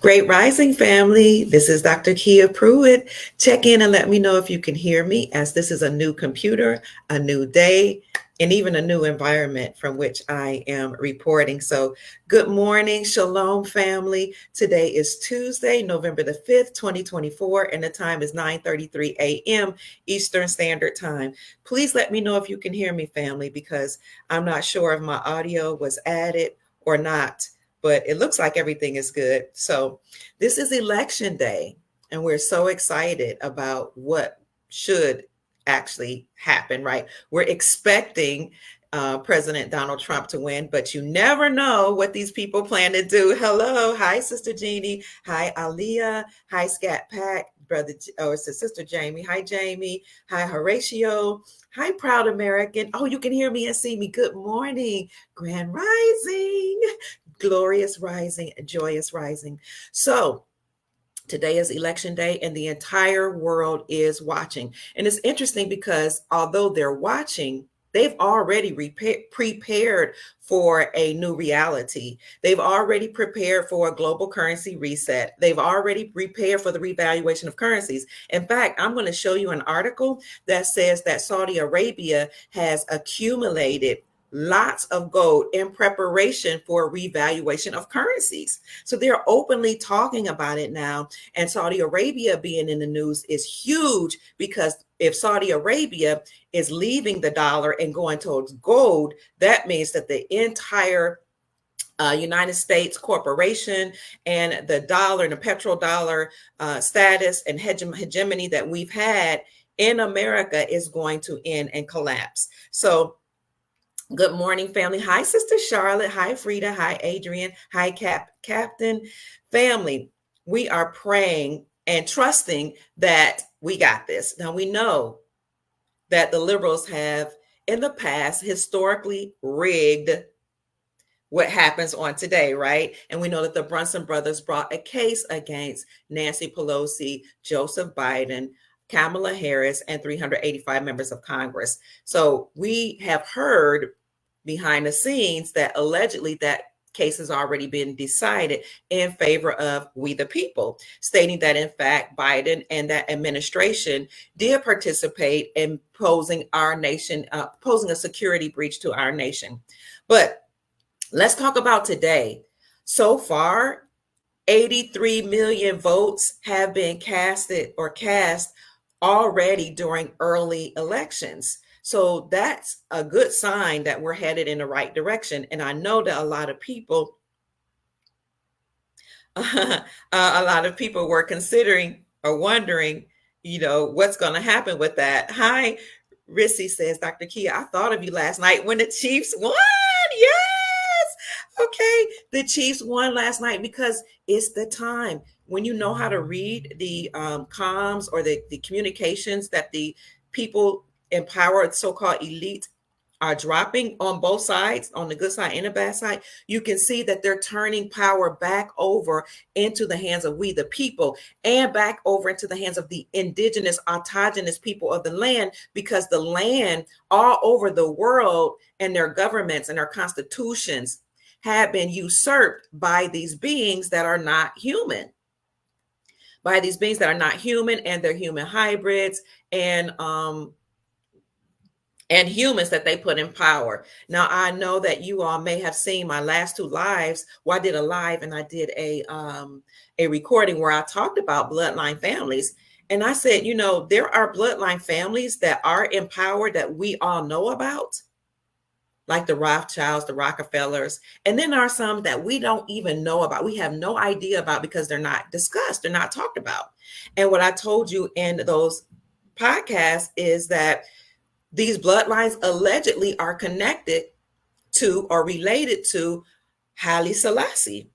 Great Rising family. This is Dr. Kia Pruitt. Check in and let me know if you can hear me, as this is a new computer, a new day, and even a new environment from which I am reporting. So, good morning, Shalom family. Today is Tuesday, November the 5th, 2024, and the time is 9:33 a.m. Eastern Standard Time. Please let me know if you can hear me, family, because I'm not sure if my audio was added or not, but it looks like everything is good. So this is election day, and we're so excited about what should actually happen, right? We're expecting President Donald Trump to win, but you never know what these people plan to do. Hello. Hi, Sister Jeannie. Hi, Aliyah. Hi, Scat Pack. It's Sister Jamie. Hi, Jamie. Hi, Horatio. Hi, Proud American. Oh, you can hear me and see me. Good morning. Grand Rising. Glorious rising, joyous rising. So today is election day and the entire world is watching. And it's interesting because although they're watching, they've already prepared for a new reality. They've already prepared for a global currency reset. They've already prepared for the revaluation of currencies. In fact, I'm going to show you an article that says that Saudi Arabia has accumulated lots of gold in preparation for revaluation of currencies. So they're openly talking about it now. And Saudi Arabia being in the news is huge, because if Saudi Arabia is leaving the dollar and going towards gold, that means that the entire United States corporation and the dollar and the petrodollar status and hegemony that we've had in America is going to end and collapse. So good morning, family. Hi, Sister Charlotte. Hi, Frida. Hi, Adrian. Hi, Captain. Family, we are praying and trusting that we got this. Now, we know that the liberals have in the past historically rigged what happens on today, right? And we know that the Brunson brothers brought a case against Nancy Pelosi, Joseph Biden, Kamala Harris, and 385 members of Congress. So we have heard behind the scenes that allegedly that case has already been decided in favor of we the people, stating that in fact Biden and that administration did participate in posing our nation, posing a security breach to our nation. But let's talk about today. So far, 83 million votes have been cast already during early elections. So that's a good sign that we're headed in the right direction. And I know that a lot of people were considering or wondering, what's going to happen with that. Hi, Rissy says, Dr. Kia, I thought of you last night when the Chiefs won. Yes. Okay. The Chiefs won last night because it's the time when you know how to read the comms or the communications that the people in power, so-called elite, are dropping on both sides, on the good side and the bad side. You can see that they're turning power back over into the hands of we the people, and back over into the hands of the indigenous, autogenous people of the land, because the land all over the world and their governments and their constitutions have been usurped by these beings that are not human. By these beings that are not human, and they're human hybrids and humans that they put in power. Now, I know that you all may have seen my last two lives. Well, I did a live and I did a recording where I talked about bloodline families. And I said, there are bloodline families that are in power that we all know about, like the Rothschilds, the Rockefellers. And then there are some that we don't even know about. We have no idea about because they're not discussed. They're not talked about. And what I told you in those podcasts is that these bloodlines allegedly are connected to or related to Haile Selassie.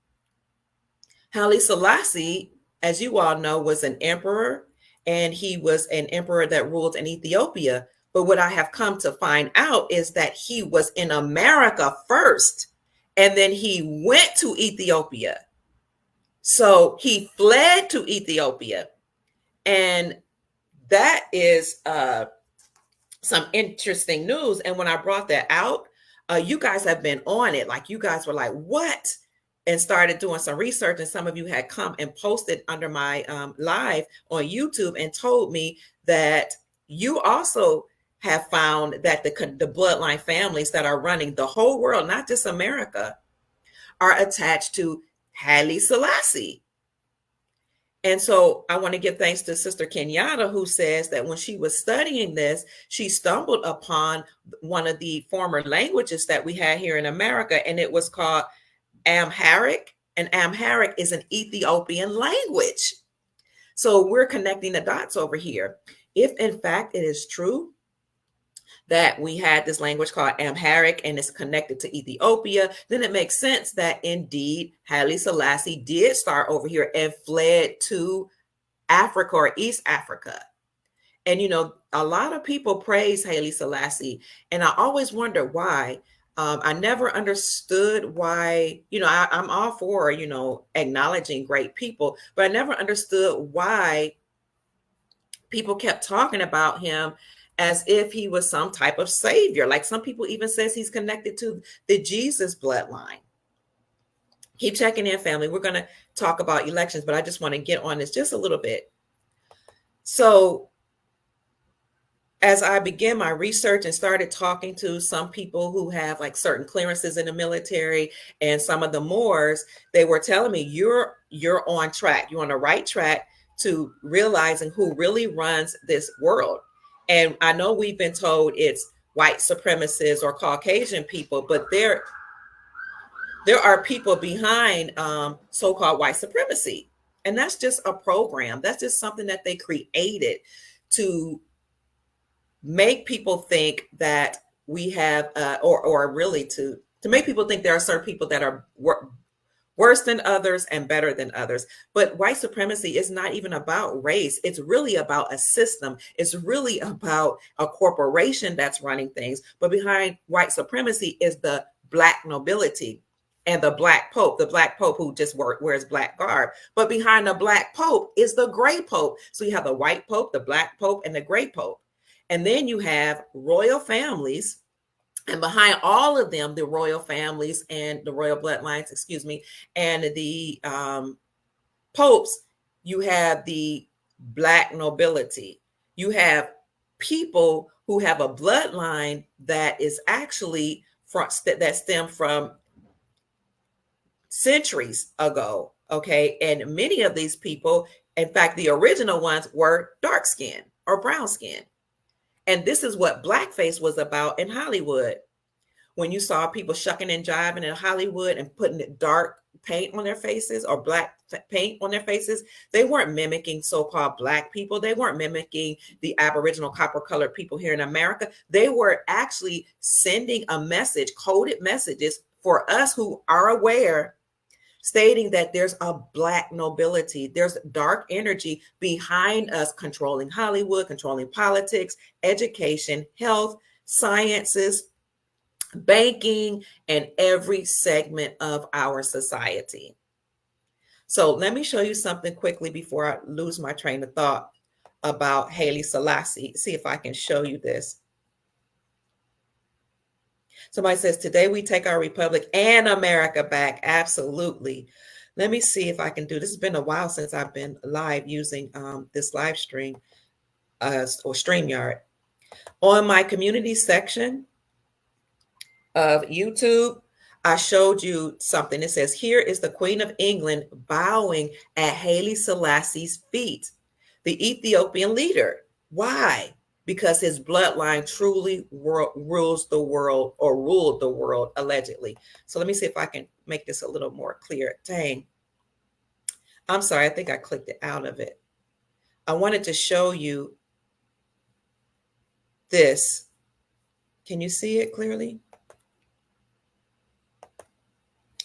Haile Selassie, as you all know, was an emperor, and he was an emperor that ruled in Ethiopia. But what I have come to find out is that he was in America first, and then he went to Ethiopia. So he fled to Ethiopia. And that is some interesting news. And when I brought that out, you guys have been on it. Like, you guys were like, what? and started doing some research, and some of you had come and posted under my live on YouTube and told me that you also have found that the bloodline families that are running the whole world, not just America, are attached to Haile Selassie. And so I want to give thanks to Sister Kenyatta, who says that when she was studying this, she stumbled upon one of the former languages that we had here in America, and it was called Amharic. And Amharic is an Ethiopian language. So we're connecting the dots over here. If in fact it is true that we had this language called Amharic and it's connected to Ethiopia, then it makes sense that indeed Haile Selassie did start over here and fled to Africa or East Africa. And, you know, a lot of people praise Haile Selassie, and I always wonder why. I never understood why, you know, I'm all for, you know, acknowledging great people, but I never understood why people kept talking about him as if he was some type of savior. Like some people even says he's connected to the Jesus bloodline. Keep checking in, family. We're going to talk about elections, but I just want to get on this just a little bit. So as I began my research and started talking to some people who have like certain clearances in the military and some of the Moors, they were telling me you're on track. You're on the right track to realizing who really runs this world. And I know we've been told it's white supremacists or Caucasian people, but there are people behind so-called white supremacy. And that's just a program. That's just something that they created to make people think that we have, or really to make people think there are certain people that are worse than others and better than others. But white supremacy is not even about race. It's really about a system. It's really about a corporation that's running things. But behind white supremacy is the Black nobility and the Black Pope who just wears black garb. But behind the Black Pope is the gray Pope. So you have the white Pope, the Black Pope, and the gray Pope. And then you have royal families, and behind all of them, the royal families and the royal bloodlines, excuse me, and the popes, you have the Black nobility. You have people who have a bloodline that is actually that stem from centuries ago. Okay. And many of these people, in fact, the original ones were dark skinned or brown skinned. And this is what blackface was about in Hollywood. When you saw people shucking and jiving in Hollywood and putting dark paint on their faces or black paint on their faces, they weren't mimicking so-called Black people. They weren't mimicking the Aboriginal copper-colored people here in America. They were actually sending a message, coded messages for us who are aware, stating that there's a Black nobility, there's dark energy behind us controlling Hollywood, controlling politics, education, health, sciences, banking, and every segment of our society. So let me show you something quickly before I lose my train of thought about Haile Selassie. See if I can show you this. Somebody says, today we take our republic and America back. Absolutely. Let me see if I can do this. It's been a while since I've been live using this live stream or StreamYard. On my community section of YouTube, I showed you something. It says, here is the Queen of England bowing at Haile Selassie's feet, the Ethiopian leader. Why? Because his bloodline truly rules the world, or ruled the world, allegedly. So let me see if I can make this a little more clear. Dang. I'm sorry. I think I clicked it out of it. I wanted to show you this. Can you see it clearly?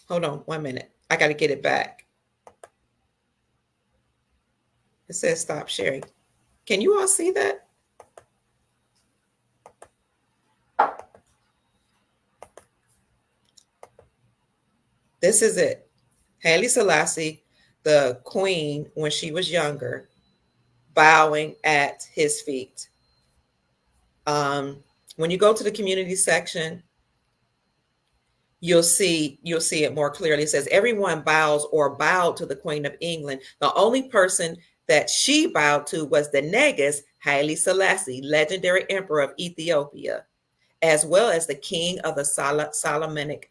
Hold on 1 minute. I got to get it back. It says stop sharing. Can you all see that? This is it. Haile Selassie, the queen, when she was younger, bowing at his feet. When you go to the community section, you'll see it more clearly. It says everyone bows or bowed to the Queen of England. The only person that she bowed to was the Negus, Haile Selassie, legendary emperor of Ethiopia, as well as the king of the Solomonic,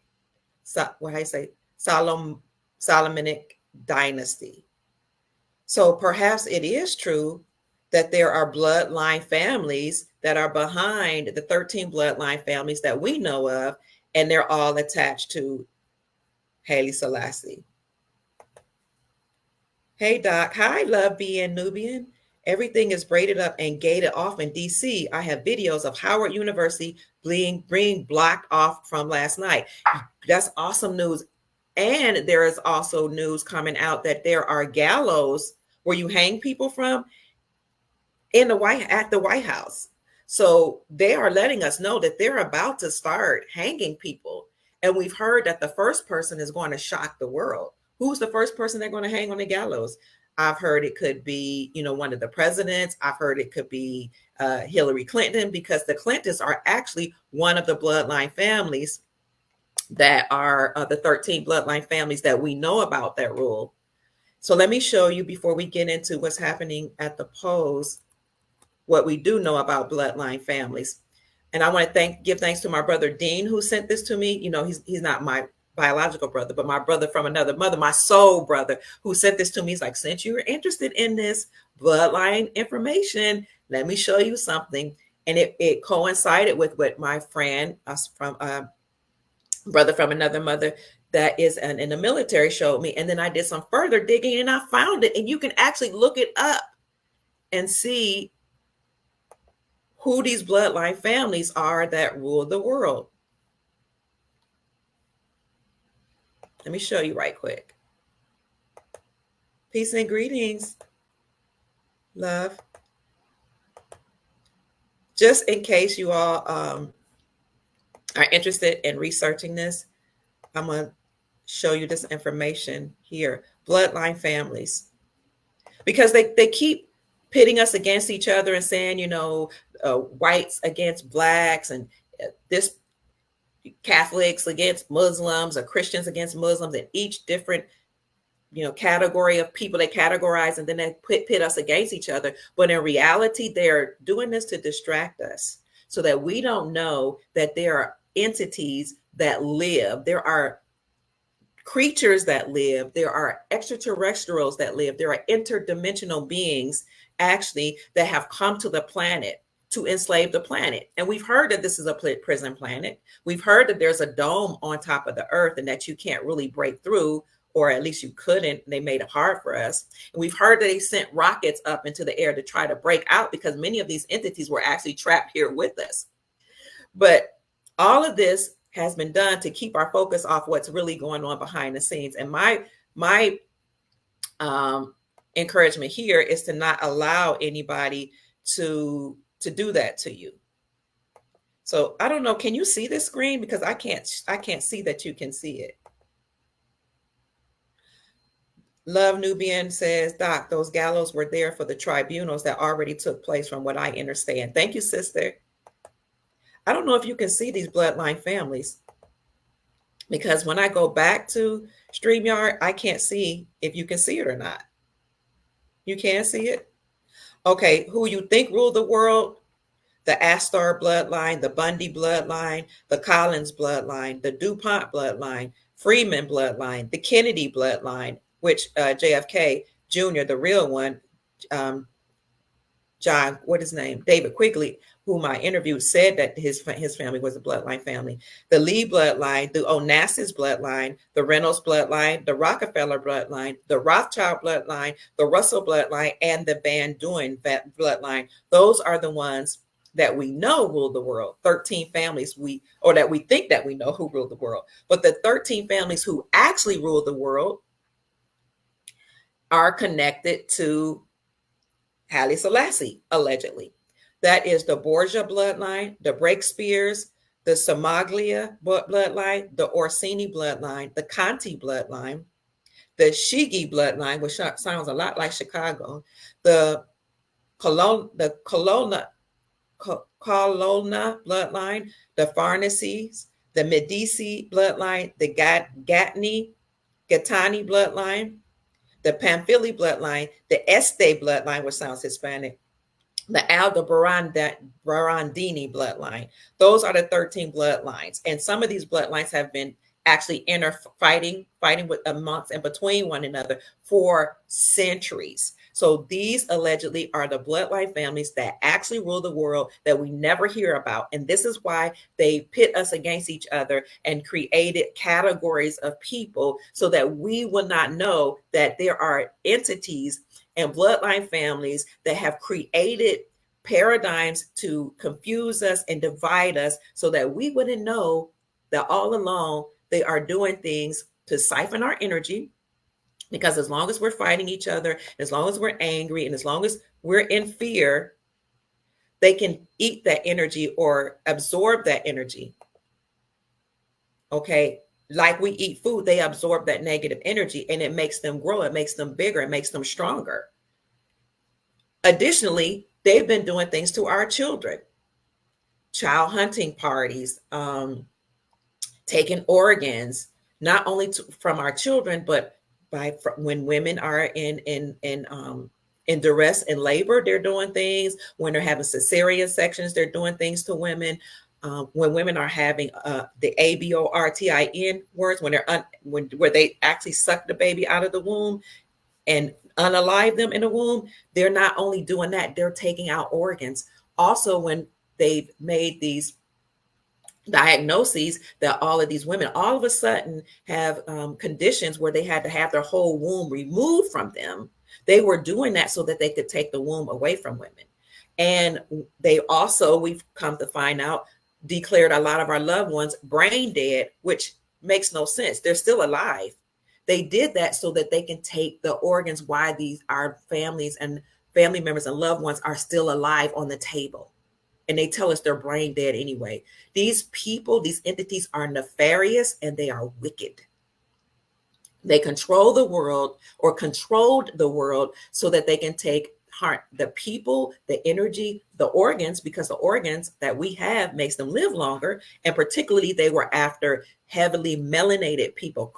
what I say, Solomonic dynasty. So perhaps it is true that there are bloodline families that are behind the 13 bloodline families that we know of, and they're all attached to Haile Selassie. Hey, Doc. Hi, love being Nubian. Everything is braided up and gated off in DC. I have videos of Howard University being blocked off from last night. That's awesome news. And there is also news coming out that there are gallows where you hang people from at the White House. So they are letting us know that they're about to start hanging people. And we've heard that the first person is going to shock the world. Who's the first person they're going to hang on the gallows? I've heard it could be, one of the presidents. I've heard it could be Hillary Clinton, because the Clintons are actually one of the bloodline families that are the 13 bloodline families that we know about that rule. So let me show you, before we get into what's happening at the polls, what we do know about bloodline families. And I want to give thanks to my brother Dean, who sent this to me. He's not my biological brother, but my brother from another mother, my soul brother, who sent this to me. He's like, since you're interested in this bloodline information, let me show you something. And it coincided with what my friend, from brother from another mother that is in the military, showed me. And then I did some further digging and I found it. And you can actually look it up and see who these bloodline families are that rule the world. Let me show you right quick. Peace and greetings, love. Just in case you all are interested in researching this, I'm going to show you this information here. Bloodline families. Because they keep pitting us against each other and saying, whites against blacks, and this Catholics against Muslims, or Christians against Muslims, and each different category of people they categorize, and then they pit us against each other. But in reality, they're doing this to distract us so that we don't know that there are entities that live. There are creatures that live. There are extraterrestrials that live. There are interdimensional beings actually that have come to the planet to enslave the planet. And we've heard that this is a prison planet. We've heard that there's a dome on top of the earth and that you can't really break through, or at least you couldn't. They made it hard for us. And we've heard that they sent rockets up into the air to try to break out, because many of these entities were actually trapped here with us. But all of this has been done to keep our focus off what's really going on behind the scenes. And my encouragement here is to not allow anybody to do that to you. So I don't know, can you see this screen? Because I can't see that you can see it. Love Nubian says, Doc, those gallows were there for the tribunals that already took place, from what I understand. Thank you, sister. I don't know if you can see these bloodline families, because when I go back to StreamYard, I can't see if you can see it or not. You can see it? Okay, who you think ruled the world? The Astor bloodline, the Bundy bloodline, the Collins bloodline, the DuPont bloodline, Freeman bloodline, the Kennedy bloodline, which JFK Jr., the real one, John, what is his name? David Quigley, whom I interviewed, said that his family was a bloodline family. The Lee bloodline, the Onassis bloodline, the Reynolds bloodline, the Rockefeller bloodline, the Rothschild bloodline, the Russell bloodline, and the Van Duyn bloodline. Those are the ones that we know ruled the world. 13 families that we think that we know who ruled the world. But the 13 families who actually ruled the world are connected to Haile Selassie, allegedly. That is the Borgia bloodline, the Breakspears, the Somaglia bloodline, the Orsini bloodline, the Conti bloodline, the Shigi bloodline, which sounds a lot like Chicago, the Colonna bloodline, the Farneses, the Medici bloodline, the Gatani bloodline, the Pamphili bloodline, the Este bloodline, which sounds Hispanic, the Aldebarandini bloodline. Those are the 13 bloodlines. And some of these bloodlines have been actually fighting with amongst and between one another for centuries. So these allegedly are the bloodline families that actually rule the world that we never hear about. And this is why they pit us against each other and created categories of people so that we will not know that there are entities and bloodline families that have created paradigms to confuse us and divide us so that we wouldn't know that all along they are doing things to siphon our energy. Because as long as we're fighting each other, as long as we're angry, and as long as we're in fear, they can eat that energy or absorb that energy. Okay. Like we eat food, they absorb that negative energy and it makes them grow. It makes them bigger. It makes them stronger. Additionally, they've been doing things to our children, child hunting parties, taking organs, not only from our children, but when women are in duress and labor, they're doing things. When they're having cesarean sections, they're doing things to women. When women are having the abortin words, where they actually suck the baby out of the womb and unalive them in the womb, they're not only doing that, they're taking out organs. Also, when they've made these diagnoses that all of these women all of a sudden have conditions where they had to have their whole womb removed from them, they were doing that so that they could take the womb away from women. And they also, we've come to find out, declared a lot of our loved ones brain dead, which makes no sense. They're still alive. They did that so that they can take the organs while our families and family members and loved ones are still alive on the table. And they tell us they're brain dead anyway. These people, these entities are nefarious and they are wicked. They control the world or controlled the world so that they can take the people, the energy, the organs, because the organs that we have makes them live longer. And particularly they were after heavily melanated people.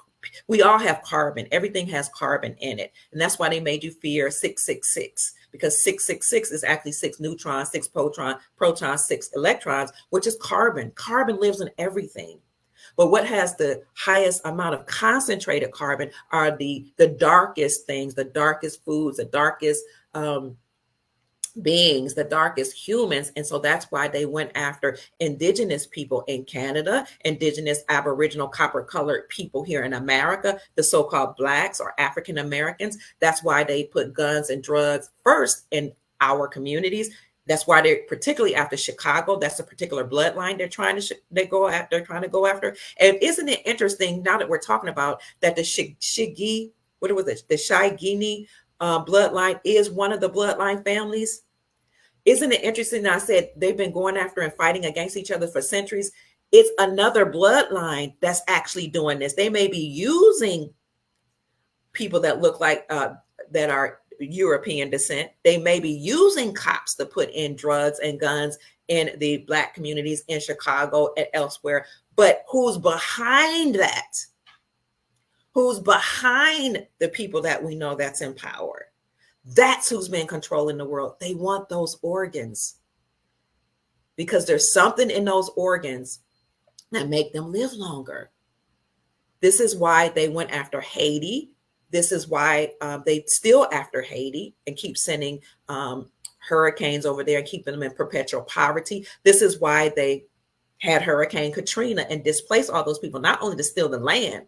We all have carbon. Everything has carbon in it. And that's why they made you fear 666, because 666 is actually 6 neutrons, 6 protons, 6 electrons, which is carbon. Carbon lives in everything. But what has the highest amount of concentrated carbon are the darkest things, the darkest foods, the darkest beings, the darkest humans. And so that's why they went after indigenous people in Canada, indigenous Aboriginal copper colored people here in America, the so-called Blacks or African Americans. That's why they put guns and drugs first in our communities. That's why they're particularly after Chicago. That's a particular bloodline they're trying to go after. And isn't it interesting now that we're talking about that the Shigi, what was it? The Shaigini bloodline is one of the bloodline families. Isn't it interesting that I said they've been going after and fighting against each other for centuries? It's another bloodline that's actually doing this. They may be using people that look like that are European descent. They may be using cops to put in drugs and guns in the Black communities in Chicago and elsewhere. But who's behind that? Who's behind the people that we know that's in power? That's who's been controlling the world. They want those organs because there's something in those organs that make them live longer. This is why they went after Haiti. This is why they still after Haiti and keep sending hurricanes over there and keeping them in perpetual poverty. This is why they had Hurricane Katrina and displaced all those people, not only to steal the land,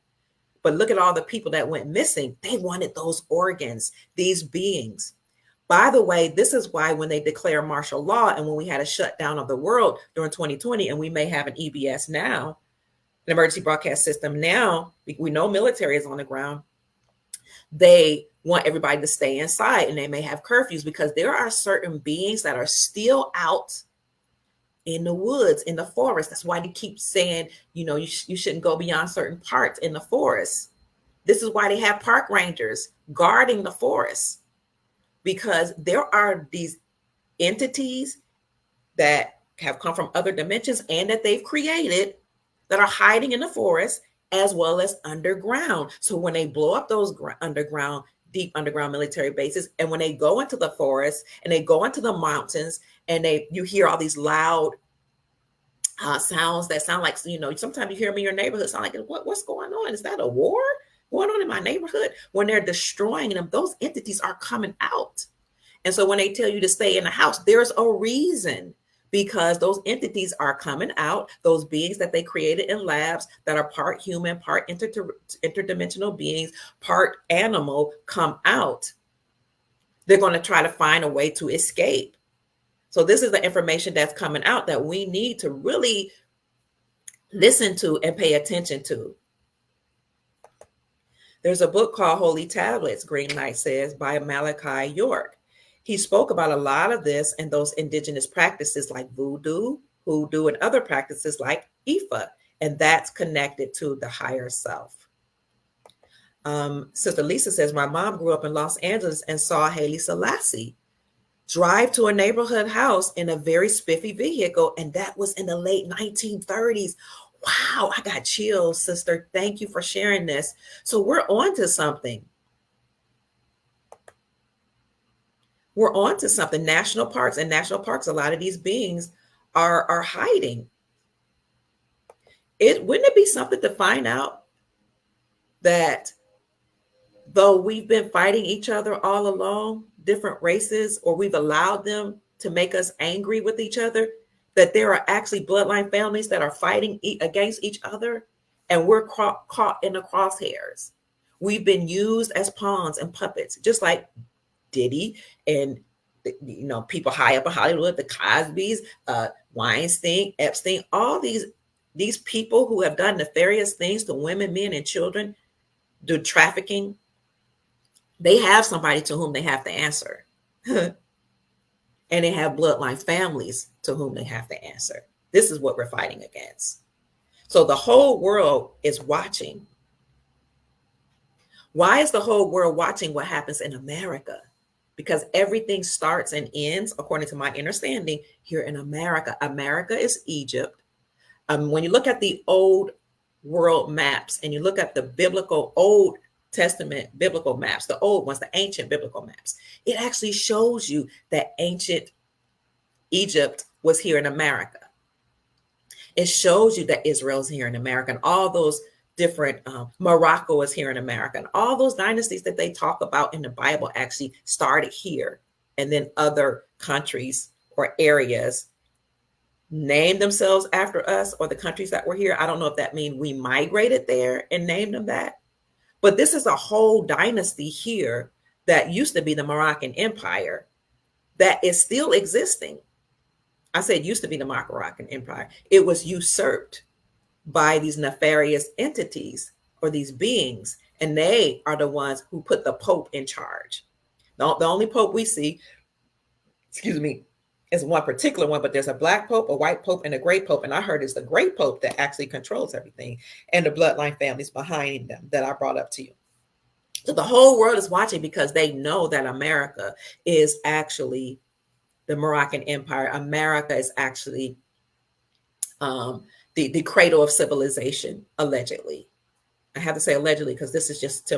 but look at all the people that went missing. They wanted those organs, these beings. By the way, this is why when they declare martial law and when we had a shutdown of the world during 2020, and we may have an EBS now, an emergency broadcast system now, we know military is on the ground. They want everybody to stay inside and they may have curfews because there are certain beings that are still out in the woods, in the forest. That's why they keep saying, you shouldn't go beyond certain parts in the forest. This is why they have park rangers guarding the forest, because there are these entities that have come from other dimensions and that they've created that are hiding in the forest as well as underground. So when they blow up those underground, deep underground military bases, and when they go into the forest and they go into the mountains, and you hear all these loud sounds that sound like, sometimes you hear them in your neighborhood, sound like, what's going on? Is that a war going on in my neighborhood? When they're destroying them, those entities are coming out. And so when they tell you to stay in the house, there's a reason, because those entities are coming out, those beings that they created in labs that are part human, part interdimensional beings, part animal, come out. They're going to try to find a way to escape. So this is the information that's coming out that we need to really listen to and pay attention to. There's a book called Holy Tablets, Green Knight says, by Malachi York. He spoke about a lot of this and those indigenous practices like voodoo, hoodoo, and other practices like Ifa, and that's connected to the higher self. Sister Lisa says, my mom grew up in Los Angeles and saw Haile Selassie drive to a neighborhood house in a very spiffy vehicle, and that was in the late 1930s. Wow, I got chills, sister. Thank you for sharing this. So we're on to something. We're on to something. National parks, a lot of these beings are hiding. Wouldn't it be something to find out that though we've been fighting each other all along, different races, or we've allowed them to make us angry with each other, that there are actually bloodline families that are fighting against each other, and we're caught in the crosshairs. We've been used as pawns and puppets, just like Diddy and people high up in Hollywood, the Cosbys, Weinstein, Epstein, all these people who have done nefarious things to women, men, and children, do trafficking. They have somebody to whom they have to answer. And they have bloodline families to whom they have to answer. This is what we're fighting against. So the whole world is watching. Why is the whole world watching what happens in America? Because everything starts and ends, according to my understanding, here in America. America is Egypt. When you look at the old world maps and you look at the biblical Old Testament biblical maps, the old ones, the ancient biblical maps, it actually shows you that ancient Egypt was here in America. It shows you that Israel's here in America, and all those different, Morocco is here in America, and all those dynasties that they talk about in the Bible actually started here. And then other countries or areas named themselves after us, or the countries that were here. I don't know if that means we migrated there and named them that. But this is a whole dynasty here that used to be the Moroccan Empire that is still existing. I said used to be the Moroccan Empire. It was usurped by these nefarious entities or these beings, and they are the ones who put the Pope in charge. The only Pope we see, is one particular one, but there's a black Pope, a white Pope, and a gray Pope. And I heard it's the gray Pope that actually controls everything, and the bloodline families behind them that I brought up to you. So the whole world is watching because they know that America is actually the Moroccan Empire. America is actually the cradle of civilization, allegedly. I have to say allegedly because this is just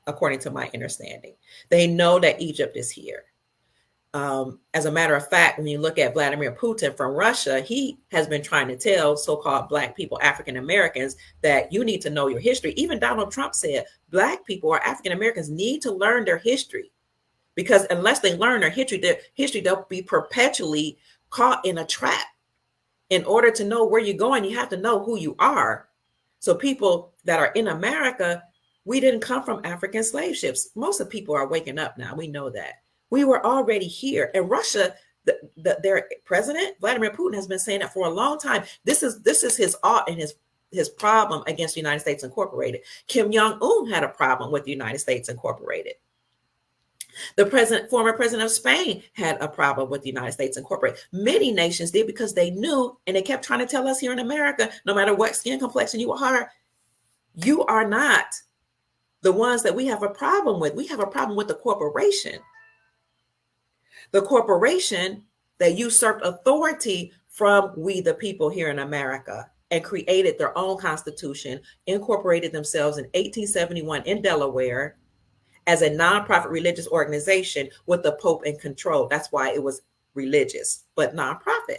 according to my understanding. They know that Egypt is here. As a matter of fact, when you look at Vladimir Putin from Russia, he has been trying to tell so-called Black people, African Americans, that you need to know your history. Even Donald Trump said Black people or African Americans need to learn their history, because unless they learn their history, they'll be perpetually caught in a trap. In order to know where you're going, you have to know who you are. So people that are in America, we didn't come from African slave ships. Most of the people are waking up now. We know that. We were already here. And Russia, their president, Vladimir Putin, has been saying that for a long time. This is his art and his problem against the United States Incorporated. Kim Jong-un had a problem with the United States Incorporated. The former president of Spain had a problem with the United States Incorporated. Many nations did, because they knew, and they kept trying to tell us here in America, no matter what skin complexion you are, you are not the ones that we have a problem with. We have a problem with the corporation. The corporation that usurped authority from we the people here in America. and created their own constitution, incorporated themselves in 1871 in Delaware as a nonprofit religious organization with the Pope in control. That's why it was religious, but nonprofit.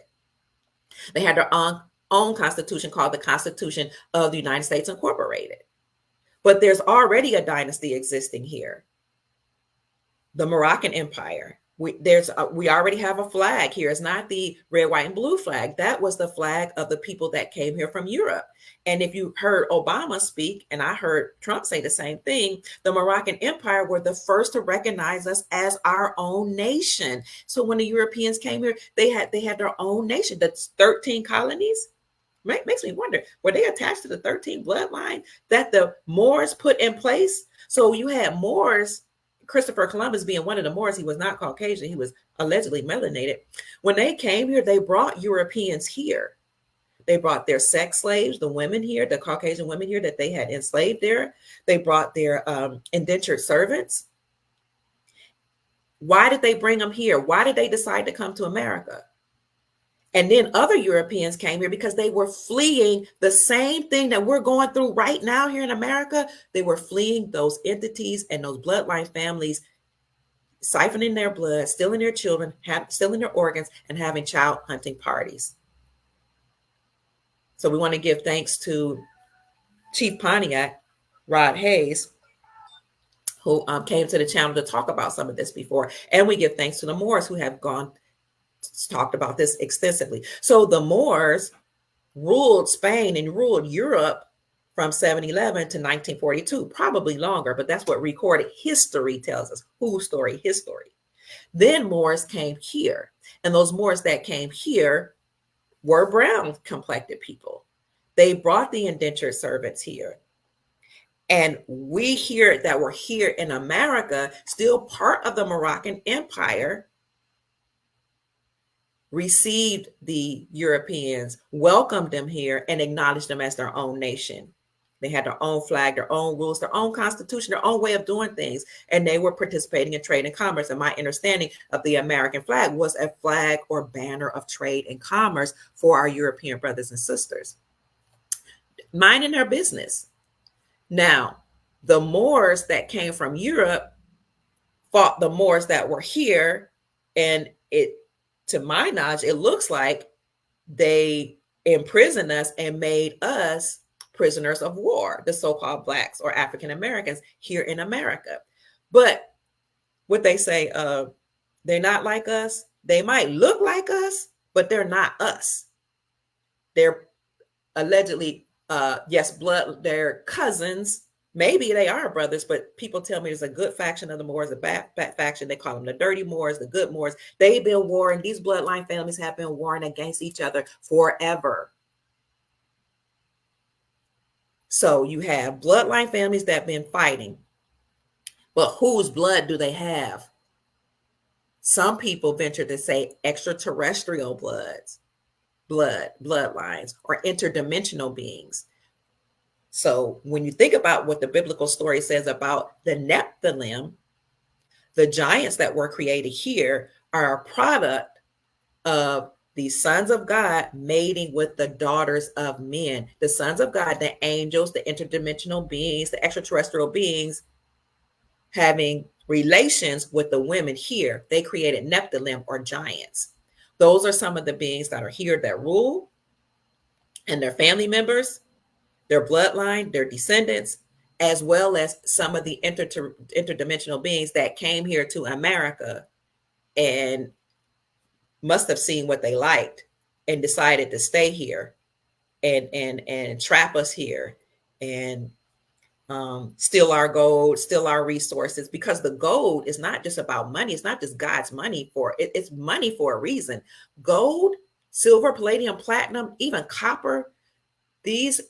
They had their own constitution called the Constitution of the United States Incorporated. But there's already a dynasty existing here, the Moroccan Empire. We already have a flag here. It's not the red, white, and blue flag. That was the flag of the people that came here from Europe. And if you heard Obama speak, and I heard Trump say the same thing, the Moroccan Empire were the first to recognize us as our own nation. So when the Europeans came here, they had their own nation. That's 13 colonies. Makes me wonder, were they attached to the 13 bloodline that the Moors put in place? So you had Moors, Christopher Columbus being one of the Moors. He was not Caucasian. He was allegedly melanated. When they came here, they brought Europeans here. They brought their sex slaves, the women here, the Caucasian women here that they had enslaved there. They brought their indentured servants. Why did they bring them here? Why did they decide to come to America? And then other Europeans came here because they were fleeing the same thing that we're going through right now here in America. They were fleeing those entities and those bloodline families, siphoning their blood, stealing their children, stealing their organs, and having child hunting parties. So we want to give thanks to Chief Pontiac, Rod Hayes, who came to the channel to talk about some of this before. And we give thanks to the Moors who have talked about this extensively. So the Moors ruled Spain and ruled Europe from 711 to 1942, probably longer, but that's what recorded history tells us. Whose story? His story. Then Moors came here, and those Moors that came here were brown complected people. They brought the indentured servants here. And we here that were here in America, still part of the Moroccan Empire, received the Europeans, welcomed them here, and acknowledged them as their own nation. They had their own flag, their own rules, their own constitution, their own way of doing things. And they were participating in trade and commerce. And my understanding of the American flag was a flag or banner of trade and commerce for our European brothers and sisters, minding their business. Now, the Moors that came from Europe fought the Moors that were here, and to my knowledge, it looks like they imprisoned us and made us prisoners of war, the so-called Blacks or African Americans here in America. But what they say, they're not like us. They might look like us, but they're not us. They're allegedly, yes, they're cousins. Maybe they are brothers, but people tell me there's a good faction of the Moors, a bad faction. They call them the dirty Moors, the good Moors. They've been warring. These bloodline families have been warring against each other forever. So you have bloodline families that have been fighting. But whose blood do they have? Some people venture to say extraterrestrial bloodlines, or interdimensional beings. So when you think about what the biblical story says about the Nephilim, the giants that were created here are a product of the sons of God mating with the daughters of men. The sons of God, the angels, the interdimensional beings, the extraterrestrial beings, having relations with the women here. They created Nephilim, or giants. Those are some of the beings that are here that rule, and their family members, their bloodline, their descendants, as well as some of the interdimensional beings that came here to America and must have seen what they liked and decided to stay here and trap us here and steal our gold, steal our resources, because the gold is not just about money. It's not just God's money it's money for a reason. Gold, silver, palladium, platinum, even copper, these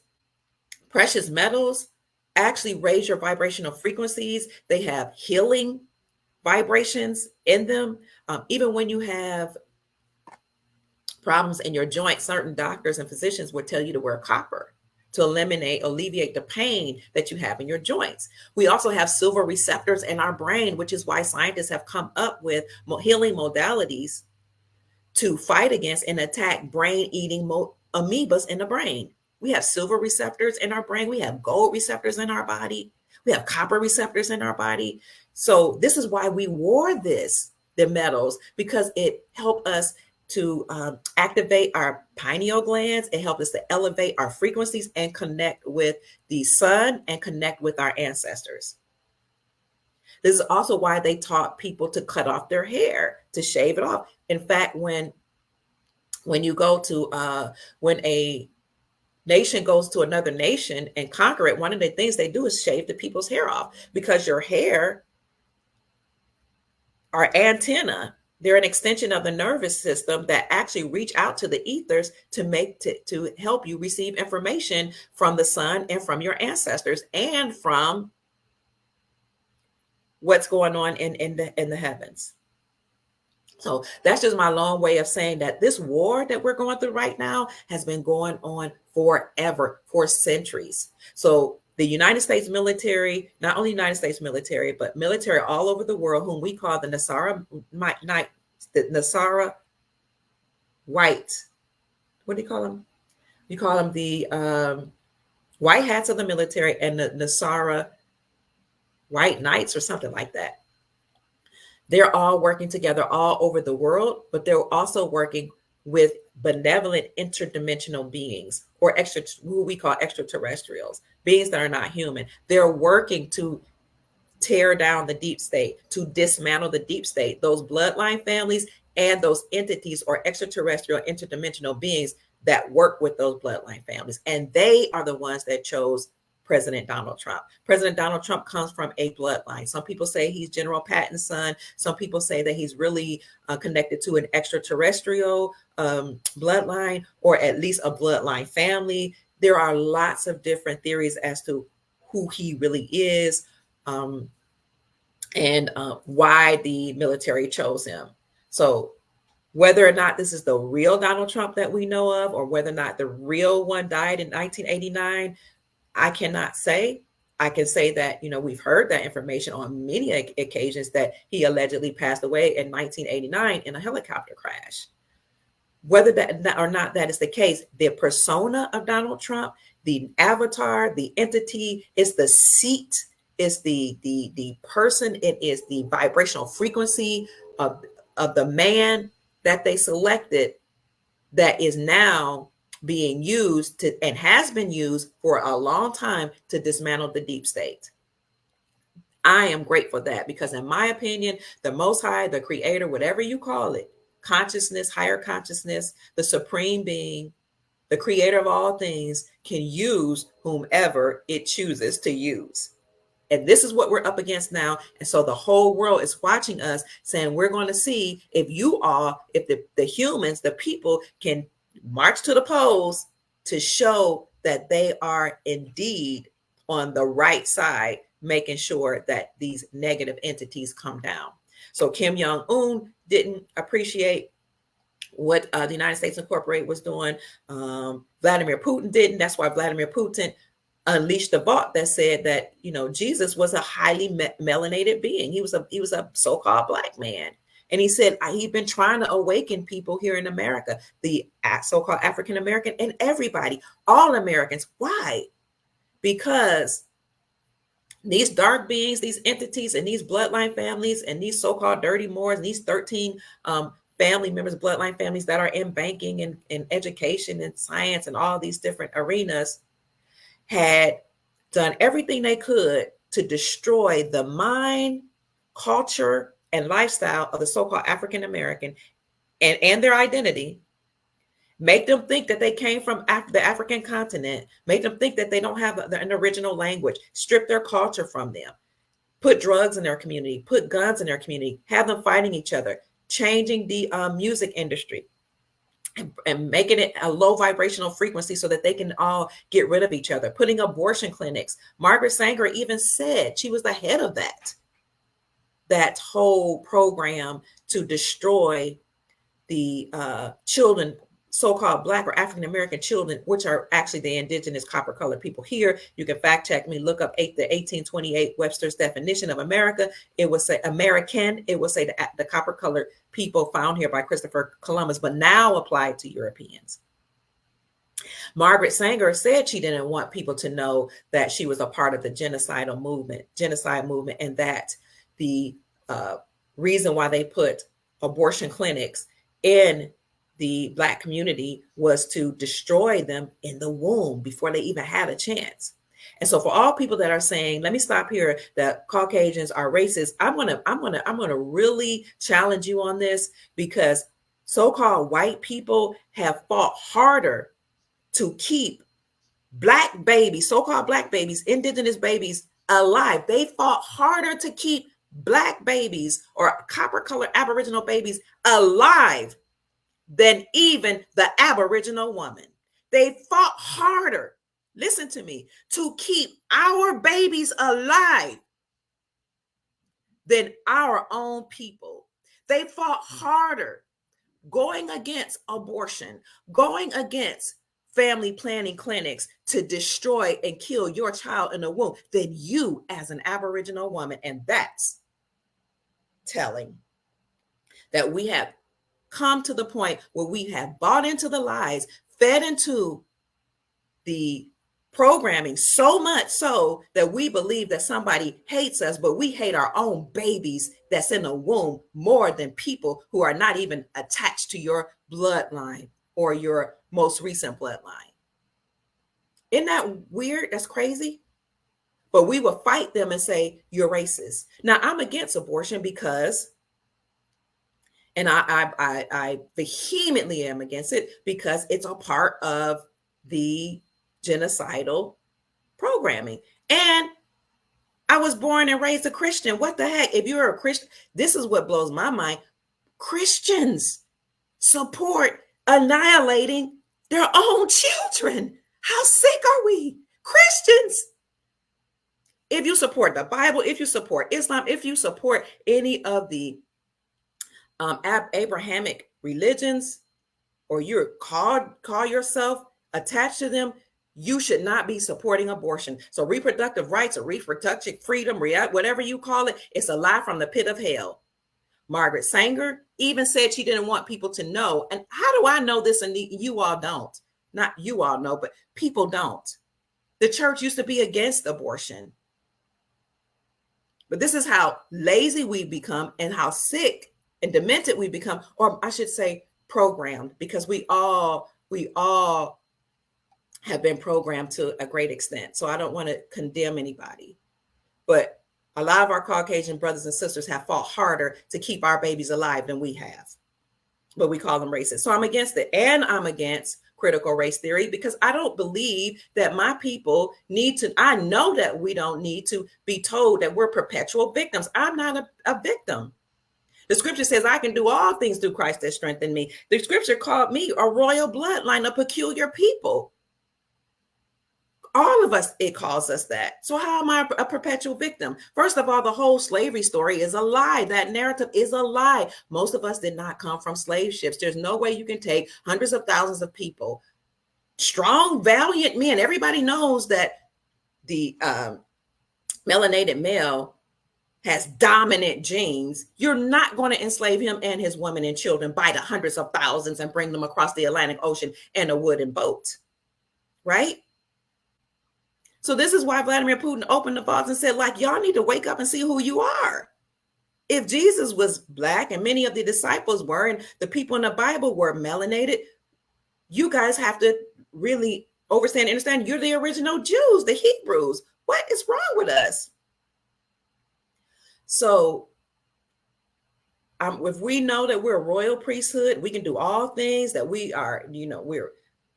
precious metals actually raise your vibrational frequencies. They have healing vibrations in them. Even when you have problems in your joints, certain doctors and physicians would tell you to wear copper to alleviate the pain that you have in your joints. We also have silver receptors in our brain, which is why scientists have come up with healing modalities to fight against and attack brain-eating amoebas in the brain. We have silver receptors in our brain. We have gold receptors in our body. We have copper receptors in our body. So this is why we wore the metals, because it helped us to activate our pineal glands. It helped us to elevate our frequencies and connect with the sun and connect with our ancestors. This is also why they taught people to cut off their hair, to shave it off. In fact, when you go to when a nation goes to another nation and conquer it, one of the things they do is shave the people's hair off, because your hair are antenna. They're an extension of the nervous system that actually reach out to the ethers to help you receive information from the sun and from your ancestors and from what's going on in the heavens. So that's just my long way of saying that this war that we're going through right now has been going on forever, for centuries. So the United States military, not only United States military, but military all over the world, whom we call the Nasara White. What do you call them? You call them the white hats of the military and the Nasara White Knights or something like that. They're all working together all over the world, but they're also working with benevolent interdimensional beings, or who we call extraterrestrials, beings that are not human. They're working to tear down the deep state, to dismantle the deep state, those bloodline families and those entities or extraterrestrial interdimensional beings that work with those bloodline families. And they are the ones that chose President Donald Trump. President Donald Trump comes from a bloodline. Some people say he's General Patton's son. Some people say that he's really connected to an extraterrestrial bloodline, or at least a bloodline family. There are lots of different theories as to who he really is, and why the military chose him. So whether or not this is the real Donald Trump that we know of, or whether or not the real one died in 1989, I cannot say. I can say that, we've heard that information on many occasions, that he allegedly passed away in 1989 in a helicopter crash. Whether that or not that is the case, the persona of Donald Trump, the avatar, the entity, is the seat, is the person, it is the vibrational frequency of the man that they selected, that is now being used to, and has been used for a long time, to dismantle the deep state. I am grateful for that, because in my opinion, the Most High, the Creator, whatever you call it, consciousness, higher consciousness, the supreme being, the creator of all things, can use whomever it chooses to use. And this is what we're up against now. And so the whole world is watching us, saying, we're going to see if the humans, the people, can march to the polls to show that they are indeed on the right side, making sure that these negative entities come down. So Kim Jong-un didn't appreciate what the United States Incorporated was doing. Vladimir Putin didn't. That's why Vladimir Putin unleashed the vault that said that, Jesus was a highly melanated being. He was a so-called black man. And he said he'd been trying to awaken people here in America, the so-called African American, and everybody, all Americans. Why? Because these dark beings, these entities, and these bloodline families, and these so-called dirty Moors, and these 13 family members, bloodline families that are in banking and education and science and all these different arenas, had done everything they could to destroy the mind, culture, and lifestyle of the so-called African American, and their identity. Make them think that they came from the African continent. Make them think that they don't have an original language. Strip their culture from them. Put drugs in their community. Put guns in their community. Have them fighting each other. Changing the music industry and making it a low vibrational frequency so that they can all get rid of each other. Putting abortion clinics. Margaret Sanger even said, she was the head of that whole program to destroy the children, so-called Black or African American children, which are actually the indigenous copper-colored people here. You can fact check me, look up the 1828 Webster's definition of America. It would say American. It would say the copper-colored people found here by Christopher Columbus, but now applied to Europeans. Margaret Sanger said she didn't want people to know that she was a part of the genocide movement, and that the uh, reason why they put abortion clinics in the Black community was to destroy them in the womb before they even had a chance. And so for all people that are saying, let me stop here, that Caucasians are racist, I'm gonna really challenge you on this, because so-called white people have fought harder to keep Black babies, so-called Black babies, indigenous babies alive. They fought harder to keep Black babies or copper-colored Aboriginal babies alive than even the Aboriginal woman. They fought harder, listen to me, to keep our babies alive than our own people. They fought harder going against abortion, going against family planning clinics to destroy and kill your child in the womb than you as an Aboriginal woman. And that's telling that we have come to the point where we have bought into the lies, fed into the programming so much so that we believe that somebody hates us, but we hate our own babies that's in the womb more than people who are not even attached to your bloodline or your most recent bloodline. Isn't that weird? That's crazy. But we will fight them and say, you're racist. Now, I'm against abortion because, and I vehemently am against it because it's a part of the genocidal programming. And I was born and raised a Christian. What the heck? If you're a Christian, this is what blows my mind. Christians support annihilating their own children. How sick are we? Christians. If you support the Bible, if you support Islam, if you support any of the Abrahamic religions, or you're call yourself attached to them, you should not be supporting abortion. So reproductive rights or reproductive freedom, whatever you call it, it's a lie from the pit of hell. Margaret Sanger even said she didn't want people to know. And how do I know this and you all don't? Not you all know, but people don't. The church used to be against abortion. But this is how lazy we've become and how sick and demented we've become, or I should say programmed, because we all have been programmed to a great extent. So I don't want to condemn anybody, but a lot of our Caucasian brothers and sisters have fought harder to keep our babies alive than we have, but we call them racist. So I'm against it. And I'm against critical race theory because I don't believe that my people need to, I know that we don't need to be told that we're perpetual victims. I'm not a victim. The scripture says I can do all things through Christ that strengthen me. The scripture called me a royal bloodline, a peculiar people. All of us, it calls us that. So how am I a perpetual victim? First of all, the whole slavery story is a lie. That narrative is a lie. Most of us did not come from slave ships. There's no way you can take hundreds of thousands of people, strong, valiant men. Everybody knows that the melanated male has dominant genes. You're not going to enslave him and his women and children by the hundreds of thousands and bring them across the Atlantic Ocean in a wooden boat, right? So this is why Vladimir Putin opened the vaults and said, like, y'all need to wake up and see who you are. If Jesus was Black and many of the disciples were, and the people in the Bible were melanated, you guys have to really understand you're the original Jews, the Hebrews. What is wrong with us? So if we know that we're a royal priesthood, we can do all things, that we are, we're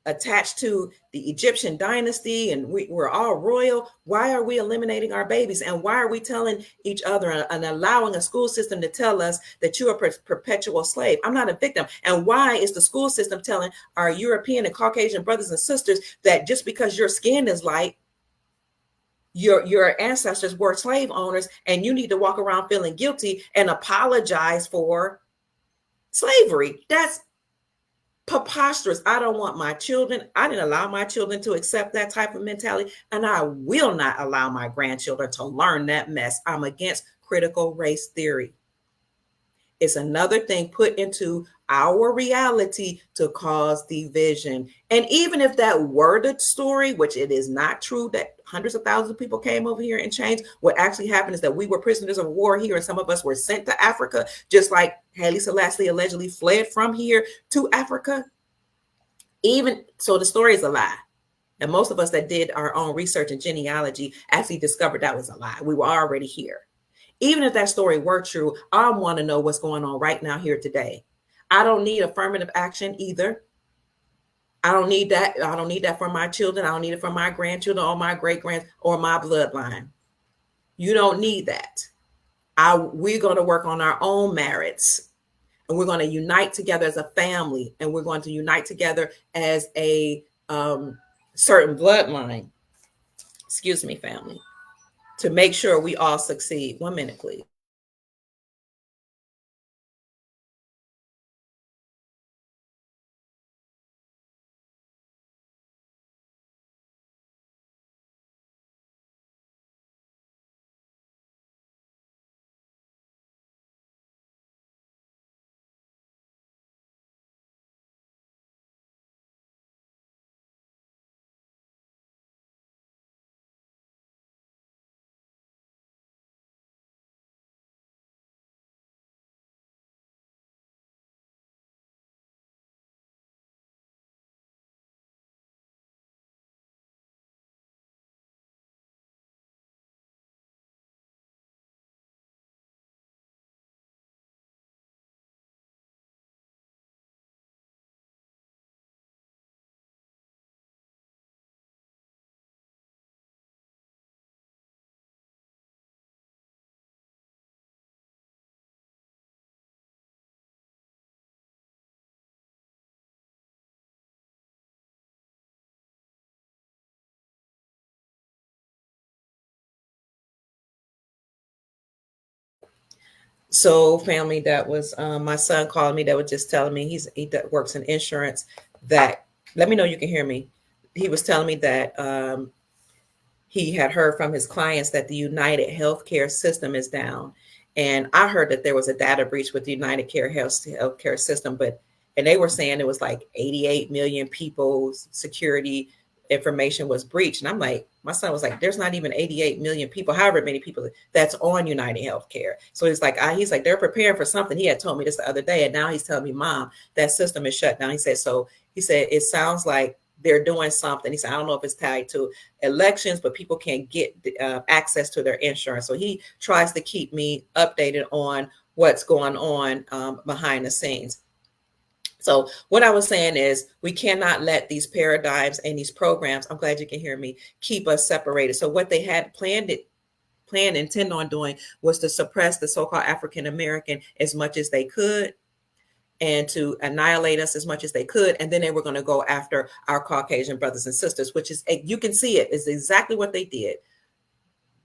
attached to the Egyptian dynasty and we're all royal. Why are we eliminating our babies? And why are we telling each other and allowing a school system to tell us that you're a perpetual slave? I'm not a victim. And why is the school system telling our European and Caucasian brothers and sisters that just because your skin is light, your ancestors were slave owners and you need to walk around feeling guilty and apologize for slavery? That's preposterous. I don't want my children. I didn't allow my children to accept that type of mentality, and I will not allow my grandchildren to learn that mess. I'm against critical race theory. It's another thing put into our reality to cause division. And even if that were the story, which it is not true that hundreds of thousands of people came over here and changed, what actually happened is that we were prisoners of war here, and some of us were sent to Africa, just like Haile Selassie allegedly fled from here to Africa. Even so, the story is a lie. And most of us that did our own research and genealogy actually discovered that was a lie. We were already here. Even if that story were true, I want to know what's going on right now here today. I don't need affirmative action either. I don't need that. I don't need that for my children. I don't need it for my grandchildren or my great grands or my bloodline. You don't need that. We're going to work on our own merits, and we're going to unite together as a family, and we're going to unite together as a certain bloodline. Excuse me, family, to make sure we all succeed. 1 minute, please. So, family, that was my son calling me. That was just telling me he works in insurance. That let me know you can hear me. He was telling me that he had heard from his clients that the United Healthcare system is down. And I heard that there was a data breach with the United Care Healthcare system, and they were saying it was like 88 million people's security information was breached. And I'm like, my son was like, there's not even 88 million people, however many people that's on United Healthcare. So he's like, he's like, they're preparing for something. He had told me this the other day, and now he's telling me, Mom, that system is shut down. He said, it sounds like they're doing something. He said, I don't know if it's tied to elections, but people can't get access to their insurance. So he tries to keep me updated on what's going on behind the scenes. So what I was saying is we cannot let these paradigms and these programs, I'm glad you can hear me, keep us separated. So what they had intend on doing was to suppress the so-called African American as much as they could, and to annihilate us as much as they could. And then they were going to go after our Caucasian brothers and sisters, which is, you can see it is exactly what they did.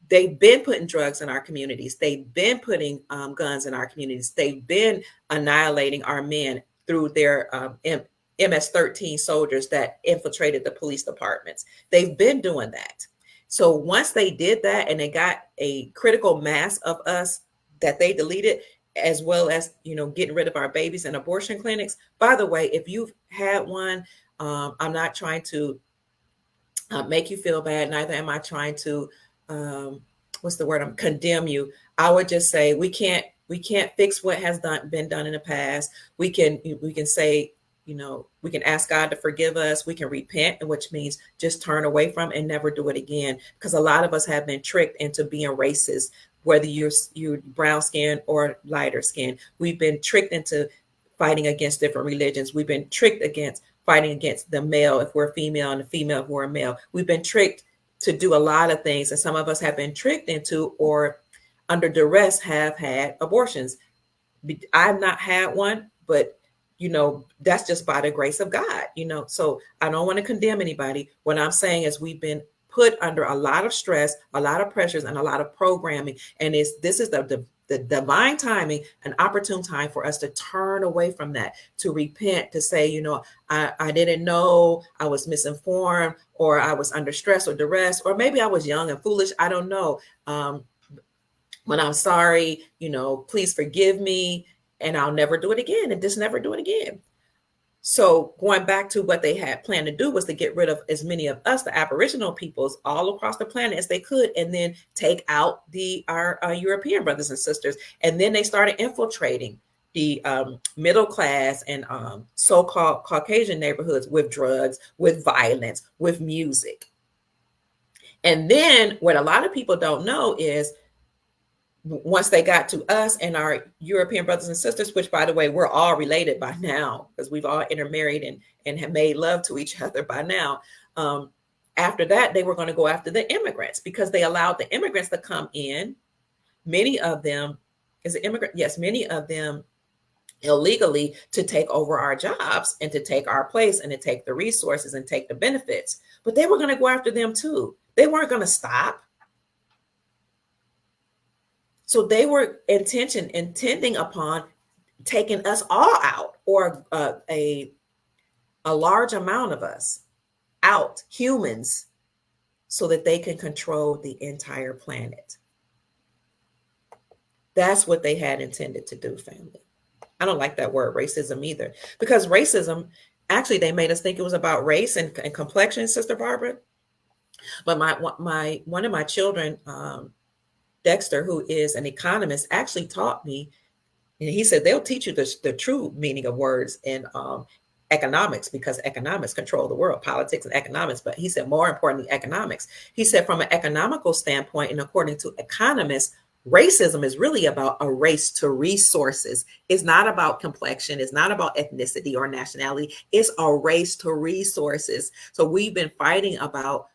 They've been putting drugs in our communities. They've been putting guns in our communities. They've been annihilating our men through their MS-13 soldiers that infiltrated the police departments. They've been doing that. So once they did that and they got a critical mass of us that they deleted, as well as, getting rid of our babies and abortion clinics. By the way, if you've had one, I'm not trying to make you feel bad. Neither am I trying to, what's the word? Condemn you. I would just say we can't fix what has been done in the past. We can say, we can ask God to forgive us. We can repent, which means just turn away from and never do it again. Because a lot of us have been tricked into being racist, whether you're brown skin or lighter skin. We've been tricked into fighting against different religions. We've been tricked against fighting against the male if we're female and the female if we're male. We've been tricked to do a lot of things, and some of us have been tricked into or under duress have had abortions. I've not had one, but that's just by the grace of God, so I don't want to condemn anybody. What I'm saying is we've been put under a lot of stress, a lot of pressures, and a lot of programming. And this is the divine timing, an opportune time for us to turn away from that, to repent, to say, I didn't know, I was misinformed, or I was under stress or duress, or maybe I was young and foolish. I don't know. When I'm sorry, please forgive me. and I'll never do it again, and just never do it again. So going back to what they had planned to do was to get rid of as many of us, the Aboriginal peoples, all across the planet as they could, and then take out our European brothers and sisters. And then they started infiltrating the middle class and so-called Caucasian neighborhoods with drugs, with violence, with music. And then what a lot of people don't know is once they got to us and our European brothers and sisters, which by the way, we're all related by now because we've all intermarried and have made love to each other by now. After that, they were going to go after the immigrants because they allowed the immigrants to come in. Many of them, is it immigrant? Yes, many of them illegally, to take over our jobs and to take our place and to take the resources and take the benefits. But they were going to go after them too. They weren't going to stop. So they were intending upon taking us all out, or a large amount of us out, humans, so that they can control the entire planet. That's what they had intended to do, family. I don't like that word racism either, because racism, actually, they made us think it was about race and complexion, Sister Barbara. But one of my children, Dexter, who is an economist, actually taught me, and he said they'll teach you the true meaning of words in economics, because economics control the world, politics and economics. But he said more importantly, economics. He said from an economical standpoint, and according to economists, racism is really about a race to resources. It's not about complexion. It's not about ethnicity or nationality. It's a race to resources. So we've been fighting about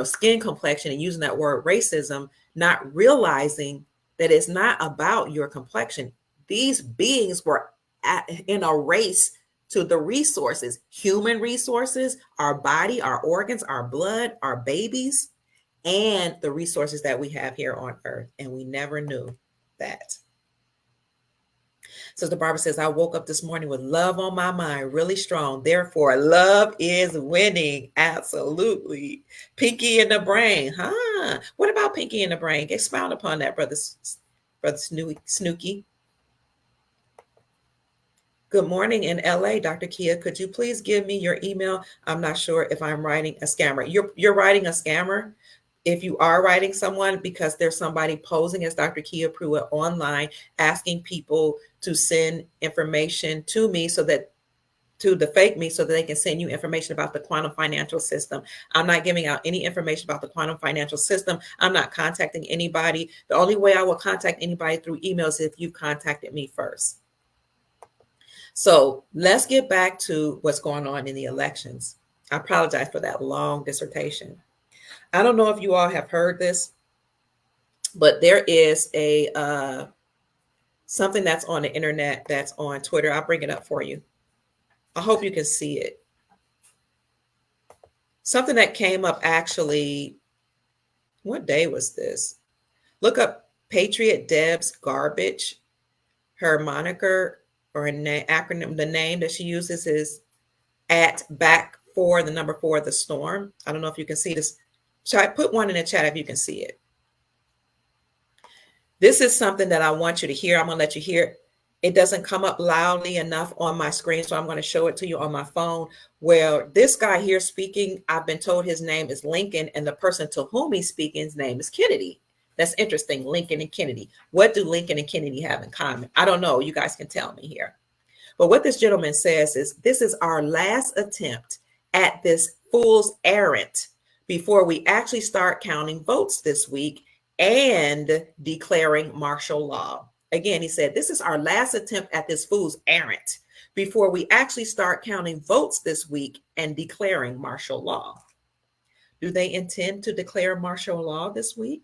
skin complexion and using that word racism, not realizing that it's not about your complexion. These beings were in a race to the resources, human resources, our body, our organs, our blood, our babies, and the resources that we have here on earth. And we never knew that. Sister Barbara says, I woke up this morning with love on my mind, really strong. Therefore, love is winning. Absolutely. Pinky in the brain. Huh? What about Pinky in the brain? Expound upon that, brother Snooky. Good morning in LA, Dr. Kia. Could you please give me your email? I'm not sure if I'm writing a scammer. You're writing a scammer. If you are writing someone because there's somebody posing as Dr. Kia Pruitt online, asking people to send information to me to the fake me so that they can send you information about the quantum financial system. I'm not giving out any information about the quantum financial system. I'm not contacting anybody. The only way I will contact anybody through emails is if you've contacted me first. So let's get back to what's going on in the elections. I apologize for that long dissertation. I don't know if you all have heard this, but there is a something that's on the internet, that's on Twitter. I'll bring it up for you. I hope you can see it. Something that came up actually, what day was this? Look up Patriot Deb's Garbage. Her moniker or her acronym, the name that she uses is @back4, the number 4, the storm. I don't know if you can see this. So I put one in the chat if you can see it. This is something that I want you to hear. I'm going to let you hear it. It doesn't come up loudly enough on my screen, so I'm going to show it to you on my phone. Where this guy here speaking, I've been told his name is Lincoln, and the person to whom he's speaking, his name is Kennedy. That's interesting, Lincoln and Kennedy. What do Lincoln and Kennedy have in common? I don't know. You guys can tell me here. But what this gentleman says is, this is our last attempt at this fool's errand before we actually start counting votes this week and declaring martial law. Again, he said, this is our last attempt at this fool's errand before we actually start counting votes this week and declaring martial law. Do they intend to declare martial law this week?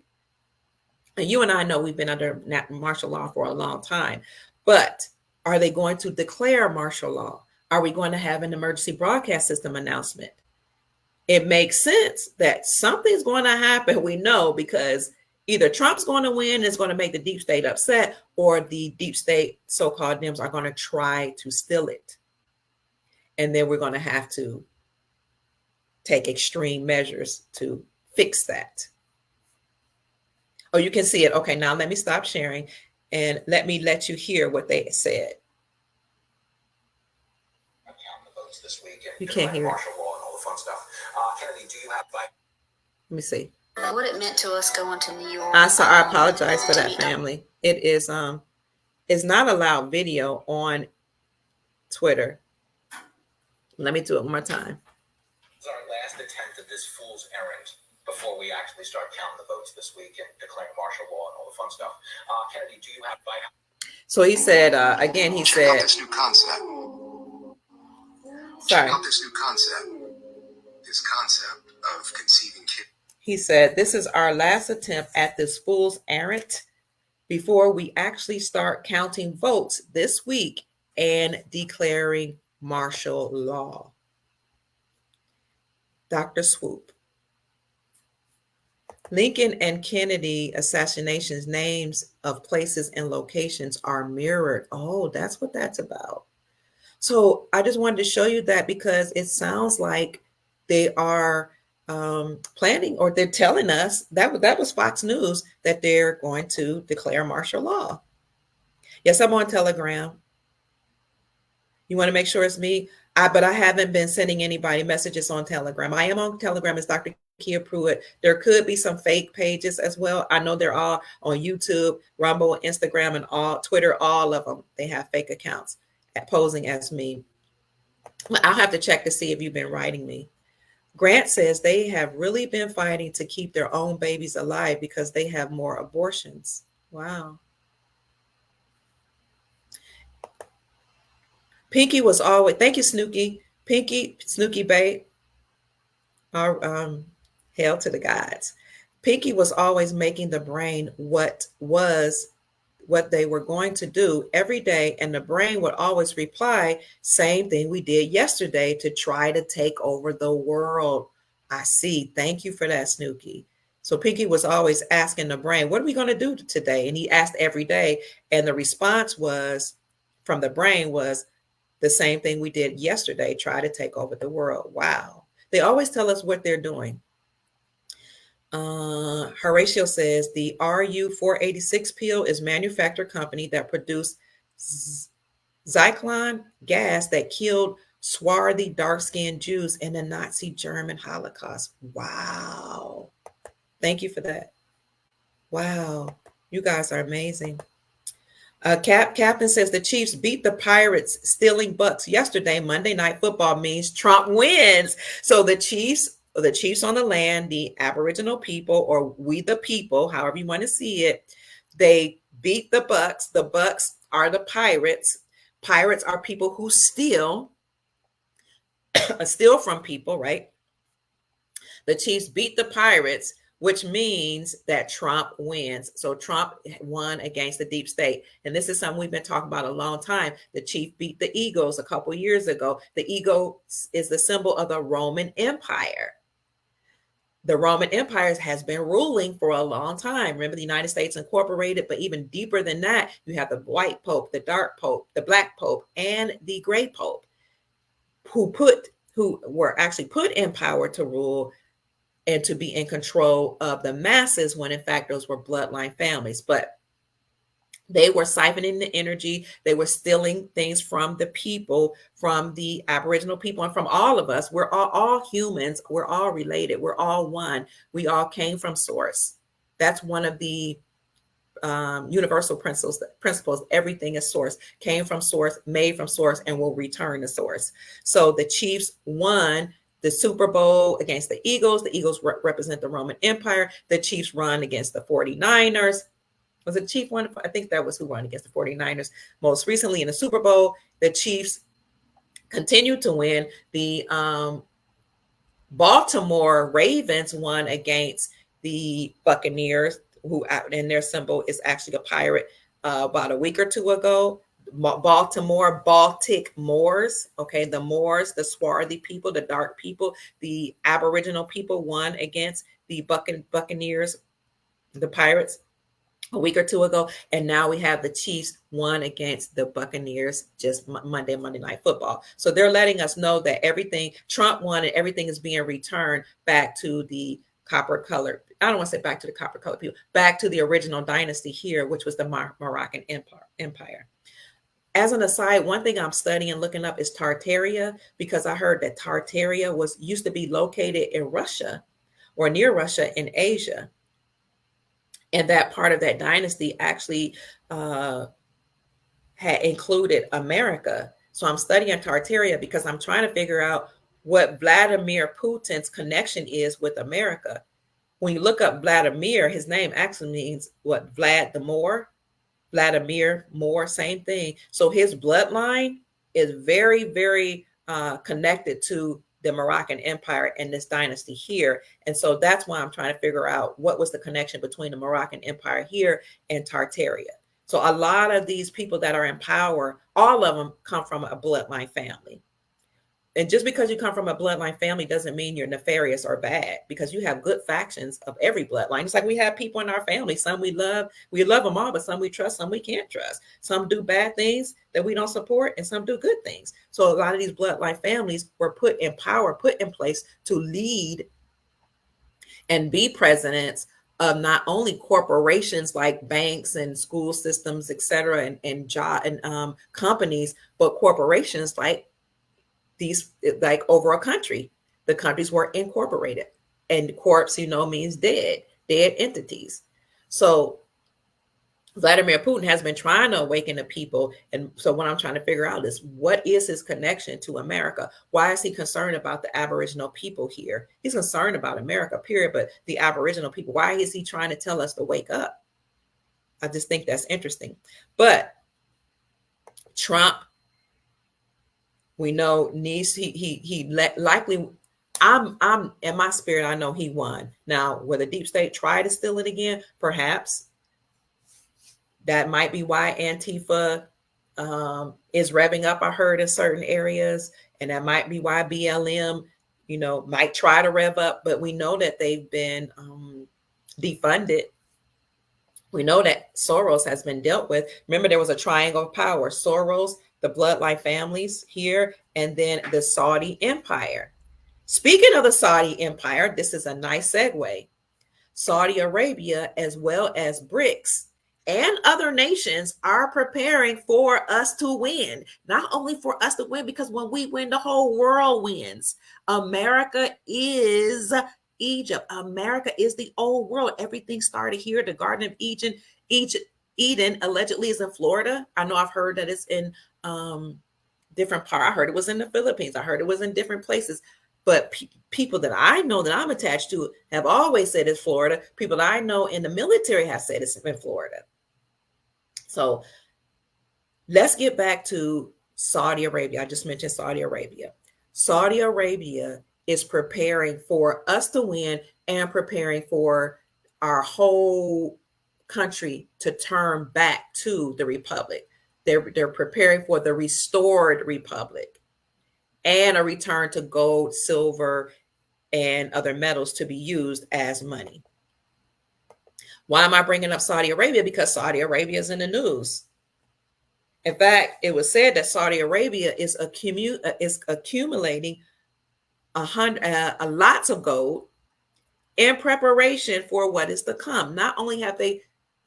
And you and I know we've been under martial law for a long time, but are they going to declare martial law? Are we going to have an emergency broadcast system announcement? It makes sense that something's going to happen, we know, because either Trump's going to win, it's going to make the deep state upset, or the deep state so-called Dems are going to try to steal it. And then we're going to have to take extreme measures to fix that. Oh, you can see it. Okay, now let me stop sharing. and let me let you hear what they said. This week, you can't hear martial law and all the fun stuff. Kennedy, do you have like? Let me see. What it meant to us going to New York. I apologize for that, family. It is it's not allowed video on Twitter. Let me do it one more time. This is our last attempt at this fool's errand before we actually start counting the votes this week and declaring martial law and all the fun stuff. Kennedy, do you have like? So he said again. He Check said out this new concept. Sorry. Check out this new concept. This concept of conceiving kids. He said, this is our last attempt at this fool's errand before we actually start counting votes this week and declaring martial law. Dr. Swoop. Lincoln and Kennedy assassinations, names of places and locations are mirrored. Oh, that's what that's about. So I just wanted to show you that because it sounds like they are planning, or they're telling us that was Fox News, that they're going to declare martial law. Yes, I'm on Telegram. You want to make sure it's me? But I haven't been sending anybody messages on Telegram. I am on Telegram as Dr. Kia Pruitt. There could be some fake pages as well. I know they're all on YouTube, Rumble, Instagram, and all Twitter. All of them, they have fake accounts posing as me. I'll have to check to see if you've been writing me. Grant says they have really been fighting to keep their own babies alive because they have more abortions. Wow. Pinky was always, thank you, Snooky. Pinky, Snooky Bay. Hail to the gods. Pinky was always making the brain what they were going to do every day, and the brain would always reply, same thing we did yesterday, to try to take over the world. I see. Thank you for that, Snooky. So Pinky was always asking the brain, what are we going to do today? And he asked every day, and the response was from the brain was the same thing we did yesterday, try to take over the world. Wow. They always tell us what they're doing. Horatio says the RU-486 pill is manufactured company that produced Zyklon gas that killed swarthy dark-skinned Jews in the Nazi German Holocaust. Wow. Thank you for that. Wow. You guys are amazing. Captain says the Chiefs beat the Pirates, stealing bucks yesterday. Monday Night Football means Trump wins. So the Chiefs on the land, the Aboriginal people, or we the people, however you want to see it, they beat the Bucks. The Bucks are the Pirates. Pirates are people who steal from people, right? The Chiefs beat the Pirates, which means that Trump wins. So Trump won against the deep state. And this is something we've been talking about a long time. The Chief beat the Eagles a couple years ago. The eagle is the symbol of the Roman Empire. The Roman Empire has been ruling for a long time. Remember, the United States incorporated, but even deeper than that, you have the white pope, the dark pope, the black pope, and the gray pope, who were actually put in power to rule and to be in control of the masses, when in fact those were bloodline families. But they were siphoning the energy. They were stealing things from the people, from the Aboriginal people, and from all of us. We're all humans. We're all related. We're all one. We all came from source. That's one of the universal principles. Everything is source, came from source, made from source, and will return to source. So the Chiefs won the Super Bowl against the Eagles. The Eagles represent the Roman Empire. The Chiefs run against the 49ers. Was it Chief one? I think that was who won against the 49ers most recently in the Super Bowl. The Chiefs continue to win. The Baltimore Ravens won against the Buccaneers, who, and their symbol is actually a pirate, about a week or two ago. Baltimore, Baltic Moors, okay, the Moors, the swarthy people, the dark people, the Aboriginal people won against the Buccaneers, the Pirates, a week or two ago. And now we have the Chiefs won against the Buccaneers just Monday Night Football. So they're letting us know that everything Trump won and everything is being returned back to the copper colored, I don't want to say back to the copper colored people, back to the original dynasty here, which was the Moroccan Empire. As an aside, one thing I'm studying and looking up is Tartaria, because I heard that Tartaria used to be located in Russia or near Russia in Asia. And that part of that dynasty actually had included America. So I'm studying Tartaria because I'm trying to figure out what Vladimir Putin's connection is with America. When you look up Vladimir, his name actually means what? Vlad the Moor, Vladimir Moor, same thing. So his bloodline is very, very connected to the Moroccan Empire and this dynasty here. And so that's why I'm trying to figure out what was the connection between the Moroccan Empire here and Tartaria. So a lot of these people that are in power, all of them come from a bloodline family. And just because you come from a bloodline family doesn't mean you're nefarious or bad, because you have good factions of every bloodline. It's like we have people in our family. Some we love them all, but some we trust, some we can't trust. Some do bad things that we don't support, and some do good things. So a lot of these bloodline families were put in power, put in place to lead and be presidents of not only corporations like banks and school systems, et cetera, and companies, but corporations like over a country. The countries were incorporated, and corpse, means dead entities. So Vladimir Putin has been trying to awaken the people. And so what I'm trying to figure out is, what is his connection to America? Why is he concerned about the Aboriginal people here? He's concerned about America, period. But the Aboriginal people, why is he trying to tell us to wake up? I just think that's interesting. But Trump, we know, likely, I'm in my spirit, I know he won. Now, will the deep state try to steal it again? Perhaps. That might be why Antifa is revving up, I heard, in certain areas. And that might be why BLM, might try to rev up. But we know that they've been defunded. We know that Soros has been dealt with. Remember, there was a triangle of power: Soros, the bloodline families here, and then the Saudi Empire. Speaking of the Saudi Empire, this is a nice segue. Saudi Arabia, as well as BRICS and other nations, are preparing for us to win. Not only for us to win, because when we win, the whole world wins. America is Egypt. America is the old world. Everything started here. The Garden of Eden allegedly is in Florida. I know I've heard that it's in different parts. I heard it was in the Philippines. I heard it was in different places. But people that I know that I'm attached to have always said it's Florida. People that I know in the military have said it's in Florida. So let's get back to Saudi Arabia. I just mentioned Saudi Arabia. Saudi Arabia is preparing for us to win and preparing for our whole country to turn back to the republic. They're preparing for the restored republic and a return to gold, silver, and other metals to be used as money. Why am I bringing up Saudi Arabia? Because Saudi Arabia is in the news. In fact, it was said that Saudi Arabia is accumulating lots of gold in preparation for what is to come. Not only have they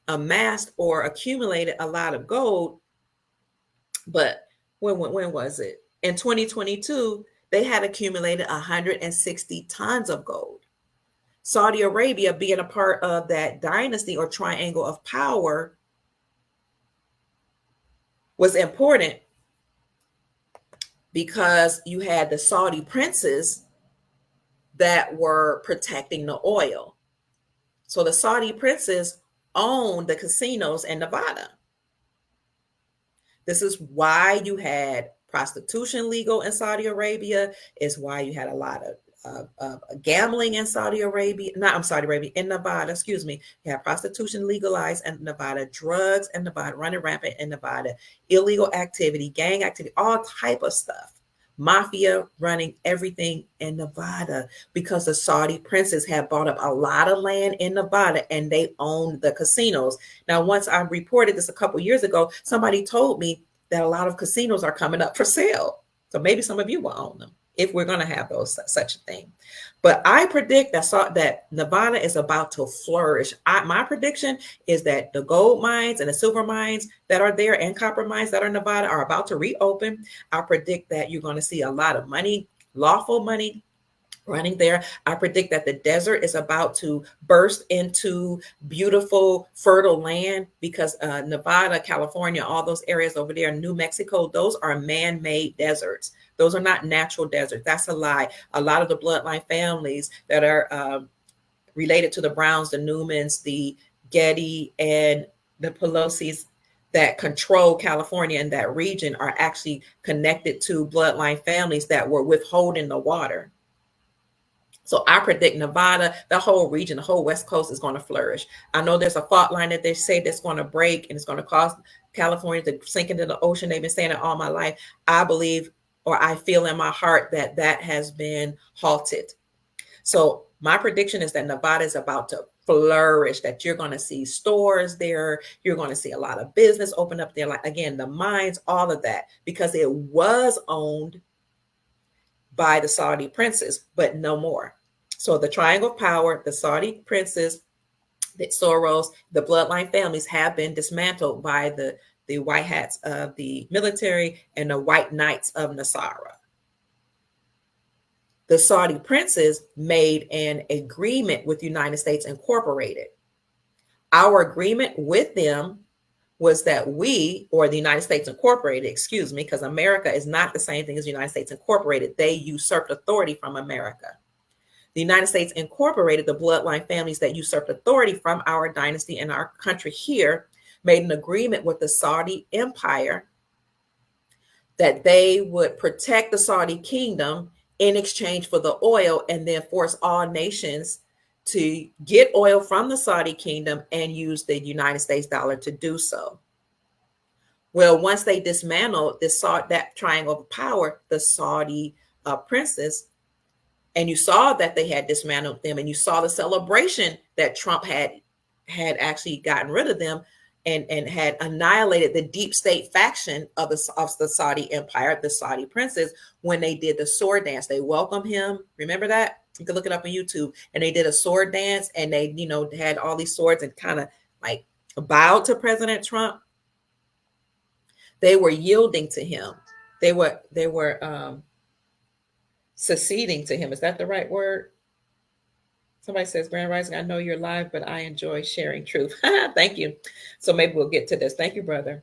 amassed or accumulated a lot of gold, but when was it? In 2022, they had accumulated 160 tons of gold. Saudi Arabia, being a part of that dynasty or triangle of power, was important because you had the Saudi princes that were protecting the oil. So the Saudi princes owned the casinos in Nevada. This is why you had prostitution legal in Saudi Arabia. Is why you had a lot of gambling in Saudi Arabia. In Nevada, excuse me. You have prostitution legalized in Nevada, drugs in Nevada, running rampant in Nevada, illegal activity, gang activity, all type of stuff. Mafia running everything in Nevada because the Saudi princes had bought up a lot of land in Nevada and they owned the casinos. Now, once I reported this a couple years ago, somebody told me that a lot of casinos are coming up for sale. So maybe some of you will own them if we're going to have such a thing. But I predict that Nevada is about to flourish. My prediction is that the gold mines and the silver mines that are there and copper mines that are in Nevada are about to reopen. I predict that you're going to see a lot of money, lawful money, running there. I predict that the desert is about to burst into beautiful, fertile land because Nevada, California, all those areas over there, New Mexico, those are man-made deserts. Those are not natural deserts. That's a lie. A lot of the bloodline families that are related to the Browns, the Newmans, the Getty, and the Pelosi's that control California and that region are actually connected to bloodline families that were withholding the water. So I predict Nevada, the whole region, the whole West Coast is going to flourish. I know there's a fault line that they say that's going to break and it's going to cause California to sink into the ocean. They've been saying it all my life. I believe, or I feel in my heart that that has been halted. So my prediction is that Nevada is about to flourish, that you're going to see stores there. You're going to see a lot of business open up there. Like, again, the mines, all of that, because it was owned by the Saudi princes, but no more. So the triangle of power, the Saudi princes, the Soros, the bloodline families have been dismantled by the white hats of the military and the white knights of Nasara. The Saudi princes made an agreement with United States Incorporated. Our agreement with them was that we, or the United States Incorporated, excuse me, because America is not the same thing as the United States Incorporated. They usurped authority from America. The United States Incorporated, the bloodline families that usurped authority from our dynasty and our country here, made an agreement with the Saudi Empire that they would protect the Saudi kingdom in exchange for the oil, and then force all nations to get oil from the Saudi kingdom and use the United States dollar to do so. Well, once they dismantled that triangle of power, the Saudi princes, and you saw that they had dismantled them, and you saw the celebration that Trump had actually gotten rid of them and had annihilated the deep state faction of the Saudi empire, the Saudi princes, when they did the sword dance. They welcomed him. Remember that? You can look it up on YouTube. And they did a sword dance, and they, had all these swords and kind of like bowed to President Trump. They were yielding to him. They were seceding to him. Is that the right word? Somebody says, Grand Rising, I know you're live, but I enjoy sharing truth. Thank you. So maybe we'll get to this. Thank you, brother.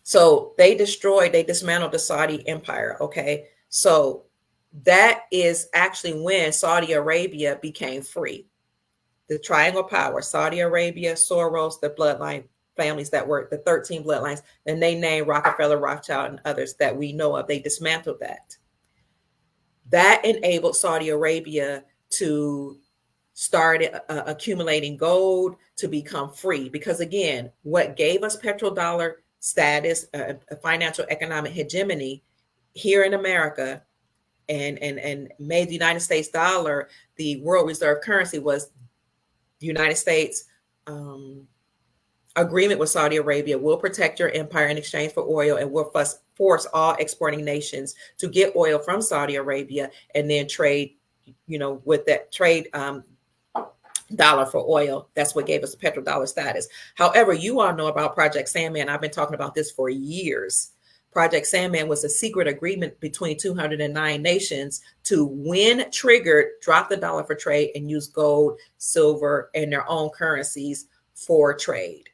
So they dismantled the Saudi empire. Okay. So that is actually when Saudi Arabia became free. The triangle power, Saudi Arabia, Soros, the bloodline families that were the 13 bloodlines, and they named Rockefeller, Rothschild, and others that we know of. They dismantled that. That enabled Saudi Arabia to start accumulating gold, to become free. Because again, what gave us petrodollar status, a financial economic hegemony here in America, and made the United States dollar the world reserve currency, was the United States agreement with Saudi Arabia. Will protect your empire in exchange for oil, and will force all exporting nations to get oil from Saudi Arabia and then trade, with that trade dollar for oil. That's what gave us the petrodollar status. However, you all know about Project Sandman. I've been talking about this for years. Project Sandman was a secret agreement between 209 nations to, when triggered, drop the dollar for trade and use gold, silver, and their own currencies for trade.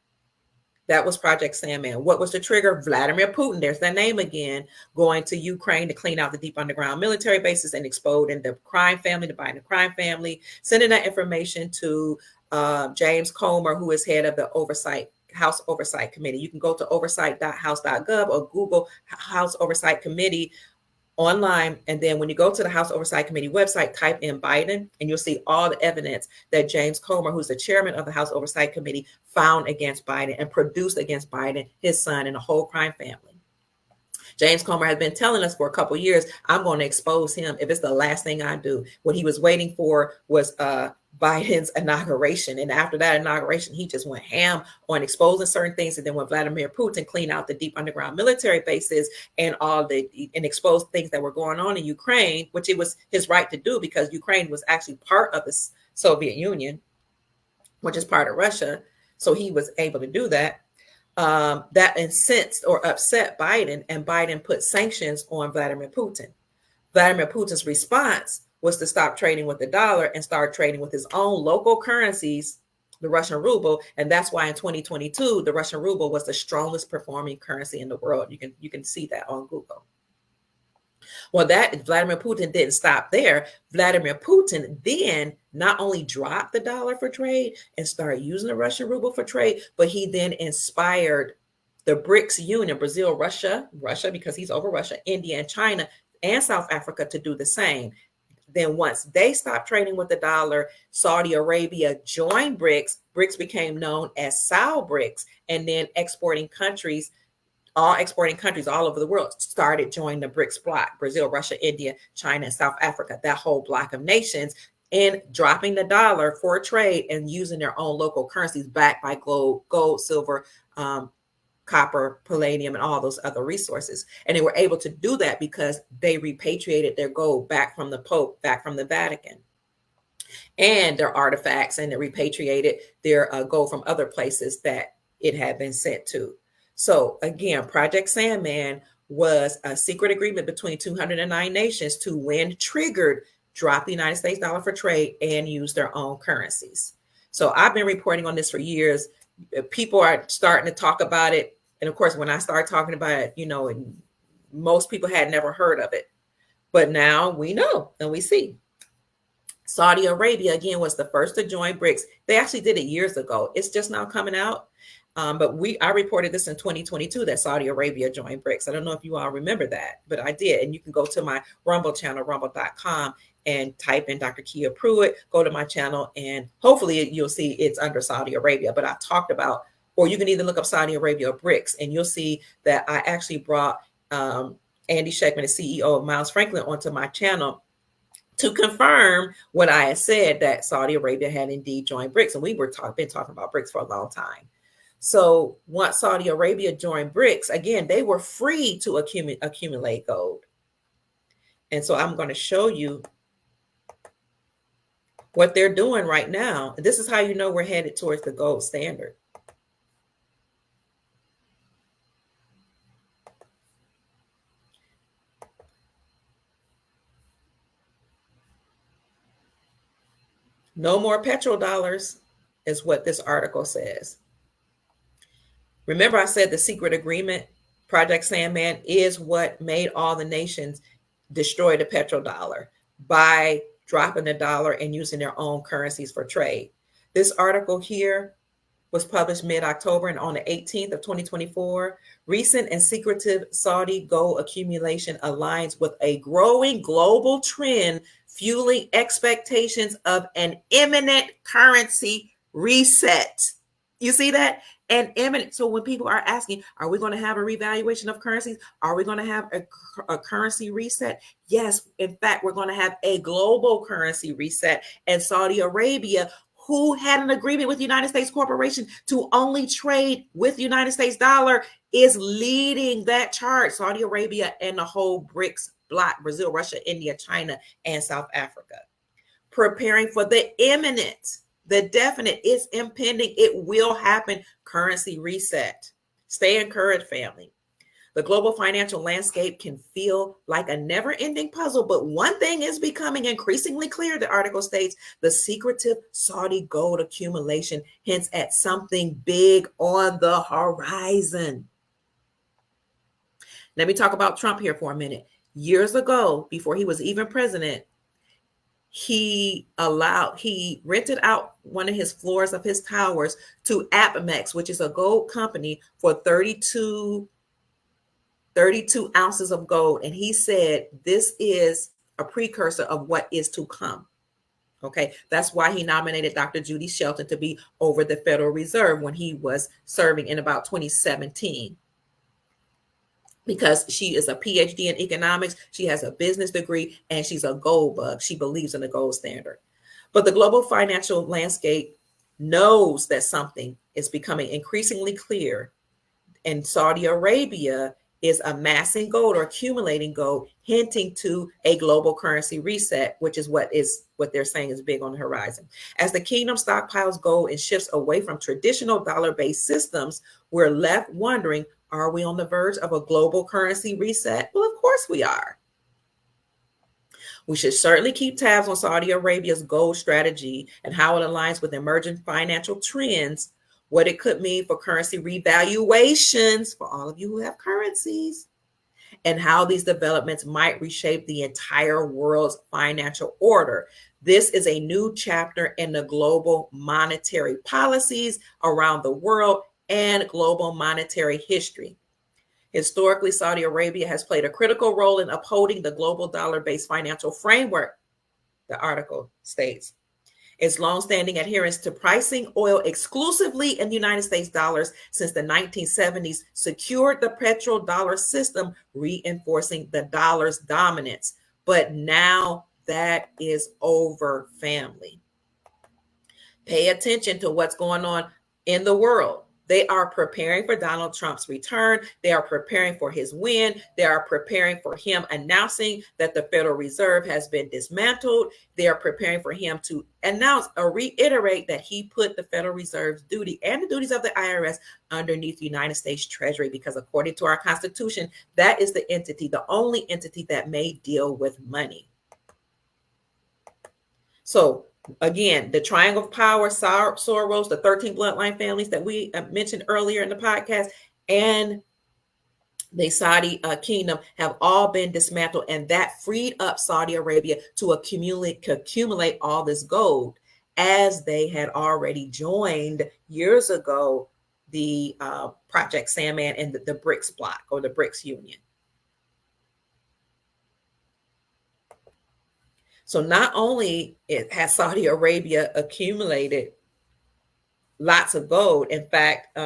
That was Project Sandman. What was the trigger? Vladimir Putin, there's that name again, going to Ukraine to clean out the deep underground military bases and exploding the crime family, the Biden crime family, sending that information to James Comer, who is head of the House Oversight Committee. You can go to oversight.house.gov or Google House Oversight Committee online. And then when you go to the House Oversight Committee website, type in Biden, and you'll see all the evidence that James Comer, who's the chairman of the House Oversight Committee, found against Biden and produced against Biden, his son, and the whole crime family. James Comer has been telling us for a couple of years, I'm going to expose him if it's the last thing I do. What he was waiting for was Biden's inauguration. And after that inauguration, he just went ham on exposing certain things. And then when Vladimir Putin cleaned out the deep underground military bases and exposed things that were going on in Ukraine, which it was his right to do because Ukraine was actually part of the Soviet Union, which is part of Russia. So he was able to do that. That incensed or upset Biden, and Biden put sanctions on Vladimir Putin. Vladimir Putin's response was to stop trading with the dollar and start trading with his own local currencies, the Russian ruble. And that's why in 2022, the Russian ruble was the strongest performing currency in the world. You can see that on Google. Well, that Vladimir Putin didn't stop there. Vladimir Putin then not only dropped the dollar for trade and started using the Russian ruble for trade, but he then inspired the BRICS Union, Brazil, Russia, because he's over Russia, India, and China, and South Africa to do the same. Then once they stopped trading with the dollar, Saudi Arabia joined BRICS. BRICS became known as Sal BRICS, and then all exporting countries all over the world started joining the BRICS bloc: Brazil, Russia, India, China, and South Africa, that whole block of nations, and dropping the dollar for trade and using their own local currencies backed by gold, silver, copper, palladium, and all those other resources. And they were able to do that because they repatriated their gold back from the Pope, back from the Vatican, and their artifacts, and they repatriated their gold from other places that it had been sent to. So again, Project Sandman was a secret agreement between 209 nations to, when triggered, drop the United States dollar for trade and use their own currencies. So I've been reporting on this for years. People are starting to talk about it. And of course, when I started talking about it, most people had never heard of it. But now we know and we see. Saudi Arabia, again, was the first to join BRICS. They actually did it years ago. It's just now coming out. But I reported this in 2022 that Saudi Arabia joined BRICS. I don't know if you all remember that, but I did. And you can go to my Rumble channel, rumble.com, and type in Dr. Kia Pruitt, go to my channel, and hopefully you'll see it's under Saudi Arabia. But I talked about, or you can either look up Saudi Arabia or BRICS, and you'll see that I actually brought Andy Sheckman, the CEO of Miles Franklin, onto my channel to confirm what I had said, that Saudi Arabia had indeed joined BRICS. And we were been talking about BRICS for a long time. So once Saudi Arabia joined BRICS, again, they were free to accumulate gold. And so I'm going to show you what they're doing right now. This is how you know we're headed towards the gold standard. No more petrodollars is what this article says. Remember, I said the secret agreement, Project Sandman, is what made all the nations destroy the petrodollar by dropping the dollar and using their own currencies for trade. This article here was published mid-October, and on the 18th of 2024, recent and secretive Saudi gold accumulation aligns with a growing global trend fueling expectations of an imminent currency reset. You see that? And imminent. So when people are asking, are we going to have a revaluation of currencies? Are we going to have a currency reset? Yes, in fact, we're going to have a global currency reset. And Saudi Arabia, who had an agreement with the United States Corporation to only trade with the United States dollar, is leading that charge. Saudi Arabia and the whole BRICS bloc: Brazil, Russia, India, China, and South Africa, preparing for the imminent, the definite, it's impending, it will happen, currency reset. Stay encouraged, family. The global financial landscape can feel like a never-ending puzzle, but one thing is becoming increasingly clear, the article states: the secretive Saudi gold accumulation hints at something big on the horizon. Let me talk about Trump here for a minute. Years ago, before he was even president, he rented out one of his floors of his towers to Apmex, which is a gold company, for 32 ounces of gold. And he said, this is a precursor of what is to come. Okay, that's why he nominated Dr. Judy Shelton to be over the Federal Reserve when he was serving in about 2017. Because she is a PhD in economics, she has a business degree, and she's a gold bug. She believes in the gold standard. But the global financial landscape knows that something is becoming increasingly clear, and Saudi Arabia is amassing gold or accumulating gold, hinting to a global currency reset, which is what they're saying is big on the horizon. As the kingdom stockpiles gold and shifts away from traditional dollar-based systems, we're left wondering, are we on the verge of a global currency reset? Well, of course we are. We should certainly keep tabs on Saudi Arabia's gold strategy and how it aligns with emerging financial trends, what it could mean for currency revaluations for all of you who have currencies, and how these developments might reshape the entire world's financial order. This is a new chapter in the global monetary policies around the world and global monetary history. Historically, Saudi Arabia has played a critical role in upholding the global dollar-based financial framework, the article states. Its longstanding adherence to pricing oil exclusively in the United States dollars since the 1970s secured the petrodollar system, reinforcing the dollar's dominance. But now that is over, family. Pay attention to what's going on in the world. They are preparing for Donald Trump's return. They are preparing for his win. They are preparing for him announcing that the Federal Reserve has been dismantled. They are preparing for him to announce or reiterate that he put the Federal Reserve's duty and the duties of the IRS underneath the United States Treasury, because according to our Constitution, that is the entity, the only entity that may deal with money. So again, the triangle of power, Soros, the 13 bloodline families that we mentioned earlier in the podcast, and the Saudi kingdom have all been dismantled, and that freed up Saudi Arabia to accumulate all this gold, as they had already joined years ago the Project Sandman and the BRICS bloc, or the BRICS Union. So not only has Saudi Arabia accumulated lots of gold, in fact,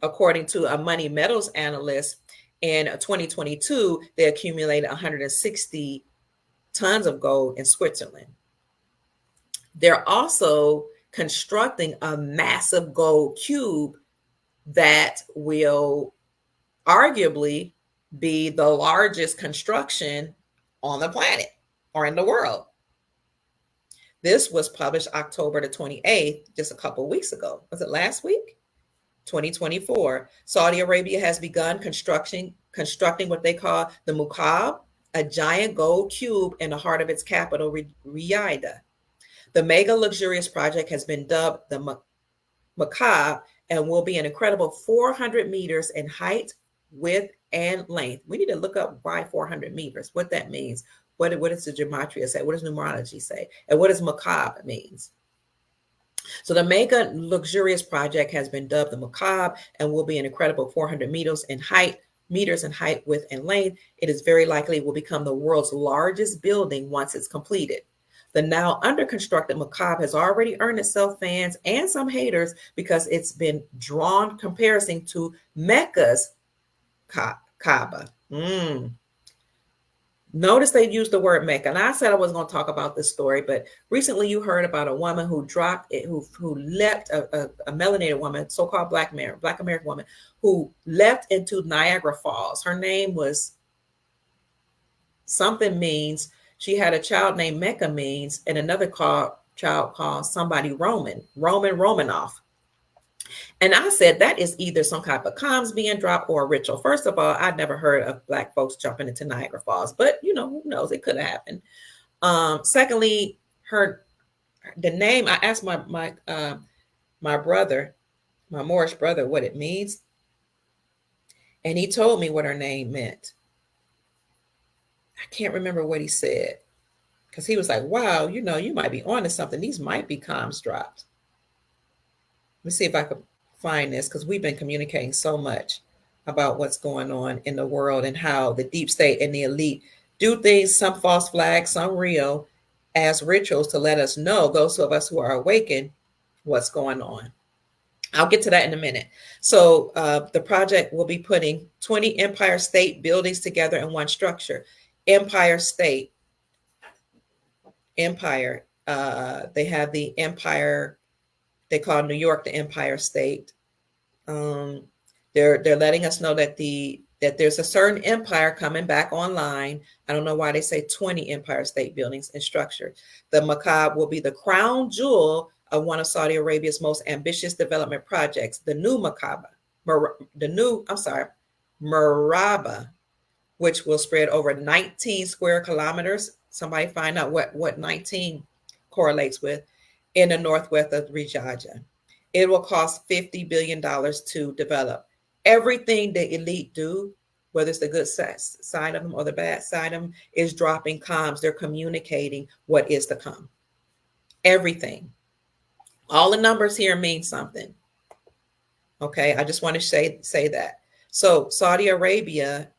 according to a money metals analyst, in 2022, they accumulated 160 tons of gold in Switzerland. They're also constructing a massive gold cube that will arguably be the largest construction on the planet or in the world. This was published October the 28th, just a couple of weeks ago. Was it last week? 2024. Saudi Arabia has begun constructing what they call the Muqab, a giant gold cube in the heart of its capital, Riyadh. The mega luxurious project has been dubbed the Muqab and will be an incredible 400 meters in height, width, and length. We need to look up why 400 meters, what that means. What does the gematria say? What does numerology say? And what does Muqab means? So the mega luxurious project has been dubbed the Muqab and will be an incredible 400 meters in height, width, and length. It is very likely it will become the world's largest building once it's completed. The now under constructed Muqab has already earned itself fans and some haters because it's been drawn comparison to Mecca's Kaaba. Notice they used the word Mecca. And I said I wasn't going to talk about this story, but recently you heard about a woman who dropped it, who leapt, a melanated woman, so-called Black American woman, who leapt into Niagara Falls. Her name was something Means. She had a child named Mecca Means and another child called somebody Romanoff. And I said, that is either some type of comms being dropped or a ritual. First of all, I'd never heard of Black folks jumping into Niagara Falls, but who knows? It could have happened. Secondly, the name, I asked my brother, my Moorish brother, what it means. And he told me what her name meant. I can't remember what he said, because he was like, wow, you might be onto something. These might be comms dropped. Let me see if I could find this, because we've been communicating so much about what's going on in the world and how the deep state and the elite do things, some false flags, some real, as rituals to let us know, those of us who are awakened, what's going on. I'll get to that in a minute. So the project will be putting 20 Empire State buildings together in one structure. Empire State, Empire, They have the empire. They call New York the Empire State. Um, they're letting us know that there's a certain empire coming back online. I don't know why they say 20 Empire State Buildings and structure. The Macabre will be the crown jewel of one of Saudi Arabia's most ambitious development projects, the new Macabre, Maraba, which will spread over 19 square kilometers. Somebody find out what 19 correlates with, in the northwest of Riyadh. It will cost $50 billion to develop. Everything the elite do, whether it's the good side of them or the bad side of them, is dropping comms. They're communicating what is to come. Everything. All the numbers here mean something. Okay, I just want to say that. So Saudi Arabia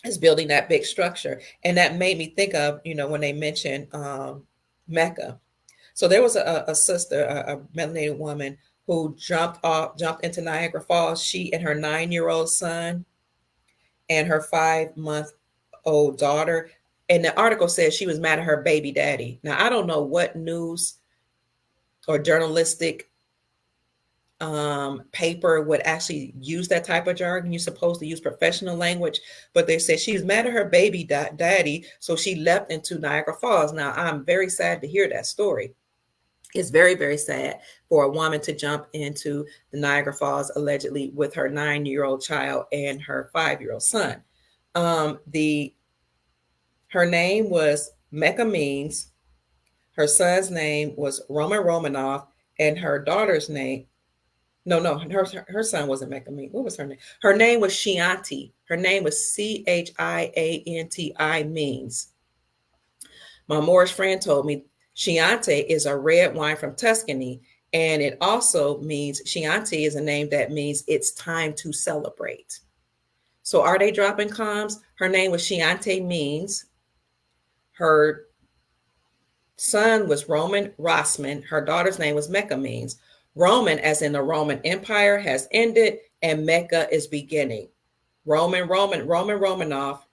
is building that big structure. And that made me think of, when they mentioned Mecca. So there was a sister, a melanated woman who jumped into Niagara Falls. She and her 9-year-old son and her 5-month-old daughter. And the article says she was mad at her baby daddy. Now, I don't know what news or journalistic paper would actually use that type of jargon. You're supposed to use professional language, but they said she was mad at her baby daddy, so she leapt into Niagara Falls. Now, I'm very sad to hear that story. It's very, very sad for a woman to jump into the Niagara Falls allegedly with her 9-year-old child and her 5-year-old son. Her name was Mecca Means. Her son's name was Roman Romanoff, and her daughter's name. No, her son wasn't Mecca Means. What was her name? Her name was Chianti. Her name was Chianti Means. My Moorish friend told me Chianti is a red wine from Tuscany, and it also means Chianti is a name that means it's time to celebrate. So are they dropping comms? Her name was Chianti Means. Her son was Roman Rossman. Her daughter's name was Mecca Means. Roman, as in the Roman Empire, has ended, and Mecca is beginning. Roman Romanoff,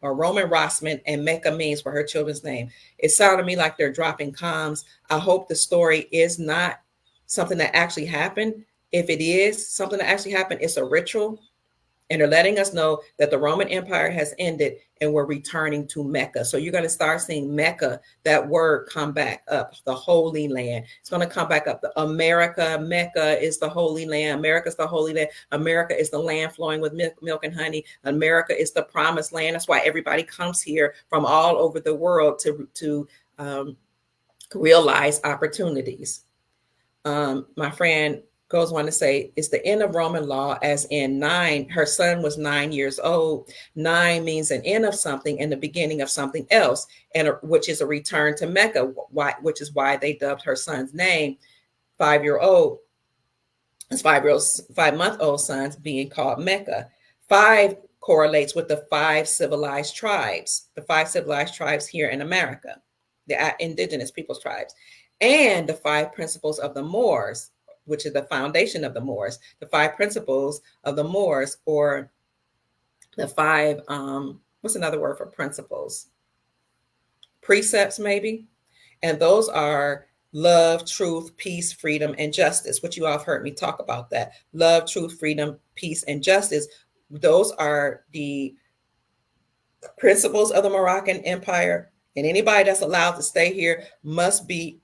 or Roman Rossman, and Mecca Means for her children's name. It sounded to me like they're dropping comms. I hope the story is not something that actually happened. If it is something that actually happened, it's a ritual. And they're letting us know that the Roman Empire has ended and we're returning to Mecca. So you're going to start seeing Mecca, that word, come back up, the Holy Land. It's going to come back up. America, Mecca is the Holy Land. America is the Holy Land. America is the land flowing with milk and honey. America is the promised land. That's why everybody comes here from all over the world to realize opportunities. My friend goes on to say it's the end of Roman law, as in 9. Her son was 9 years old. 9 means an end of something and the beginning of something else, and which is a return to Mecca, which is why they dubbed her son's name 5-year-old. His 5-month-old son's being called Mecca. 5 correlates with the 5 civilized tribes, the 5 civilized tribes here in America, the indigenous peoples tribes, and the 5 principles of the Moors, which is the foundation of the Moors, the 5 principles of the Moors, or the 5, what's another word for principles? Precepts, maybe. And those are love, truth, peace, freedom, and justice, which you all have heard me talk about that. Love, truth, freedom, peace, and justice. Those are the principles of the Moroccan Empire. And anybody that's allowed to stay here must be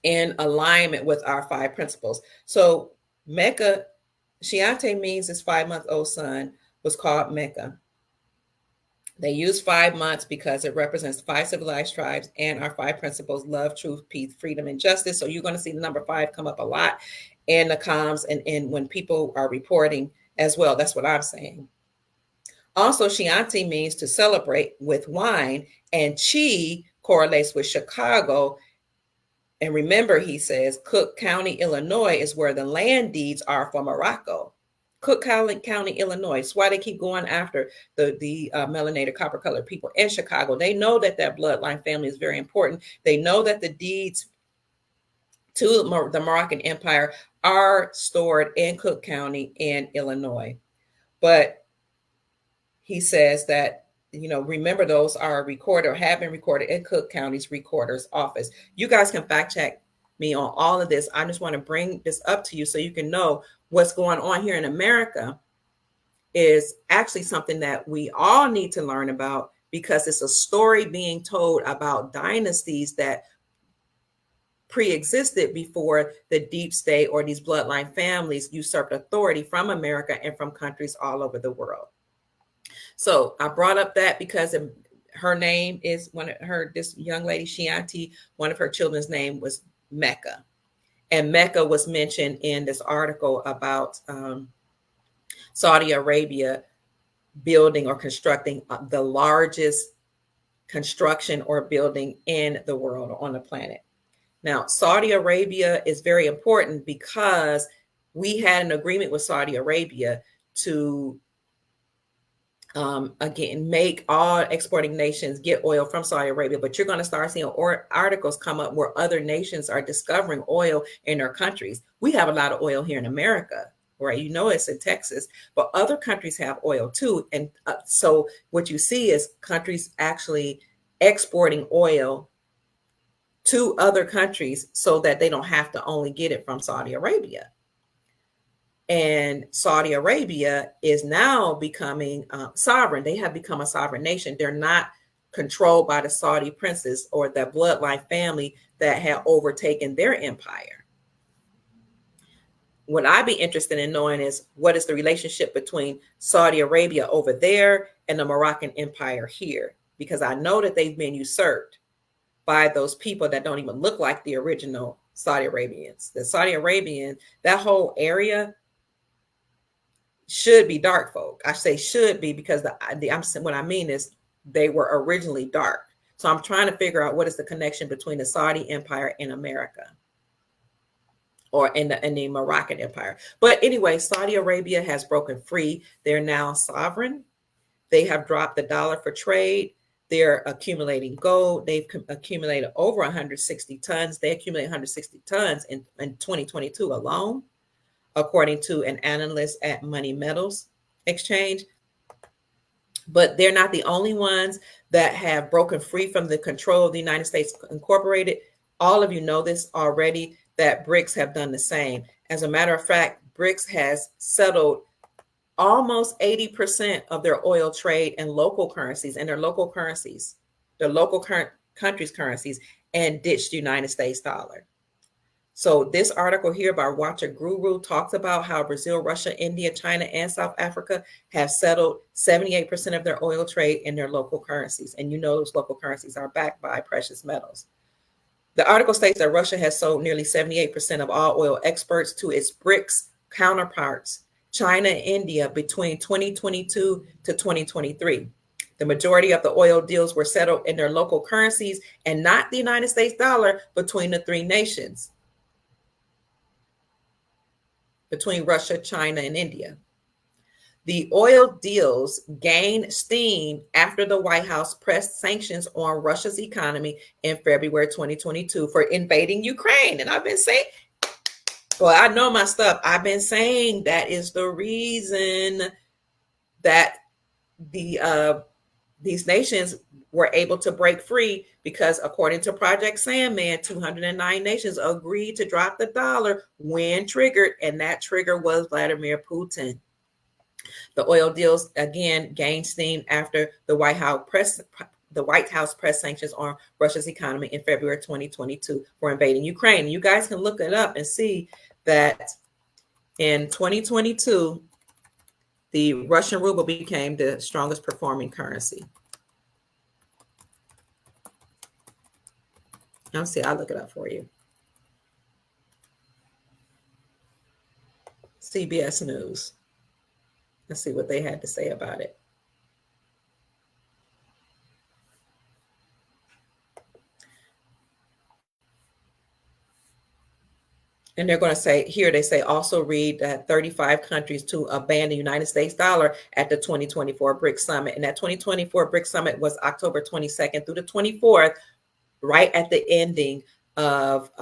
in alignment with our 5 principles. So Mecca, Chianti Means his 5-month-old son was called Mecca. They use 5 months because it represents 5 civilized tribes and our 5 principles: love, truth, peace, freedom, and justice. So you're going to see the number 5 come up a lot in the comms and when people are reporting as well. That's what I'm saying. Also, Chianti means to celebrate with wine, and Chi correlates with Chicago. And remember, he says, Cook County, Illinois is where the land deeds are for Morocco. Cook County, Illinois. That's why they keep going after the melanated, copper-colored people in Chicago. They know that bloodline family is very important. They know that the deeds to the Moroccan Empire are stored in Cook County in Illinois. But he says that remember those are recorded or have been recorded in Cook County's recorder's office. You guys can fact check me on all of this. I just want to bring this up to you so you can know what's going on here in America is actually something that we all need to learn about, because it's a story being told about dynasties that pre-existed before the deep state or these bloodline families usurped authority from America and from countries all over the world. So I brought up that because her name is this young lady, Shianti, one of her children's name was Mecca. And Mecca was mentioned in this article about Saudi Arabia building or constructing the largest construction or building in the world or on the planet. Now, Saudi Arabia is very important because we had an agreement with Saudi Arabia to, again, make all exporting nations get oil from Saudi Arabia. But you're going to start seeing articles come up where other nations are discovering oil in their countries. We have a lot of oil here in America, right? It's in Texas, but other countries have oil too. And so what you see is countries actually exporting oil to other countries so that they don't have to only get it from Saudi Arabia. And Saudi Arabia is now becoming sovereign. They have become a sovereign nation. They're not controlled by the Saudi princes or the bloodline family that had overtaken their empire. What I'd be interested in knowing is what is the relationship between Saudi Arabia over there and the Moroccan Empire here, because I know that they've been usurped by those people that don't even look like the original Saudi Arabians. The Saudi Arabian, that whole area should be dark folk. I say should be because what I mean is they were originally dark. So I'm trying to figure out what is the connection between the Saudi Empire and America, or in the Moroccan Empire. But anyway, Saudi Arabia has broken free. They're now sovereign. They have dropped the dollar for trade. They're accumulating gold. They've accumulated over 160 tons. They accumulated 160 tons in 2022 alone, according to an analyst at Money Metals Exchange. But they're not the only ones that have broken free from the control of the United States Incorporated. All of you know this already, that BRICS have done the same. As a matter of fact, BRICS has settled almost 80% of their oil trade in local currencies, and their local countries' currencies, and ditched the United States dollar. So this article here by Watcher Guru talks about how Brazil, Russia, India, China, and South Africa have settled 78% of their oil trade in their local currencies. And those local currencies are backed by precious metals. The article states that Russia has sold nearly 78% of all oil exports to its BRICS counterparts, China and India, between 2022 to 2023. The majority of the oil deals were settled in their local currencies and not the United States dollar between the three nations, between Russia, China, and India. The oil deals gained steam after the White House pressed sanctions on Russia's economy in February 2022 for invading Ukraine. And I've been saying, well, I know my stuff. I've been saying that is the reason that these nations were able to break free, because according to Project Sandman, 209 nations agreed to drop the dollar when triggered, and that trigger was Vladimir Putin. The oil deals again gained steam after the White House pressed sanctions on Russia's economy in February 2022 for invading Ukraine. You guys can look it up and see that in 2022, the Russian ruble became the strongest performing currency. I'll see, I'll look it up for you. CBS News. Let's see what they had to say about it. And they're going to say here, they say also read that 35 countries to abandon the United States dollar at the 2024 BRICS Summit. And that 2024 BRICS Summit was October 22nd through the 24th, right at the ending of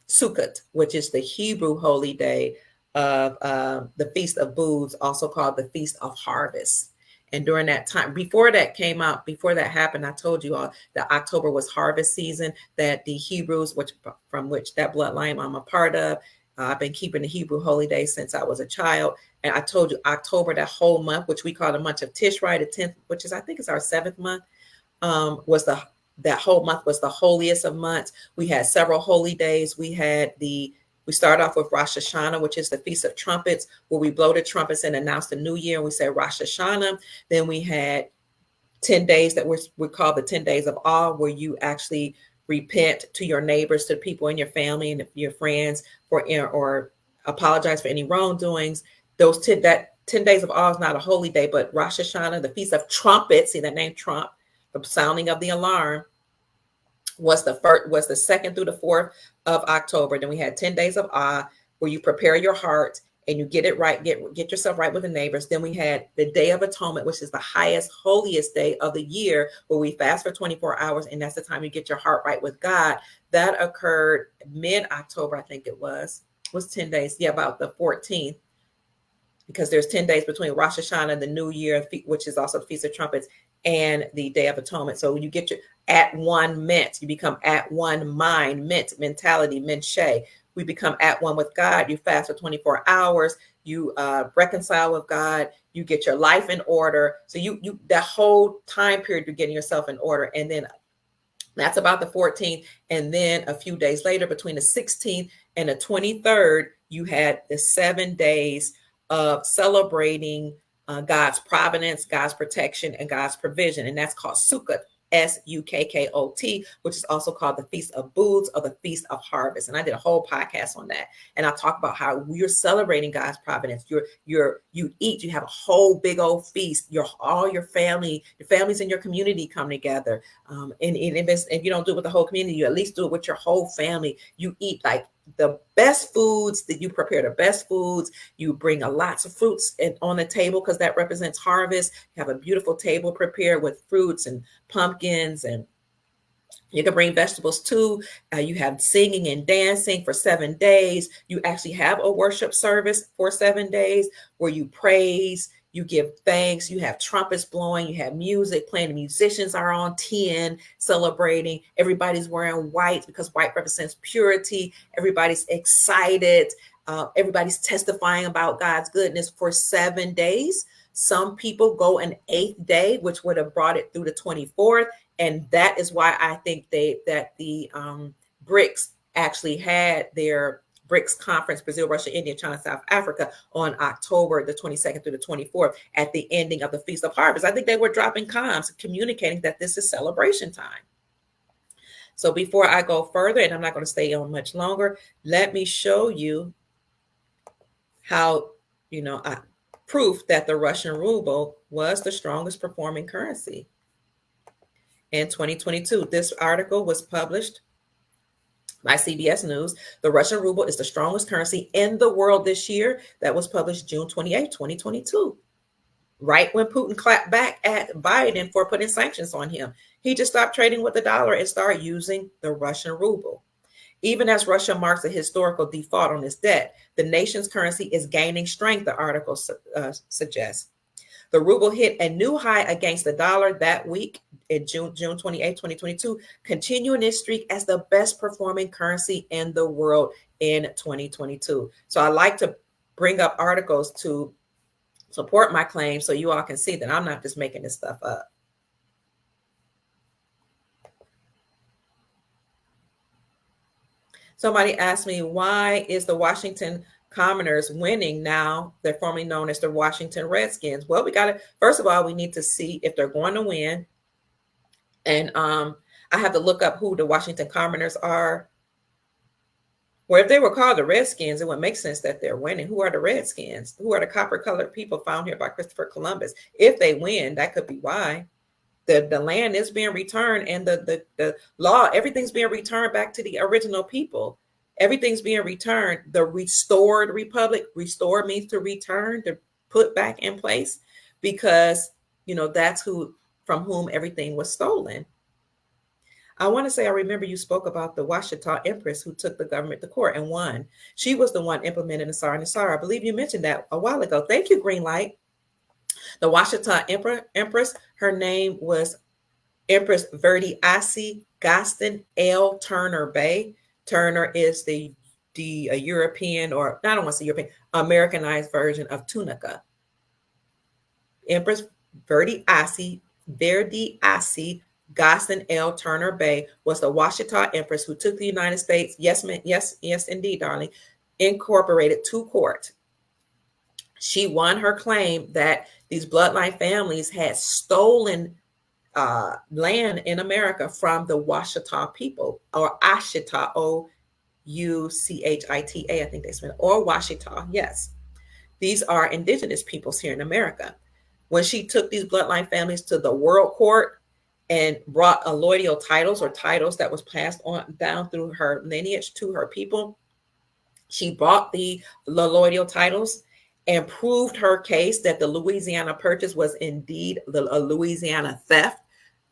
Sukkot, which is the Hebrew holy day of the Feast of Booths, also called the Feast of Harvest. And during that time, before that came out, before that happened, I told you all that October was harvest season, that the Hebrews, from which that bloodline I'm a part of, I've been keeping the Hebrew holy days since I was a child. And I told you October, that whole month, which we call the month of Tishrei, the 10th, which is, I think, is our 7th month, was that whole month was the holiest of months. We had several holy days. We start off with Rosh Hashanah, which is the Feast of Trumpets, where we blow the trumpets and announce the new year, and we say Rosh Hashanah. Then we had 10 days that we call the 10 days of awe, where you actually repent to your neighbors, to people in your family and your friends, or apologize for any wrongdoings. That 10 days of awe is not a holy day, but Rosh Hashanah, the Feast of Trumpets, see that name, Trump, the sounding of the alarm, was the 2nd through the 4th of October. Then we had 10 days of awe, where you prepare your heart and you get it right, get yourself right with the neighbors. Then we had the Day of Atonement, which is the highest, holiest day of the year, where we fast for 24 hours, and that's the time you get your heart right with God. That occurred mid-October, I think it was 10 days. Yeah, about the 14th, because there's 10 days between Rosh Hashanah, the New Year, which is also the Feast of Trumpets, and the Day of Atonement. So you get your at one ment, you become at one mind, mentality, menche. We become at one with God. You fast for 24 hours. You reconcile with God. You get your life in order. So you that whole time period, you're getting yourself in order. And then that's about the 14th. And then a few days later, between the 16th and the 23rd, you had the 7 days of celebrating God's providence, God's protection, and God's provision. And that's called Sukkot, Sukkot, which is also called the Feast of Booths, or the Feast of Harvest. And I did a whole podcast on that. And I talk about how you're celebrating God's providence. You eat, you have a whole big old feast. All your families in your community come together. And if you don't do it with the whole community, you at least do it with your whole family. You eat like the best foods, that you prepare the best foods. You bring lots of fruits on the table, because that represents harvest. You have a beautiful table prepared with fruits and pumpkins, and you can bring vegetables too. You have singing and dancing for 7 days. You actually have a worship service for 7 days, where you praise, you give thanks, you have trumpets blowing, you have music playing, the musicians are on 10 celebrating. Everybody's wearing white, because white represents purity. Everybody's excited. Everybody's testifying about God's goodness for 7 days. Some people go an 8th day, which would have brought it through the 24th. And that is why I think that the BRICS actually had their BRICS conference, Brazil, Russia, India, China, South Africa, on October the 22nd through the 24th, at the ending of the Feast of Harvest. I think they were dropping comms, communicating that this is celebration time. So before I go further, and I'm not going to stay on much longer, let me show you how, proof that the Russian ruble was the strongest performing currency in 2022. This article was published by CBS News. The Russian ruble is the strongest currency in the world this year. That was published June 28, 2022. Right when Putin clapped back at Biden for putting sanctions on him. He just stopped trading with the dollar and started using the Russian ruble. Even as Russia marks a historical default on its debt, the nation's currency is gaining strength, the article suggests. The ruble hit a new high against the dollar that week in June 28, 2022, continuing its streak as the best performing currency in the world in 2022. So I like to bring up articles to support my claim, so you all can see that I'm not just making this stuff up. Somebody asked me, why is the Washington Commoners winning now? They're formerly known as the Washington Redskins. Well, first of all, we need to see if they're going to win. And I have to look up who the Washington Commoners are. Well, if they were called the Redskins, it would make sense that they're winning. Who are the Redskins? Who are the copper-colored people found here by Christopher Columbus? If they win, that could be why. The land is being returned, and the law, everything's being returned back to the original people. Everything's being returned. The restored republic, restore means to return, to put back in place, because, that's from whom everything was stolen. I want to say, I remember you spoke about the Washita Empress who took the government to court and won. She was the one implementing the Tsar and the Tsar. I believe you mentioned that a while ago. Thank you, Green Light. The Washita Empress, her name was Empress Verdi Asi Gaston L. Turner Bay. Turner is the European, or I don't want to say European, Americanized version of Tunica. Empress Verdi Asi Gaston L. Turner Bay was the Washita Empress who took the United States, yes, indeed, darling, incorporated to court. She won her claim that these bloodline families had stolen land in America from the Washita people, or Ashita, Ouchita, I think they spell it, or Washita, yes. These are indigenous peoples here in America. When she took these bloodline families to the world court and brought alloidial titles, or titles that was passed on down through her lineage to her people, she bought the alloidial titles and proved her case that the Louisiana Purchase was indeed a Louisiana theft,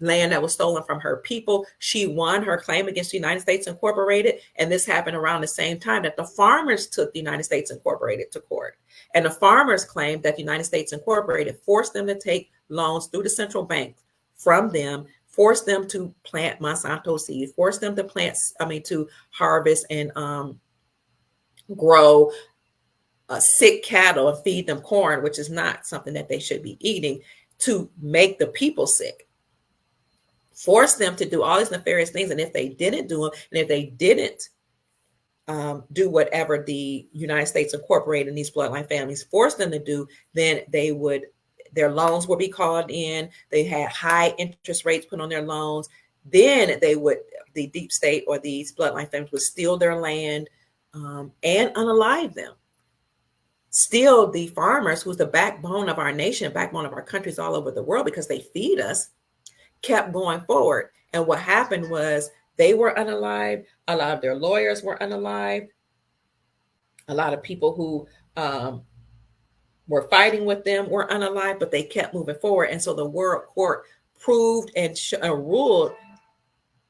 land that was stolen from her people. She won her claim against the United States Incorporated, and this happened around the same time that the farmers took the United States Incorporated to court. And the farmers claimed that the United States Incorporated forced them to take loans through the central bank from them, forced them to plant Monsanto seed, forced them to to harvest and grow sick cattle and feed them corn, which is not something that they should be eating, to make the people sick. Force them to do all these nefarious things. And if they didn't do them, and if they didn't do whatever the United States Incorporated and these bloodline families forced them to do, then their loans would be called in. They had high interest rates put on their loans. Then the deep state or these bloodline families would steal their land and unalive them. Still, the farmers, who's the backbone of our nation, backbone of our countries all over the world, because they feed us, kept going forward. And what happened was they were unalived. A lot of their lawyers were unalived. A lot of people who were fighting with them were unalived, but they kept moving forward. And so the world court proved and ruled,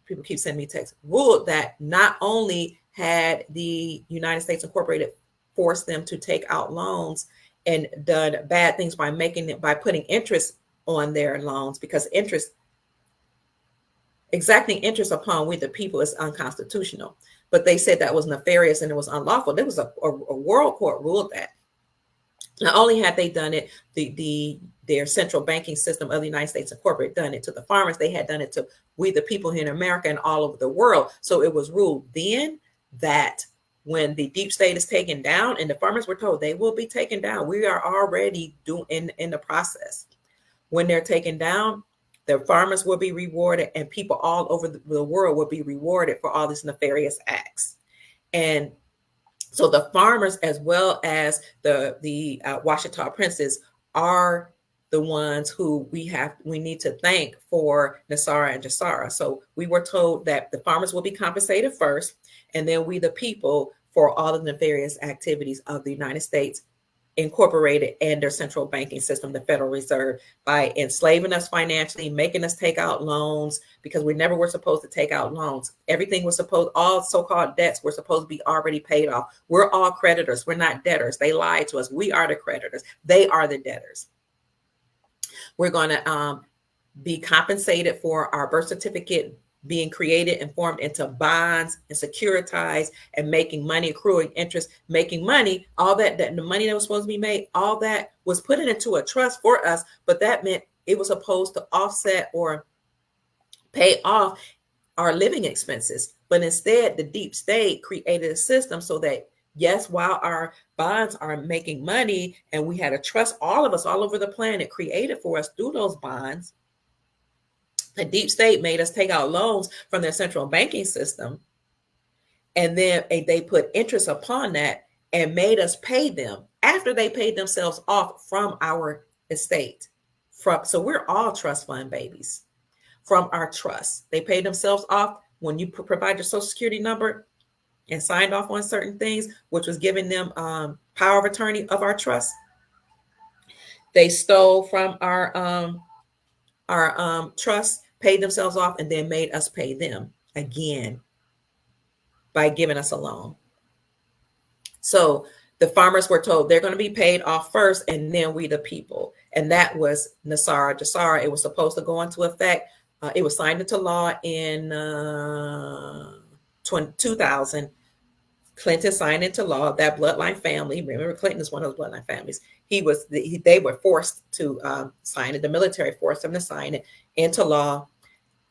people keep sending me texts, ruled that not only had the United States Incorporated forced them to take out loans and done bad things by putting interest on their loans, because exacting interest upon we the people is unconstitutional. But they said that was nefarious and it was unlawful. There was a world court ruled that. Not only had they done it, their central banking system of the United States Incorporated done it to the farmers, they had done it to we the people here in America and all over the world. So it was ruled then that when the deep state is taken down, and the farmers were told they will be taken down, we are already doing in the process. When they're taken down, the farmers will be rewarded, and people all over the world will be rewarded for all these nefarious acts. And so the farmers, as well as the Washita princes, are the ones who we need to thank for Nasara and Jasara. So we were told that the farmers will be compensated first, and then we the people for all of the nefarious activities of the United States Incorporated and their central banking system, the Federal Reserve, by enslaving us financially, making us take out loans, because we never were supposed to take out loans. Everything was all so-called debts were supposed to be already paid off. We're all creditors. We're not debtors. They lied to us. We are the creditors. They are the debtors. We're going to be compensated for our birth certificate being created and formed into bonds and securitized and making money, accruing interest, making money, all that the money that was supposed to be made, all that was put into a trust for us. But that meant it was supposed to offset or pay off our living expenses. But instead, the deep state created a system so that, yes, while our bonds are making money and we had a trust, all of us all over the planet created for us through those bonds, the deep state made us take out loans from their central banking system. And then they put interest upon that and made us pay them after they paid themselves off from our estate. So we're all trust fund babies from our trust. They paid themselves off when you provide your social security number and signed off on certain things, which was giving them power of attorney of our trust. They stole from our trust, paid themselves off, and then made us pay them again by giving us a loan. So The farmers were told they're going to be paid off first, and then we the people. And that was Nasara Jasara. It was supposed to go into effect. It was signed into law in 2000. Clinton signed into law. That bloodline family, remember Clinton is one of those bloodline families. They were forced to sign it. The military forced them to sign it into law.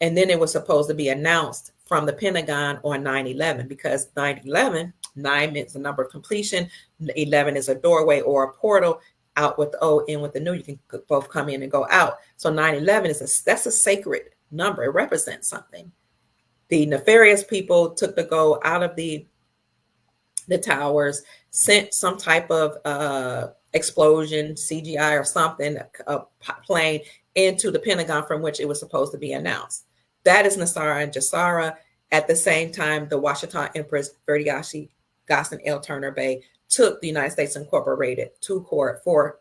And then it was supposed to be announced from the Pentagon on 9/11, because 9/11, 9 means the number of completion, 11 is a doorway or a portal, out with the O, in with the new. You can both come in and go out. So 9/11 that's a sacred number. It represents something. The nefarious people took the gold out of the towers, sent some type of explosion, CGI or something, a plane into the Pentagon from which it was supposed to be announced. That is Nasara and Jasara. At the same time, the Washita Empress Verdiasi Gossen L. Turner Bay took the United States Incorporated to court for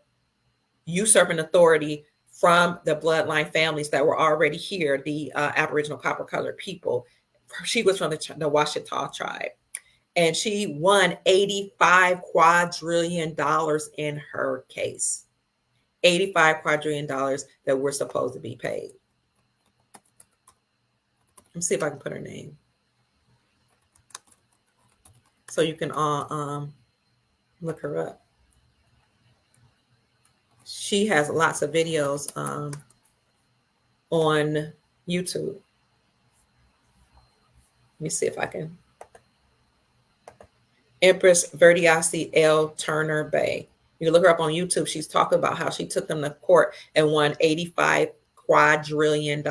usurping authority from the bloodline families that were already here, the Aboriginal copper-colored people. She was from the Washita tribe. And she won $85 quadrillion in her case. $85 quadrillion that were supposed to be paid. Let me see if I can put her name, so you can all look her up. She has lots of videos on YouTube. Let me see if I can. Empress Verdiasi L. Turner Bay. You can look her up on YouTube. She's talking about how she took them to court and won $85 quadrillion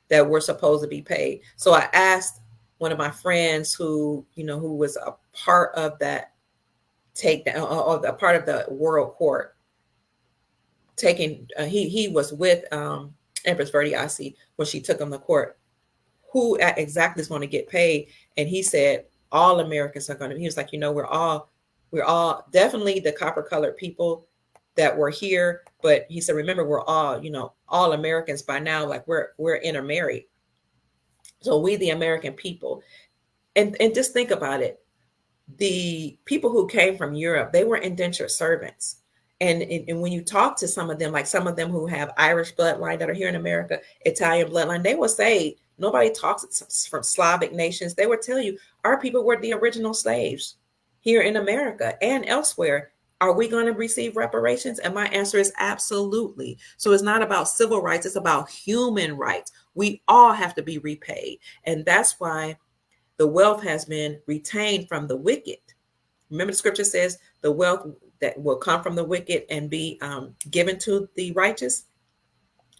that were supposed to be paid. So I asked one of my friends who was a part of that takedown, or a part of the World Court taking. He was with Empress Verdiasi when she took him to court. Who exactly is going to get paid? And he said all Americans are going to. He was like, we're all definitely the copper-colored people that were here, but he said, remember, we're all Americans by now. Like we're intermarried. So we, the American people, and just think about it. The people who came from Europe, they were indentured servants. And when you talk to some of them, like some of them who have Irish bloodline that are here in America, Italian bloodline, they will say, nobody talks from Slavic nations. They would tell you, our people were the original slaves here in America and elsewhere. Are we going to receive reparations? And my answer is absolutely. So it's not about civil rights. It's about human rights. We all have to be repaid. And that's why the wealth has been retained from the wicked. Remember, the scripture says the wealth that will come from the wicked and be given to the righteous.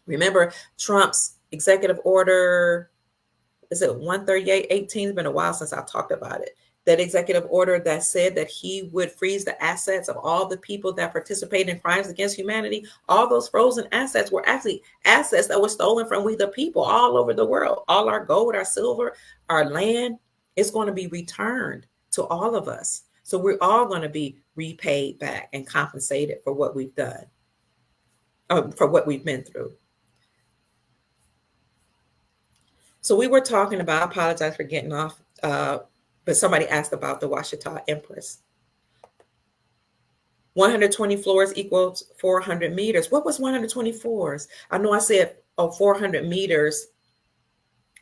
Remember Trump's executive order, is it 138.18? It's been a while since I talked about it. That executive order that said that he would freeze the assets of all the people that participate in crimes against humanity. All those frozen assets were actually assets that were stolen from we the people all over the world. All our gold, our silver, our land is going to be returned to all of us. So we're all going to be repaid back and compensated for what we've done, for what we've been through. So we were talking about, I apologize for getting off, but somebody asked about the Washita Empress. 120 floors equals 400 meters. What was 120 floors? I know I said 400 meters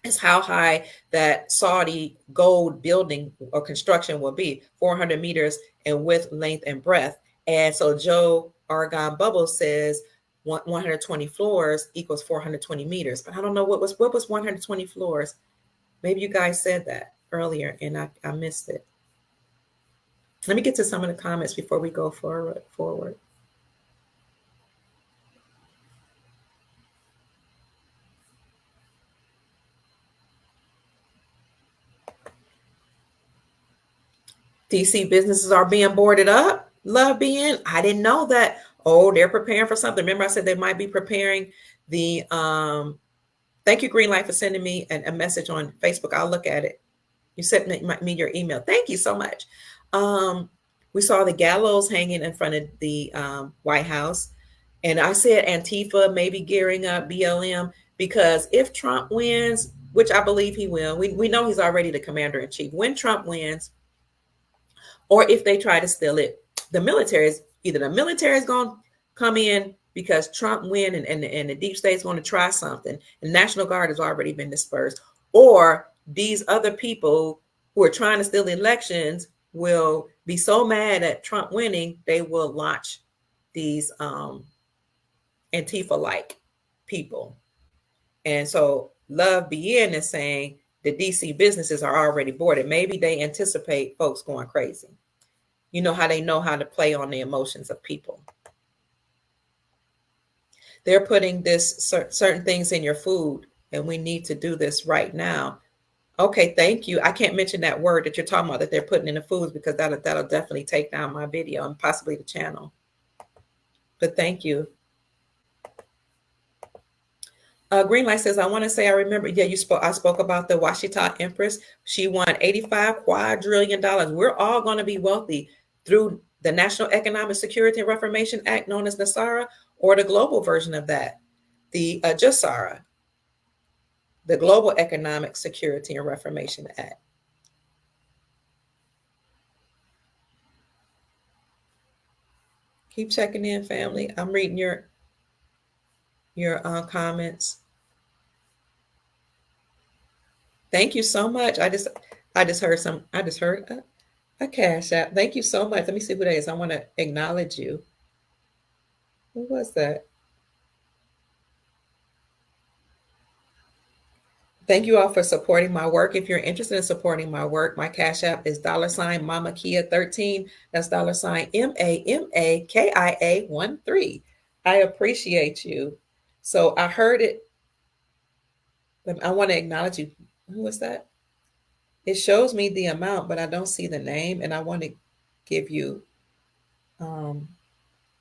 is how high that Saudi gold building or construction will be. 400 meters in width, length, and breadth. And so Joe Argon Bubble says 120 floors equals 420 meters. But I don't know what was 120 floors. Maybe you guys said that earlier and I missed it. Let me get to some of the comments before we go forward. DC businesses are being boarded up. Love being. I didn't know that. Oh, they're preparing for something. Remember I said they might be preparing the thank you, Greenlight, for sending me a message on Facebook. I'll look at it. You sent me your email. Thank you so much. We saw the gallows hanging in front of the White House. And I said Antifa maybe gearing up, BLM, because if Trump wins, which I believe he will, we know he's already the commander in chief. When Trump wins, Or if they try to steal it, the military is going to come in because Trump win, and the deep state's going to try something. The National Guard has already been dispersed. Or these other people who are trying to steal the elections will be so mad at Trump winning, they will launch these Antifa-like people. And so Love BN is saying the DC businesses are already boarded. Maybe they anticipate folks going crazy. You know how to play on the emotions of people. They're putting this certain things in your food, and we need to do this right now. Okay, thank you. I can't mention that word that you're talking about that they're putting in the foods, because that'll definitely take down my video and possibly the channel. But thank you. Greenlight says, I want to say I remember. Yeah, I spoke about the Washita Empress. She won $85 quadrillion. We're all going to be wealthy through the National Economic Security and Reformation Act, known as NASARA, or the global version of that, the JASARA, the Global Economic Security and Reformation Act. Keep checking in, family. I'm reading your comments. Thank you so much. I just heard a cash app. Thank you so much. Let me see who that is. I want to acknowledge you. Who was that? Thank you all for supporting my work. If you're interested in supporting my work, my cash app is $ MamaKia13. That's $ MamaKia13. I appreciate you. So I heard it. I want to acknowledge you. Who was that? It shows me the amount, but I don't see the name, and I want to give you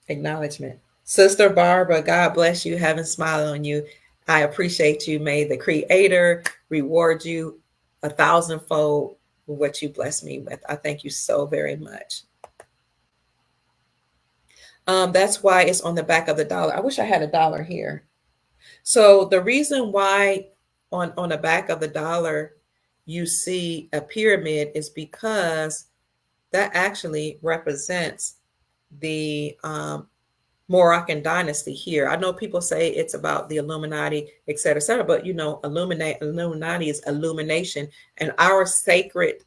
acknowledgement. Sister Barbara, God bless you. Heaven smile on you. I appreciate you. May the Creator reward you 1,000-fold for what you blessed me with. I thank you so very much. That's why it's on the back of the dollar. I wish I had $1 here. So the reason why on the back of the dollar you see a pyramid is because that actually represents the Moroccan dynasty here. I know people say it's about the Illuminati, et cetera, but Illuminati is illumination, and our sacred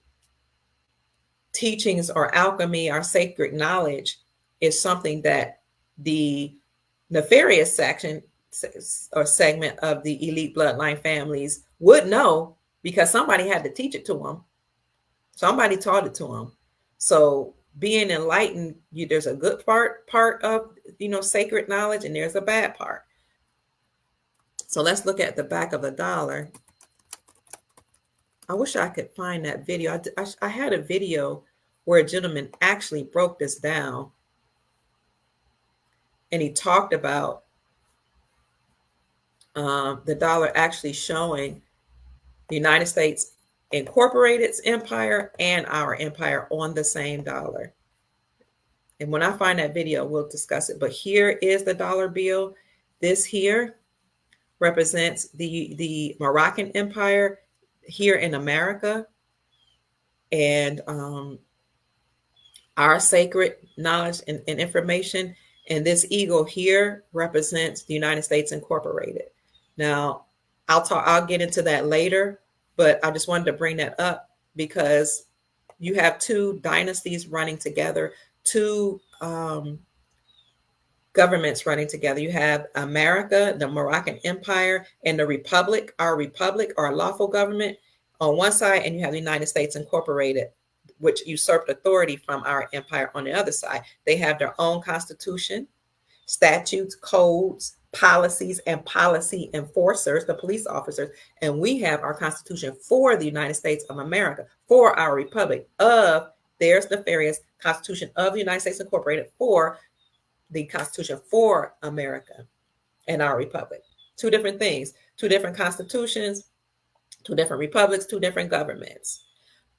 teachings or alchemy, our sacred knowledge is something that the nefarious section or segment of the elite bloodline families would know, because somebody had to teach it to them. Somebody taught it to them. So being enlightened, there's a good part of sacred knowledge, and there's a bad part. So let's look at the back of the dollar. I wish I could find that video. I had a video where a gentleman actually broke this down, and he talked about the dollar actually showing the United States Incorporated's empire and our empire on the same dollar. And when I find that video, we'll discuss it. But here is the dollar bill. This here represents the Moroccan Empire here in America. And our sacred knowledge and information. And this eagle here represents the United States Incorporated. Now, I'll get into that later, but I just wanted to bring that up because you have two dynasties running together, two governments running together. You have America, the Moroccan Empire, and the Republic, our lawful government on one side, and you have the United States Incorporated, which usurped authority from our empire on the other side. They have their own constitution, statutes, codes, policies, and policy enforcers, the police officers. And we have our constitution for the United States of America, for our republic. There's the nefarious constitution of the United States Incorporated for the constitution for America and our republic. Two different things, two different constitutions, two different republics, two different governments.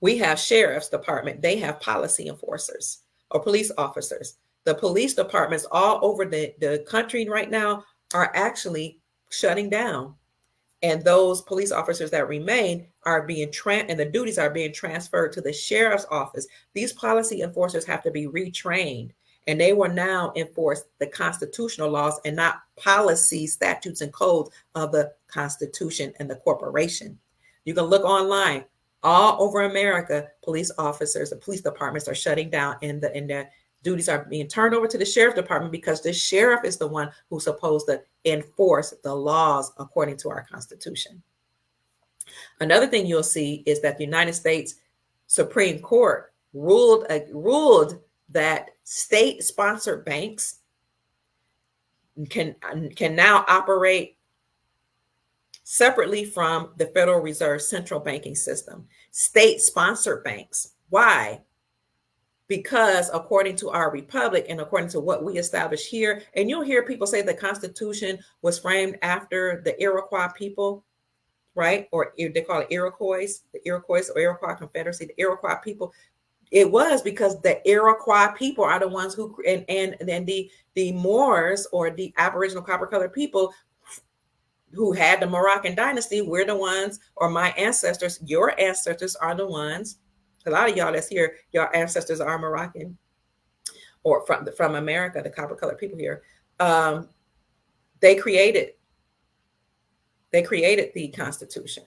We have sheriff's department. They have policy enforcers or police officers. The police departments all over the country right now are actually shutting down. And those police officers that remain are being and the duties are being transferred to the sheriff's office. These policy enforcers have to be retrained, and they will now enforce the constitutional laws and not policies, statutes, and codes of the Constitution and the corporation. You can look online. All over America, police officers, the police departments are shutting down, and the duties are being turned over to the sheriff department because the sheriff is the one who's supposed to enforce the laws according to our Constitution. Another thing you'll see is that the United States Supreme Court ruled that state-sponsored banks can now operate separately from the Federal Reserve central banking system. State-sponsored banks. Why? Because according to our republic and according to what we established here, and you'll hear people say the Constitution was framed after the Iroquois people, right? Or they call it Iroquois, the Iroquois or Iroquois Confederacy, the Iroquois people. It was because the Iroquois people are the ones who, and then the Moors or the Aboriginal copper-colored people who had the Moroccan dynasty, we're the ones, or my ancestors, your ancestors are the ones. A lot of y'all that's here, your ancestors are Moroccan or from America, the copper-colored people here. They created the Constitution.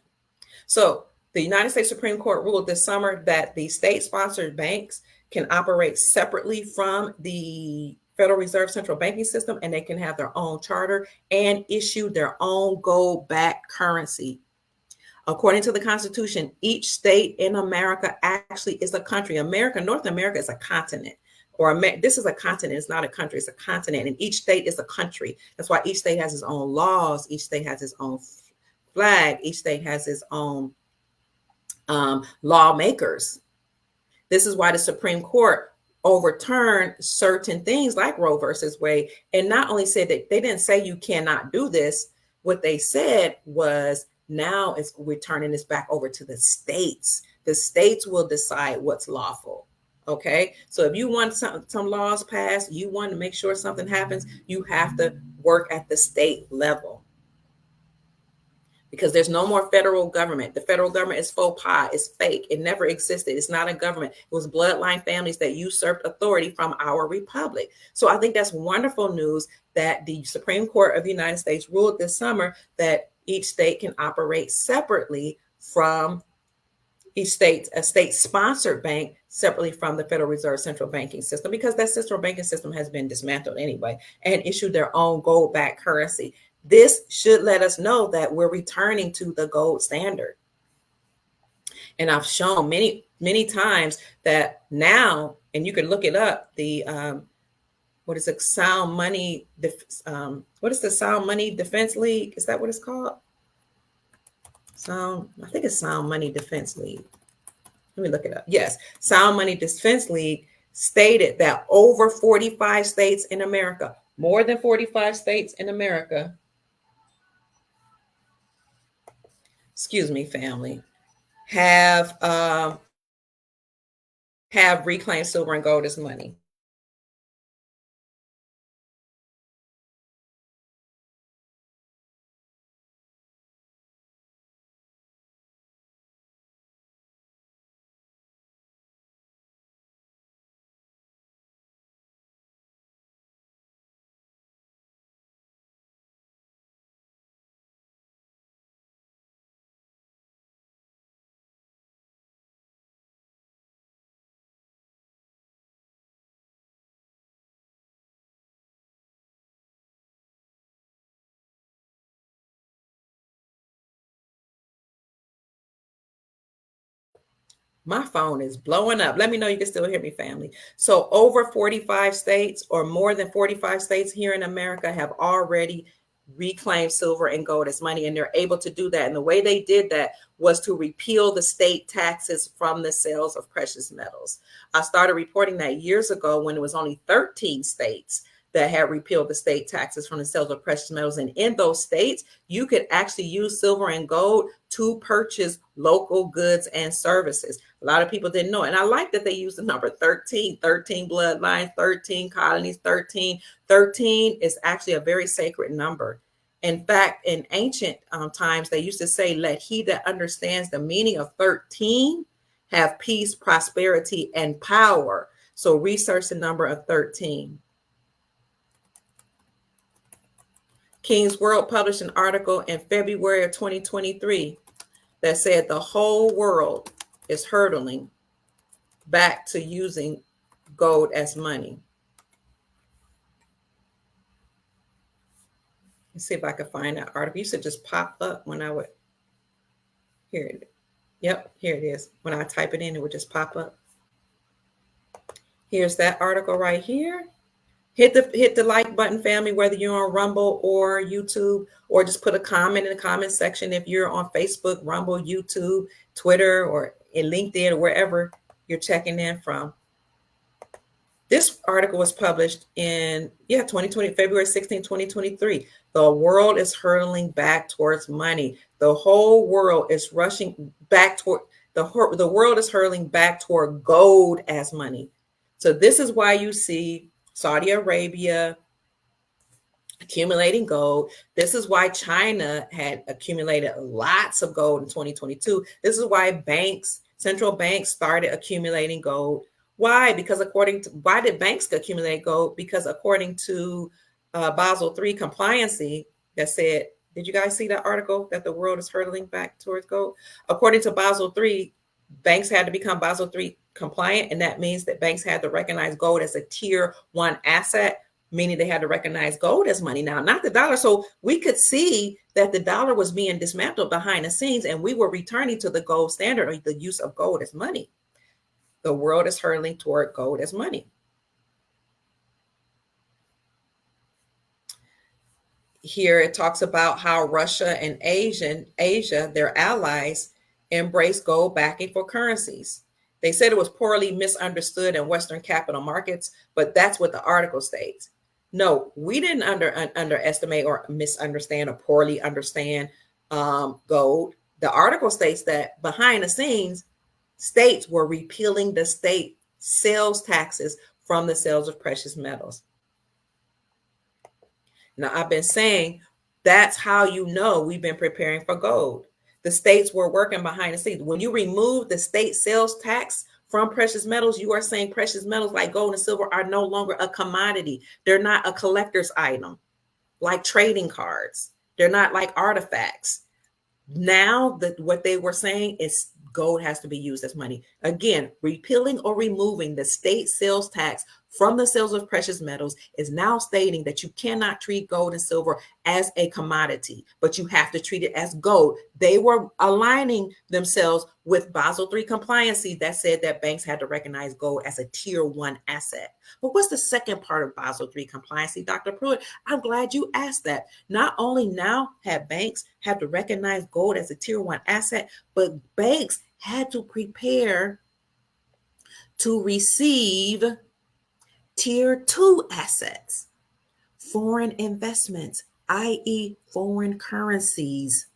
So the United States Supreme Court ruled this summer that the state-sponsored banks can operate separately from the Federal Reserve central banking system, and they can have their own charter and issue their own gold-backed currency. According to the Constitution, each state in America actually is a country. North America is a continent, this is a continent. It's not a country. It's a continent, and each state is a country. That's why each state has its own laws. Each state has its own flag. Each state has its own lawmakers. This is why the Supreme Court overturned certain things like Roe versus Wade, and not only said that they didn't say you cannot do this. What they said was, now we're turning this back over to the states. The states will decide what's lawful. Okay, so if you want some laws passed, you want to make sure something happens, you have to work at the state level. Because there's no more federal government. The federal government is faux pas. It's fake. It never existed. It's not a government. It was bloodline families that usurped authority from our republic. So I think that's wonderful news that the Supreme Court of the United States ruled this summer that each state can operate separately from a state-sponsored bank separately from the Federal Reserve central banking system, because that central banking system has been dismantled anyway, and issued their own gold-backed currency. This should let us know that we're returning to the gold standard. And I've shown many times that now, and you can look it up, the what is it, Sound Money? What is the Sound Money Defense League? Is that what it's called? I think it's Sound Money Defense League. Let me look it up. Yes, Sound Money Defense League stated that over 45 states in America, more than 45 states in America, excuse me, family, have reclaimed silver and gold as money. My phone is blowing up. Let me know you can still hear me, family. So over 45 states, or more than 45 states here in America, have already reclaimed silver and gold as money, and they're able to do that. And the way they did that was to repeal the state taxes from the sales of precious metals. I started reporting that years ago when it was only 13 states that had repealed the state taxes from the sales of precious metals. And in those states, you could actually use silver and gold to purchase local goods and services. A lot of people didn't know. And I like that they used the number 13 bloodlines, 13 colonies, 13 is actually a very sacred number. In fact, in ancient times, they used to say, let he that understands the meaning of 13 have peace, prosperity, and power. So research the number of 13. King's World published an article in February of 2023 that said the whole world is hurtling back to using gold as money. Let's see if I can find that article. You should just pop up when I would hear it. Yep, here it is. When I type it in, it would just pop up. Here's that article right here. Hit the like button, family, whether you're on Rumble or YouTube, or just put a comment in the comment section if you're on Facebook, Rumble, YouTube, Twitter, or in LinkedIn, or wherever you're checking in from. This article was published in 2020, February 16, 2023. The world is hurtling back towards money. The whole world is rushing back toward the world is hurtling back toward gold as money. So this is why you see Saudi Arabia accumulating gold. This is why China had accumulated lots of gold in 2022. This is why central banks started accumulating gold. Why? Because why did banks accumulate gold? Because according to Basel III compliancy that said, did you guys see that article that the world is hurtling back towards gold? According to Basel III, banks had to become Basel III compliant, and that means that banks had to recognize gold as a tier 1 asset, meaning they had to recognize gold as money now, not the dollar. So we could see that the dollar was being dismantled behind the scenes, and we were returning to the gold standard, or the use of gold as money. The world is hurtling toward gold as money. Here it talks about how Russia and Asia, their allies, embrace gold backing for currencies. They said it was poorly misunderstood in Western capital markets, but that's what the article states. No, we didn't underestimate or misunderstand or poorly understand gold. The article states that behind the scenes, states were repealing the state sales taxes from the sales of precious metals. Now, I've been saying that's how you know we've been preparing for gold. The states were working behind the scenes. When you remove the state sales tax from precious metals, you are saying precious metals like gold and silver are no longer a commodity. They're not a collector's item like trading cards. They're not like artifacts. Now what they were saying is gold has to be used as money. Again, repealing or removing the state sales tax from the sales of precious metals is now stating that you cannot treat gold and silver as a commodity, but you have to treat it as gold. They were aligning themselves with Basel III compliancy that said that banks had to recognize gold as a tier 1 asset. But what's the second part of Basel III compliancy, Dr. Pruitt? I'm glad you asked that. Not only now have banks had to recognize gold as a tier 1 asset, but banks had to prepare to receive tier 2 assets, foreign investments, i.e. foreign currencies,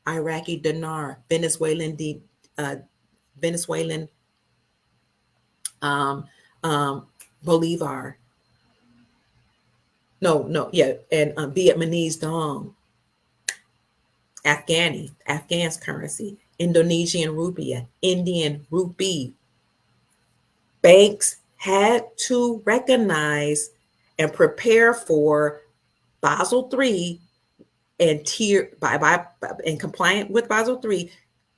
Iraqi dinar, Venezuelan Bolivar. And Vietnamese dong, Afghan's currency, Indonesian rupiah, Indian rupee. Banks had to recognize and prepare for Basel III and and compliant with Basel III,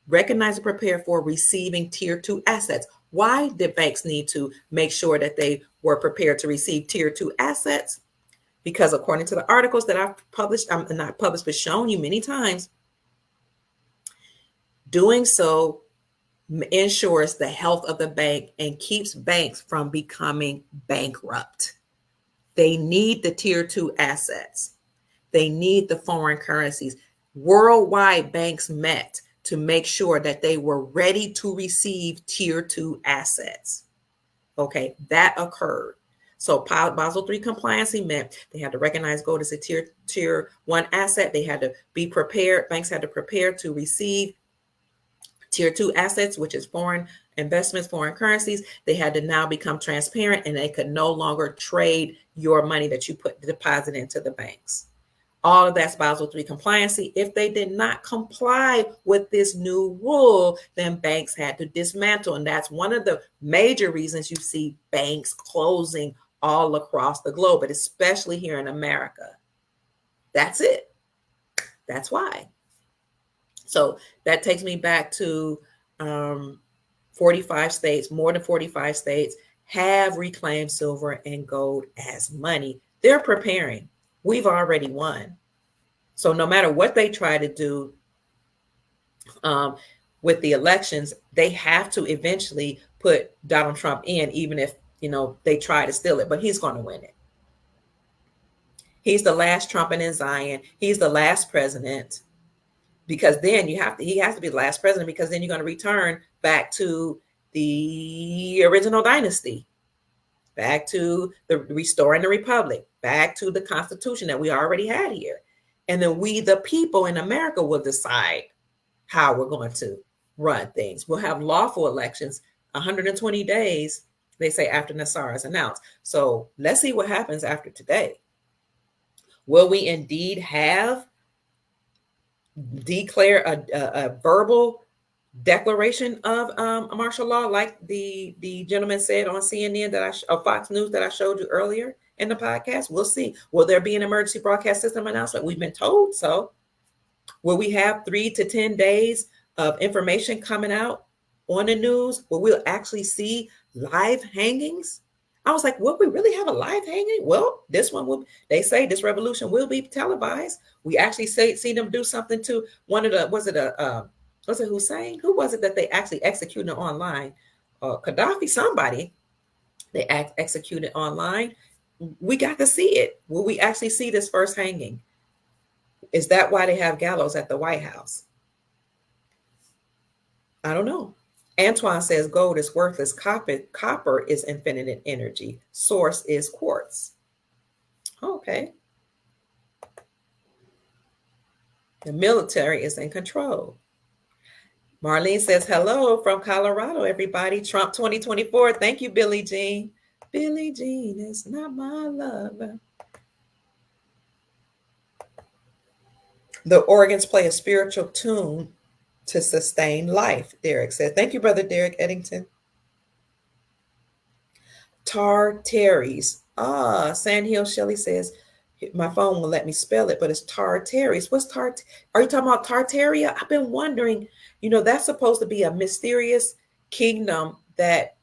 recognize and prepare for receiving tier 2 assets. Why did banks need to make sure that they were prepared to receive tier 2 assets? Because according to the articles that I've published, not published, but shown you many times, doing so ensures the health of the bank and keeps banks from becoming bankrupt. They need the tier 2 assets. They need the foreign currencies. Worldwide banks met to make sure that they were ready to receive tier 2 assets. Okay, that occurred. So Basel III compliancy meant they had to recognize gold as a tier 1 asset. They had to be prepared. Banks had to prepare to receive tier 2 assets, which is foreign investments, foreign currencies. They had to now become transparent, and they could no longer trade your money that you deposit into the banks. All of that's Basel III compliancy. If they did not comply with this new rule, then banks had to dismantle. And that's one of the major reasons you see banks closing all across the globe, but especially here in America. That's it. That's why. So that takes me back to 45 states, more than 45 states have reclaimed silver and gold as money. They're preparing. We've already won. So no matter what they try to do with the elections, they have to eventually put Donald Trump in, even if, they try to steal it, but he's going to win it. He's the last trumpet in Zion. He's the last president, because then he has to be the last president, because then you're going to return back to the original dynasty, back to the restoring the republic, back to the Constitution that we already had here. And then we, the people in America, will decide how we're going to run things. We'll have lawful elections 120 days, they say, after Nassar is announced. So let's see what happens after today. Will we indeed declare a verbal declaration of martial law, like the gentleman said on CNN Fox News that I showed you earlier in the podcast? We'll see. Will there be an emergency broadcast system announcement? We've been told so. Will we have 3 to 10 days of information coming out on the news where we'll actually see live hangings? I was like, will we really have a live hanging? Well, this one will. They say this revolution will be televised. We actually see them do something to one of the. Was it Hussein? Who was it that they actually executed online? Gaddafi, somebody they executed online. We got to see it. Will we actually see this first hanging? Is that why they have gallows at the White House? I don't know. Antoine says gold is worthless. Copper is infinite energy. Source is quartz. Okay. The military is in control. Marlene says, hello from Colorado, everybody. Trump 2024. Thank you, Billie Jean. Billie Jean is not my lover. The organs play a spiritual tune to sustain life, Derek said. Thank you, Brother Derek Eddington. Tartaries. Sandhill Shelley says, my phone will let me spell it, but it's Tartaries. What's Are you talking about Tartaria? I've been wondering, that's supposed to be a mysterious kingdom that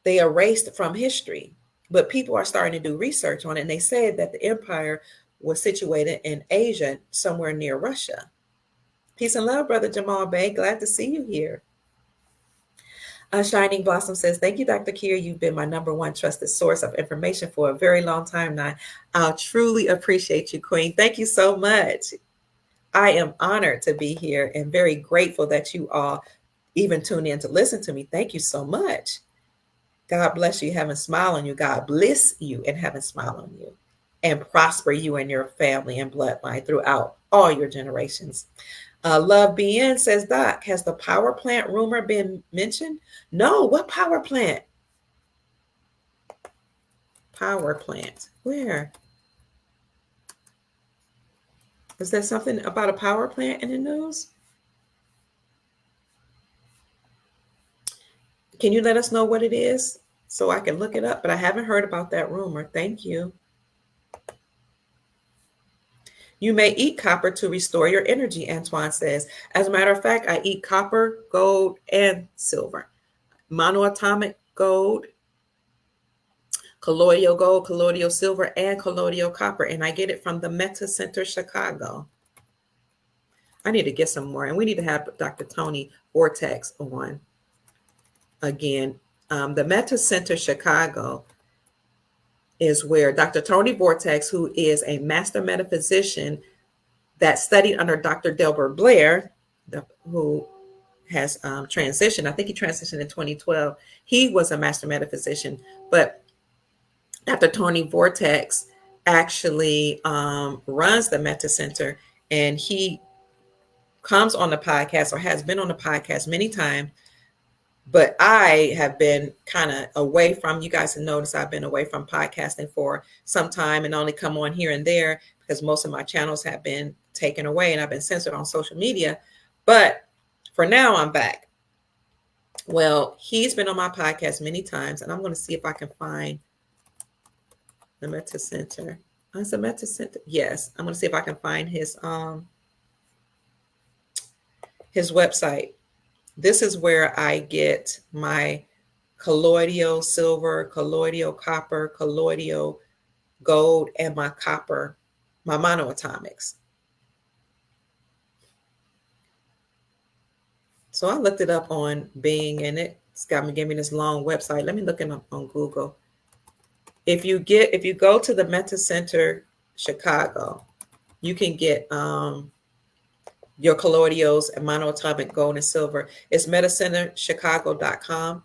they erased from history, but people are starting to do research on it. And they said that the empire was situated in Asia, somewhere near Russia. Peace and love, Brother Jamal Bey. Glad to see you here. Shining Blossom says, thank you, Dr. Kier. You've been my number one trusted source of information for a very long time now. I'll truly appreciate you, Queen. Thank you so much. I am honored to be here and very grateful that you all even tune in to listen to me. Thank you so much. God bless you, heaven smile on you. God bless you and heaven smile on you, and prosper you and your family and bloodline throughout all your generations. Love BN says, Doc, has the power plant rumor been mentioned? No. What power plant? Power plant. Where? Is there something about a power plant in the news? Can you let us know what it is so I can look it up? But I haven't heard about that rumor. Thank you. You may eat copper to restore your energy, Antoine says. As a matter of fact, I eat copper, gold, and silver. Monoatomic gold, colloidal gold, colloidal silver, and colloidal copper. And I get it from the Meta Center Chicago. I need to get some more. And we need to have Dr. Tony Vortex on again. The Meta Center Chicago is where Dr. Tony Vortex, who is a master metaphysician that studied under Dr. Delbert Blair, who has transitioned. I think he transitioned in 2012. He was a master metaphysician, but Dr. Tony Vortex actually runs the Meta Center, and he comes on the podcast, or has been on the podcast many times, But I have been kind of away from, you guys have noticed I've been away from podcasting for some time and only come on here and there because most of my channels have been taken away and I've been censored on social media. But for now, I'm back. Well, he's been on my podcast many times, and I'm going to see if I can find the Meta Center. Oh, it's a Meta Center. Yes, I'm going to see if I can find his website. This is where I get my colloidal silver, colloidal copper, colloidal gold, and my copper, my monoatomics. So I looked it up on Bing, and it's gave me this long website. Let me look it up on Google. If you go to the Meta Center Chicago, you can get your colloidals and monoatomic gold and silver. It's metacenterchicago.com.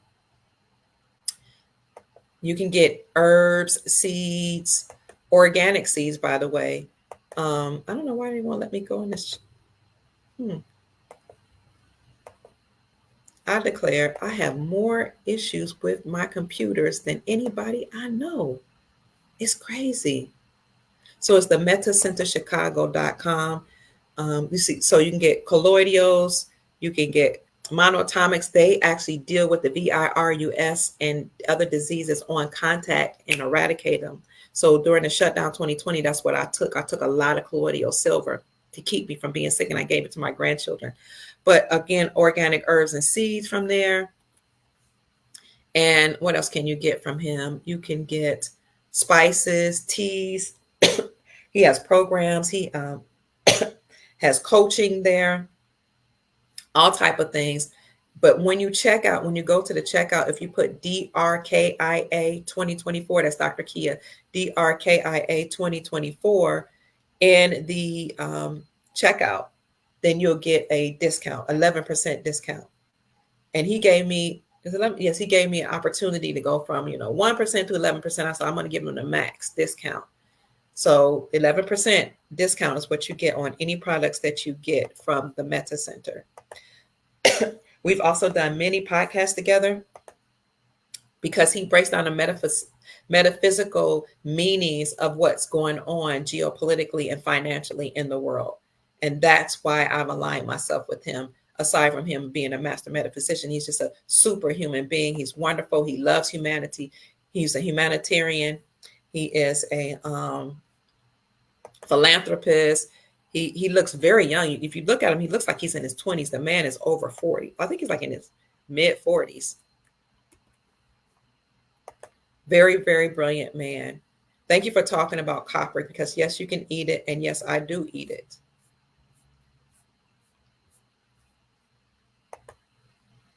You can get herbs, seeds, organic seeds, by the way. I don't know why they won't let me go in this. I declare I have more issues with my computers than anybody I know. It's crazy. So it's the metacenterchicago.com. You see, so you can get colloidals, you can get monoatomics. They actually deal with the virus and other diseases on contact and eradicate them. So during the shutdown 2020, that's what I took. I took a lot of colloidal silver to keep me from being sick, and I gave it to my grandchildren. But again, organic herbs and seeds from there. And what else can you get from him? You can get spices, teas. He has programs. He has coaching there, all type of things. But when you check out, when you go to the checkout, if you put DRKIA 2024, that's Dr. Kia, DRKIA 2024 in the checkout, then you'll get a discount, 11% discount. And he gave me, yes, he gave me an opportunity to go from 1% to 11%. I said I'm going to give him the max discount. So 11% discount is what you get on any products that you get from the Meta Center. We've also done many podcasts together because he breaks down the metaphysical meanings of what's going on geopolitically and financially in the world. And that's why I've aligned myself with him. Aside from him being a master metaphysician, he's just a superhuman being. He's wonderful. He loves humanity. He's a humanitarian. He is a philanthropist. He looks very young. If you look at him, he looks like he's in his 20s. The man is over 40. I think he's like in his mid 40s. Very, very brilliant man. Thank you for talking about copper, because yes, you can eat it, and yes, I do eat it.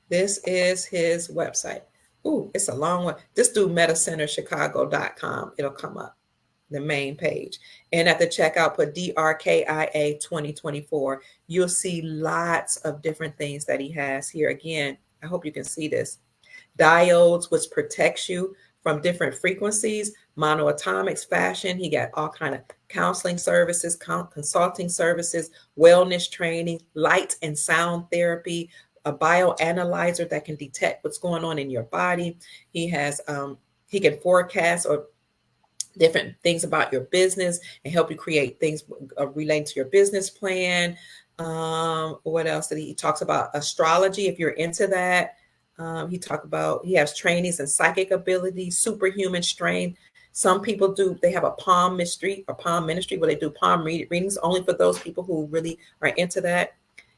This is his website. Ooh, it's a long one. Just do metacenterchicago.com. It'll come up, the main page. And at the checkout, put DRKIA 2024. You'll see lots of different things that he has here. Again, I hope you can see this. Diodes, which protects you from different frequencies, monoatomics, fashion. He got all kind of counseling services, consulting services, wellness training, light and sound therapy, a bioanalyzer that can detect what's going on in your body. He has, he can forecast or different things about your business and help you create things relating to your business plan. What else did he talks about? Astrology, if you're into that. He has trainings in psychic ability, superhuman strength. Some people they have a palm ministry where they do palm readings only for those people who really are into that.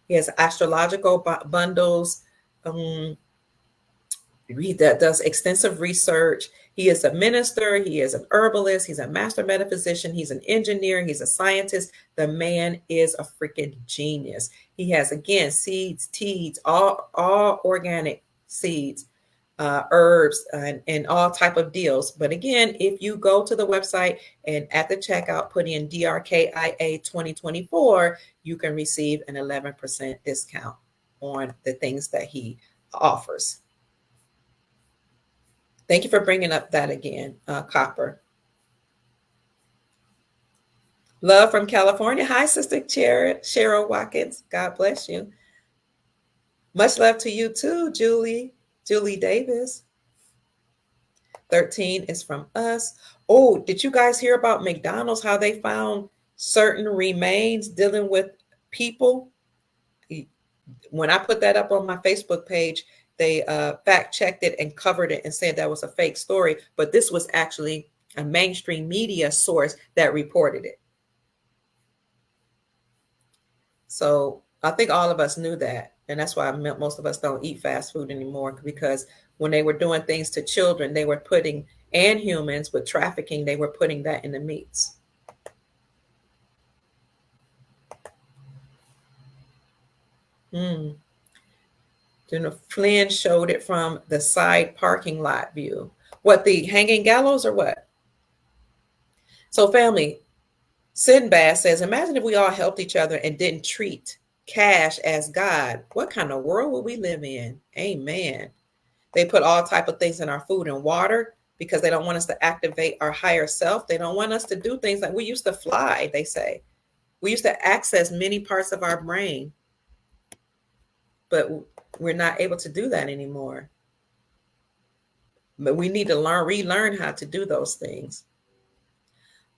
He has astrological bundles. He does extensive research. He is a minister. He is an herbalist. He's a master metaphysician. He's an engineer. He's a scientist. The man is a freaking genius. He has, again, seeds, teas, all organic seeds, herbs, and all type of deals. But again, if you go to the website and at the checkout put in DRKIA 2024, you can receive an 11% discount on the things that he offers. Thank you for bringing up that again, Copper. Love from California. Hi, Sister Cheryl Watkins. God bless you. Much love to you too, Julie. Julie Davis. 13 is from us. Oh, did you guys hear about McDonald's, how they found certain remains dealing with people? When I put that up on my Facebook page, they fact checked it and covered it and said that was a fake story. But this was actually a mainstream media source that reported it. So I think all of us knew that. And that's why most of us don't eat fast food anymore, because when they were doing things to children, they were putting, and humans with trafficking, they were putting that in the meats. Flynn showed it from the side parking lot view. What, the hanging gallows or what? So family, Sinbad says, imagine if we all helped each other and didn't treat cash as God. What kind of world would we live in? Amen. They put all type of things in our food and water because they don't want us to activate our higher self. They don't want us to do things like we used to fly, they say. We used to access many parts of our brain, but we're not able to do that anymore. But we need to relearn how to do those things.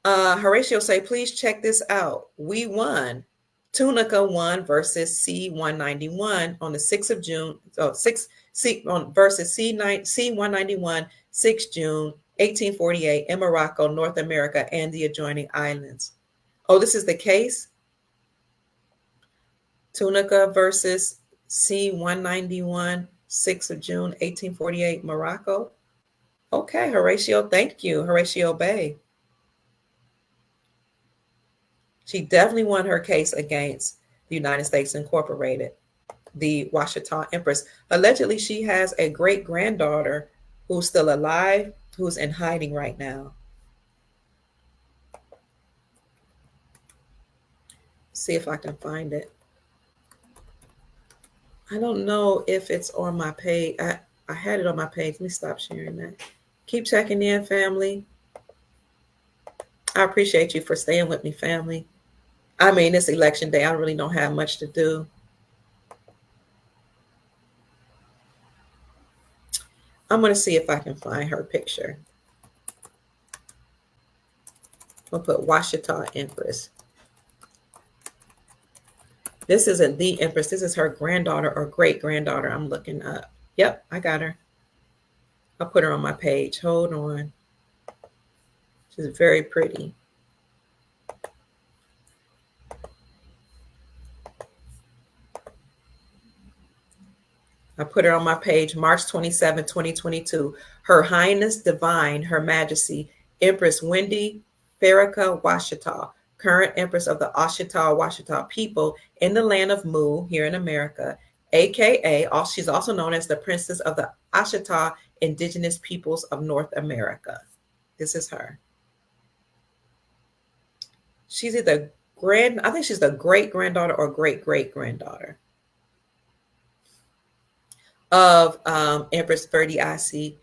Horatio say, please check this out. We won. Tunica won versus C191 on the 6th of June. Versus C191, 6 June 1848 in Morocco, North America, and the adjoining islands. Oh, this is the case? Tunica versus C191, 6th of June 1848, Morocco. Okay, Horatio, thank you, Horatio Bay. She definitely won her case against the United States Incorporated, the Washita Empress. Allegedly, she has a great-granddaughter who's still alive, who's in hiding right now. See if I can find it. I don't know if it's on my page. I had it on my page. Let me stop sharing that. Keep checking in, family. I appreciate you for staying with me, family. I mean, it's election day. I really don't have much to do. I'm going to see if I can find her picture. I'll put Washita Empress. This isn't the Empress. This is her granddaughter or great-granddaughter I'm looking up. Yep, I got her. I'll put her on my page. Hold on. She's very pretty. I put her on my page, March 27, 2022. Her Highness Divine, Her Majesty, Empress Wendy Farrakha Washita, current Empress of the Washita people in the land of Mu here in America, aka she's also known as the Princess of the Ashita Indigenous Peoples of North America. This is her. She's either I think she's the great-granddaughter or great-great-granddaughter of Empress Verdi Icy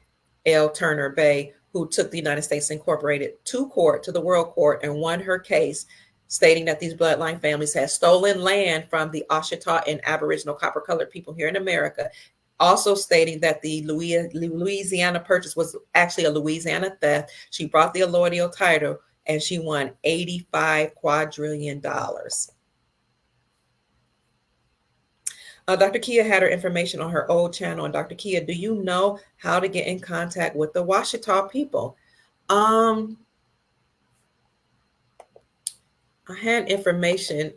L. Turner Bay, who took the United States Incorporated to court, to the World Court, and won her case, stating that these bloodline families had stolen land from the Ashita and Aboriginal copper-colored people here in America. Also stating that the Louisiana purchase was actually a Louisiana theft. She brought the allodial title and she won $85 quadrillion. Dr. Kia had her information on her old channel. And Dr. Kia, do you know how to get in contact with the Washita people? I had information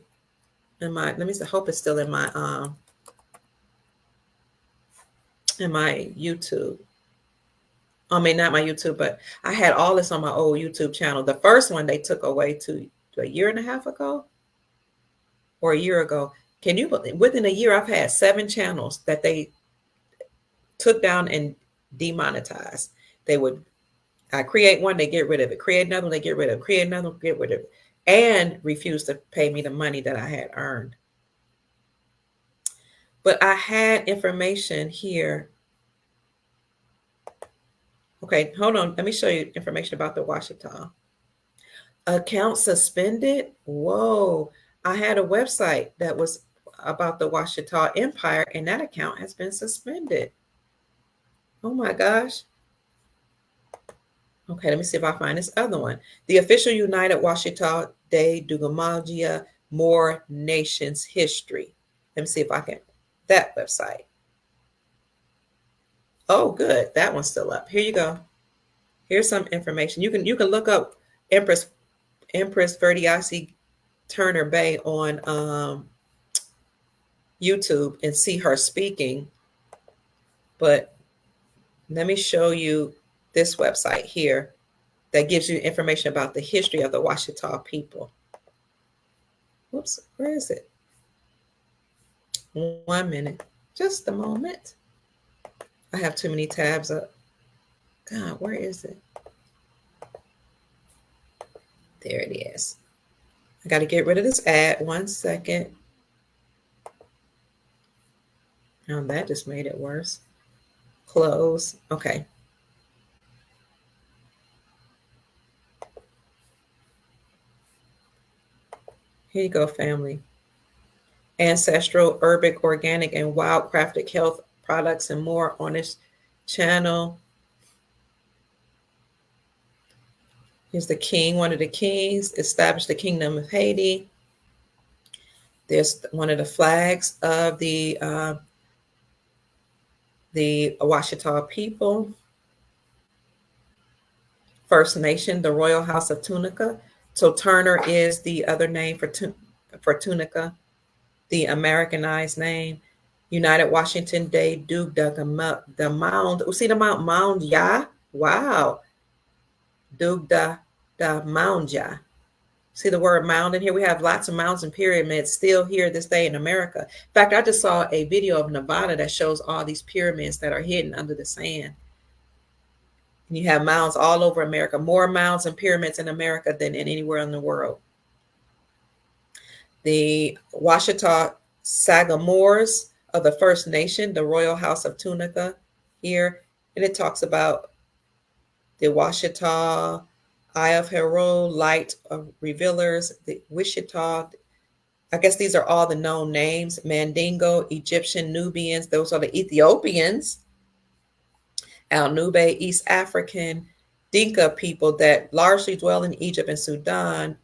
in my, let me see, I hope it's still in my YouTube. I mean, not my YouTube, but I had all this on my old YouTube channel. The first one they took away to a year and a half ago or a year ago. Can you, within a year, I've had 7 channels that they took down and demonetized. I create one, they get rid of it. Create another one, they get rid of it. Create another one, get rid of it. And refuse to pay me the money that I had earned. But I had information here. Okay, hold on. Let me show you information about the Washita. Account suspended? Whoa. I had a website that was about the Washita Empire, and that account has been suspended. Oh my gosh. Okay, let me see if I find this other one. The official United Washita de Dugamagia More Nations History. Let me see if I can, that website. Oh, good. That one's still up. Here you go. Here's some information. You can look up Empress Verdiasi Turner Bay on YouTube and see her speaking. But let me show you this website here that gives you information about the history of the Washita people. Whoops, where is it? 1 minute, just a moment. I have too many tabs up. God, where is it? There it is. I got to get rid of this ad. 1 second. Now that just made it worse. Close. Okay. Here you go, family. Ancestral, urban, organic, and wild crafted health products and more on this channel. Here's the king, one of the kings, established the kingdom of Haiti. There's one of the flags of the Washita people. First Nation, the Royal House of Tunica. So Turner is the other name for Tunica, the Americanized name. United Washington Day, Duke the Mound. See the Mound Ya? Wow. Duke the Mound Ya. See the word mound in here? We have lots of mounds and pyramids still here this day in America. In fact, I just saw a video of Nevada that shows all these pyramids that are hidden under the sand. And you have mounds all over America, more mounds and pyramids in America than in anywhere in the world. The Washita Sagamores of the First Nation, the Royal House of Tunica here. And it talks about the Washita, Eye of Hero, Light of Revealers, the Wichita. I guess these are all the known names. Mandingo, Egyptian, Nubians. Those are the Ethiopians. Al-Nube, East African, Dinka people that largely dwell in Egypt and Sudan,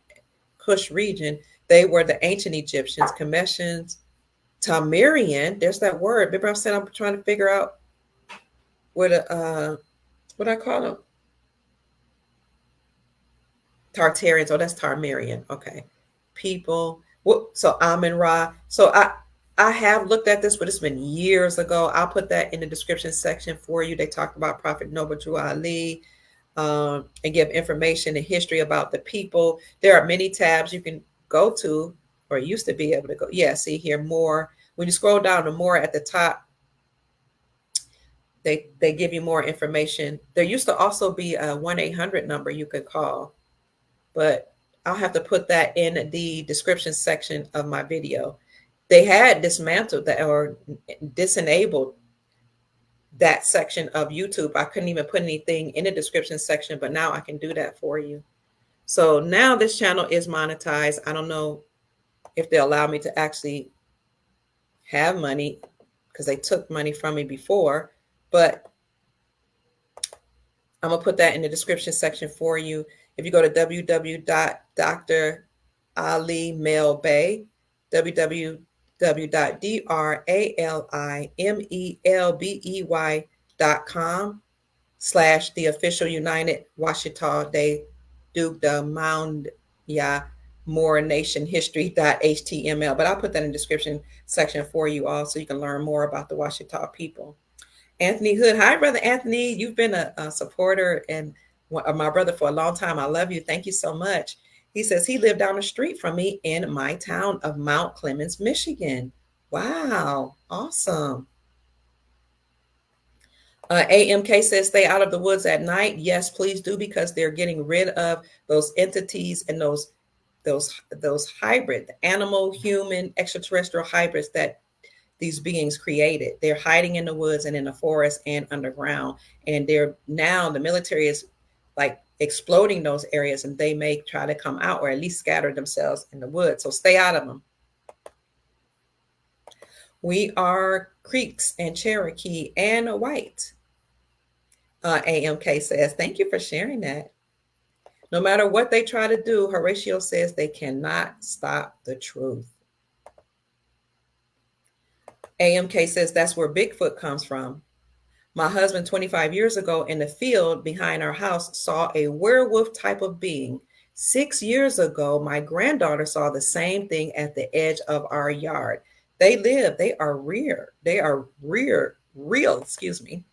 Kush region. They were the ancient Egyptians, Cometians, Tamirian. There's that word. Remember I said I'm trying to figure out what I call them? Tartarians. Oh, that's Tarmarian. Okay. People. So Amun Ra. So I have looked at this, but it's been years ago. I'll put that in the description section for you. They talked about Prophet Noble Drew Ali and give information and history about the people. There are many tabs you can go to, or used to be able to go. Yeah, see here more. When you scroll down to more at the top, they give you more information. There used to also be a 1-800 number you could call, but I'll have to put that in the description section of my video. They had dismantled that or disenabled that section of YouTube. I couldn't even put anything in the description section, but now I can do that for you. So now this channel is monetized. I don't know if they allow me to actually have money because they took money from me before, but I'm going to put that in the description section for you. If you go to www.dralimelbey, www.dralimelbey.com/the official United Washita Day Duke the Mound Ya More Nation History.html. But I'll put that in the description section for you all so you can learn more about the Washita people. Anthony Hood. Hi, Brother Anthony. You've been a supporter and my brother for a long time. I love you. Thank you so much. He says he lived down the street from me in my town of Mount Clemens, Michigan. Wow. Awesome. AMK says stay out of the woods at night. Yes, please do, because they're getting rid of those entities and those hybrid, animal, human, extraterrestrial hybrids that these beings created. They're hiding in the woods and in the forest and underground. And they're now, the military is like exploding those areas, and they may try to come out or at least scatter themselves in the woods. So stay out of them. We are Creeks and Cherokee and white. AMK says, thank you for sharing that. No matter what they try to do, Horatio says they cannot stop the truth. AMK says that's where Bigfoot comes from. My husband, 25 years ago, in the field behind our house, saw a werewolf type of being. 6 years ago, my granddaughter saw the same thing at the edge of our yard. They live, they are real, excuse me.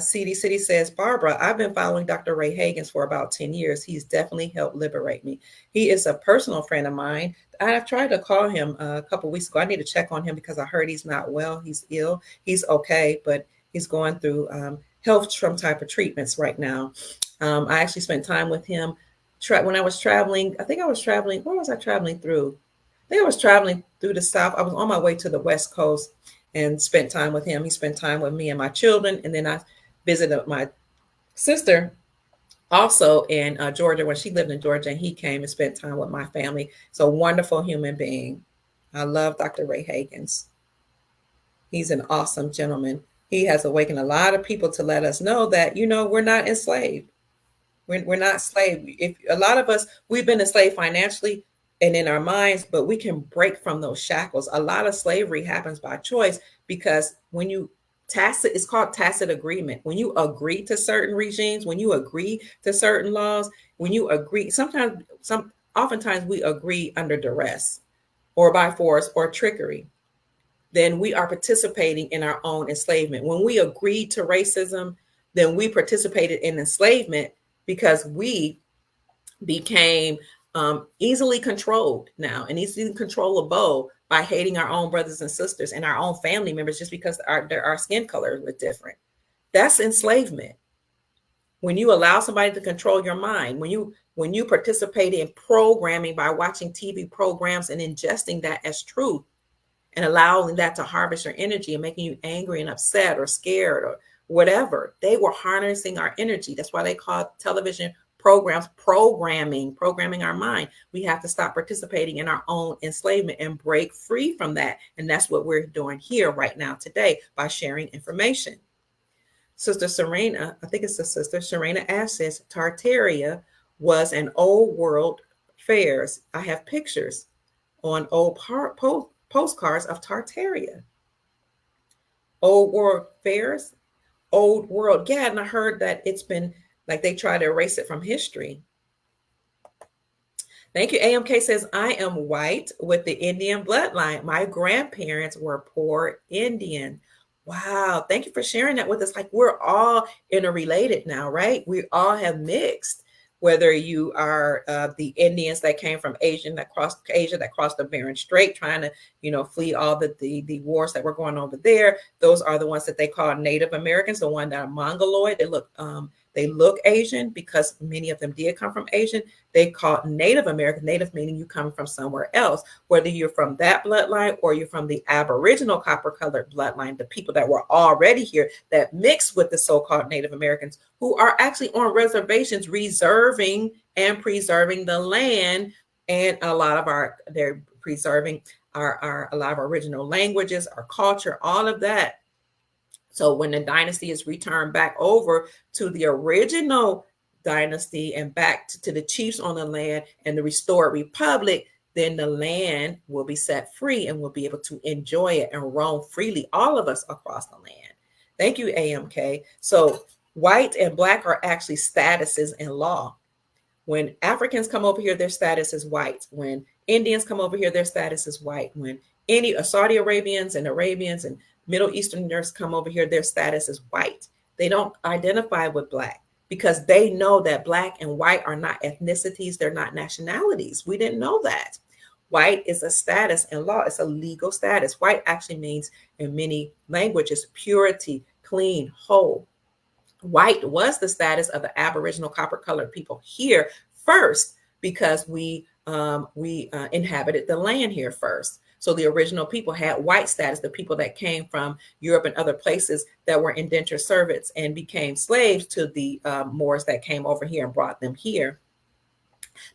CD City says, Barbara, I've been following Dr. Ray Hagins for about 10 years. He's definitely helped liberate me. He is a personal friend of mine. I've tried to call him a couple weeks ago. I need to check on him because I heard he's not well. He's ill. He's okay, but he's going through health some type of treatments right now. I actually spent time with him when I was traveling. I think I was traveling. Where was I traveling through? I think I was traveling through the South. I was on my way to the West Coast and spent time with him. He spent time with me and my children. And then I visited my sister also in Georgia when she lived in Georgia, and he came and spent time with my family. So wonderful human being. I love Dr. Ray Hagins. He's an awesome gentleman. He has awakened a lot of people to let us know that, we're not enslaved. We're not slave. If a lot of us, we've been enslaved financially and in our minds, but we can break from those shackles. A lot of slavery happens by choice because when you it's called tacit agreement. When you agree to certain regimes, when you agree to certain laws, when you agree, oftentimes we agree under duress or by force or trickery, then we are participating in our own enslavement. When we agreed to racism, then we participated in enslavement because we became easily controlled now and easily controllable by hating our own brothers and sisters and our own family members just because our skin color was different. That's enslavement. When you allow somebody to control your mind, when you participate in programming by watching TV programs and ingesting that as truth and allowing that to harvest your energy and making you angry and upset or scared or whatever, they were harnessing our energy. That's why they call television programs programming our mind. We have to stop participating in our own enslavement and break free from that. And that's what we're doing here right now today by sharing information. Sister Serena, I think it's the Sister Serena says Tartaria was an old world fairs. I have pictures on old postcards of Tartaria. Old world fairs, old world. Yeah, and I heard that it's been like they try to erase it from history. Thank you. AMK says, I am white with the Indian bloodline. My grandparents were poor Indian. Wow. Thank you for sharing that with us. Like we're all interrelated now, right? We all have mixed, whether you are the Indians that came from Asia that crossed the Bering Strait, trying to, flee all the wars that were going over there. Those are the ones that they call Native Americans, the one that are Mongoloid. They look Asian because many of them did come from Asian. They call Native American, Native meaning you come from somewhere else, whether you're from that bloodline or you're from the Aboriginal copper-colored bloodline, the people that were already here that mixed with the so-called Native Americans who are actually on reservations reserving and preserving the land. And they're preserving a lot of our original languages, our culture, all of that. So when the dynasty is returned back over to the original dynasty and back to the chiefs on the land and the restored republic, then the land will be set free and we'll be able to enjoy it and roam freely, all of us across the land. Thank you, AMK. So white and black are actually statuses in law. When Africans come over here, their status is white. When Indians come over here, their status is white. When any Saudi Arabians and Middle Easterners come over here, their status is white. They don't identify with black because they know that black and white are not ethnicities. They're not nationalities. We didn't know that. White is a status in law. It's a legal status. White actually means in many languages, purity, clean, whole. White was the status of the Aboriginal copper-colored people here first because we inhabited the land here first. So the original people had white status, the people that came from Europe and other places that were indentured servants and became slaves to the Moors that came over here and brought them here.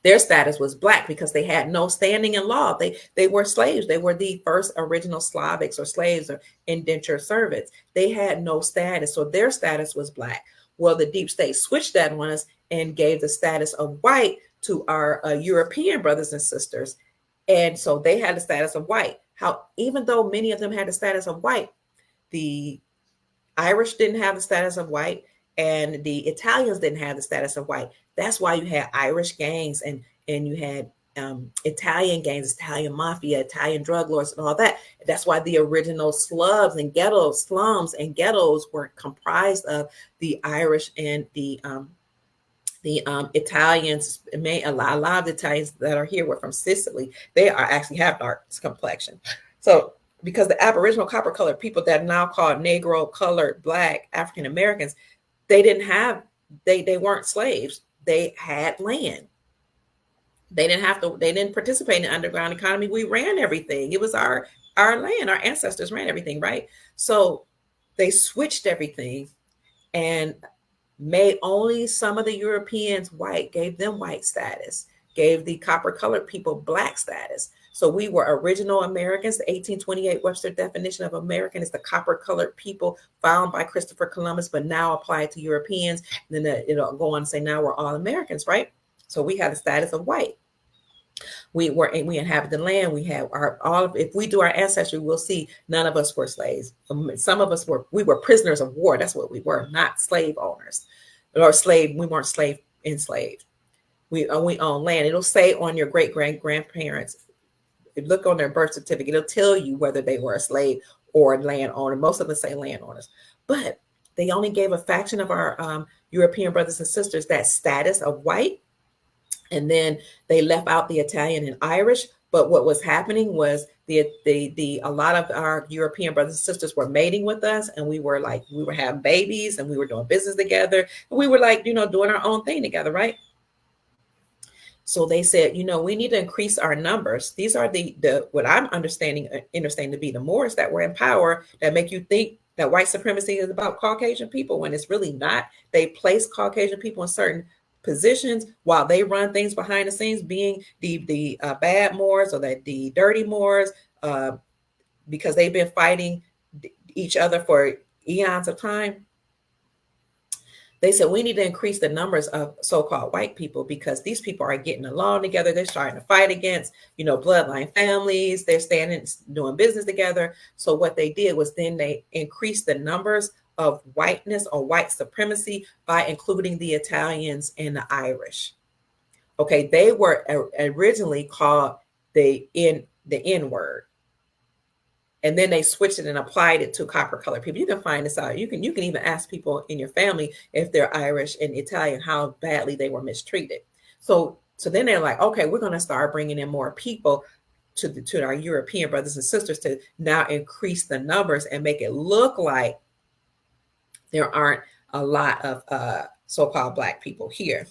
Their status was black because they had no standing in law. They were slaves. They were the first original Slavics or slaves or indentured servants. They had no status. So their status was black. Well, the deep state switched that on us and gave the status of white to our European brothers and sisters. And so they had the status of white. How, even though many of them had the status of white, the Irish didn't have the status of white, and the Italians didn't have the status of white. That's why you had Irish gangs, and you had Italian gangs, Italian mafia, Italian drug lords, and all that. That's why the original slums and ghettos, slums and ghettos were comprised of the Irish and the Italians. A lot of the Italians that are here were from Sicily. They are actually have dark complexion. So because the Aboriginal copper colored people that are now called Negro, colored, Black, African Americans, they didn't have, they weren't slaves. They had land. They didn't have to, they didn't participate in the underground economy. We ran everything. It was our land. Our ancestors ran everything, right? So they switched everything and made only some of the Europeans white, gave them white status, gave the copper colored people Black status. So we were original Americans. The 1828 Webster definition of American is the copper colored people found by Christopher Columbus, but now applied to Europeans. And then it'll go on to say now we're all Americans, right? So we had the status of white. We inhabited the land. We had our all. If we do our ancestry, we'll see none of us were slaves. Some of us we were prisoners of war. That's what we were, not slave owners, or slave. We weren't slave enslaved. We own land. It'll say on your great grandparents. Look on their birth certificate. It'll tell you whether they were a slave or a landowner. Most of them say landowners, but they only gave a faction of our European brothers and sisters that status of white. And then they left out the Italian and Irish. But what was happening was the a lot of our European brothers and sisters were mating with us, and we were having babies, and we were doing business together, and we were doing our own thing together, right? So they said, we need to increase our numbers. These are the what I'm understanding to be the Moors that were in power, that make you think that white supremacy is about Caucasian people when it's really not. They place Caucasian people in certain positions while they run things behind the scenes, being the bad Moors or the dirty Moors, because they've been fighting each other for eons of time. They said we need to increase the numbers of so-called white people because these people are getting along together. They're starting to fight against, bloodline families. They're standing, doing business together. So what they did was then they increased the numbers of whiteness or white supremacy by including the Italians and the Irish. Okay, they were originally called the N word. And then they switched it and applied it to copper colored people. You can find this out. You can even ask people in your family if they're Irish and Italian how badly they were mistreated. So then they're like, okay, we're going to start bringing in more people to our European brothers and sisters to now increase the numbers and make it look like there aren't a lot of so-called Black people here.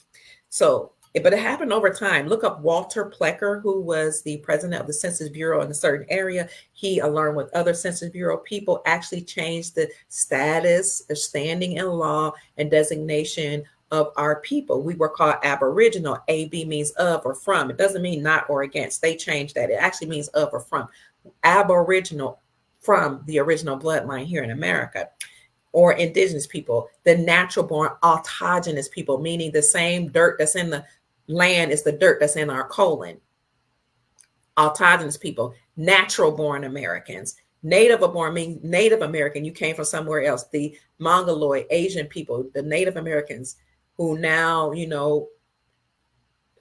So, but it happened over time. Look up Walter Plecker, who was the president of the Census Bureau in a certain area. He, along with other Census Bureau people, actually changed the status, standing in law, and designation of our people. We were called Aboriginal. AB means of or from. It doesn't mean not or against. They changed that. It actually means of or from. Aboriginal, from the original bloodline here in America. Or indigenous people, the natural born autogenous people, meaning the same dirt that's in the land is the dirt that's in our colon. Autogenous people, natural born Americans. Native born means Native American, you came from somewhere else. The Mongoloid, Asian people, the Native Americans who now,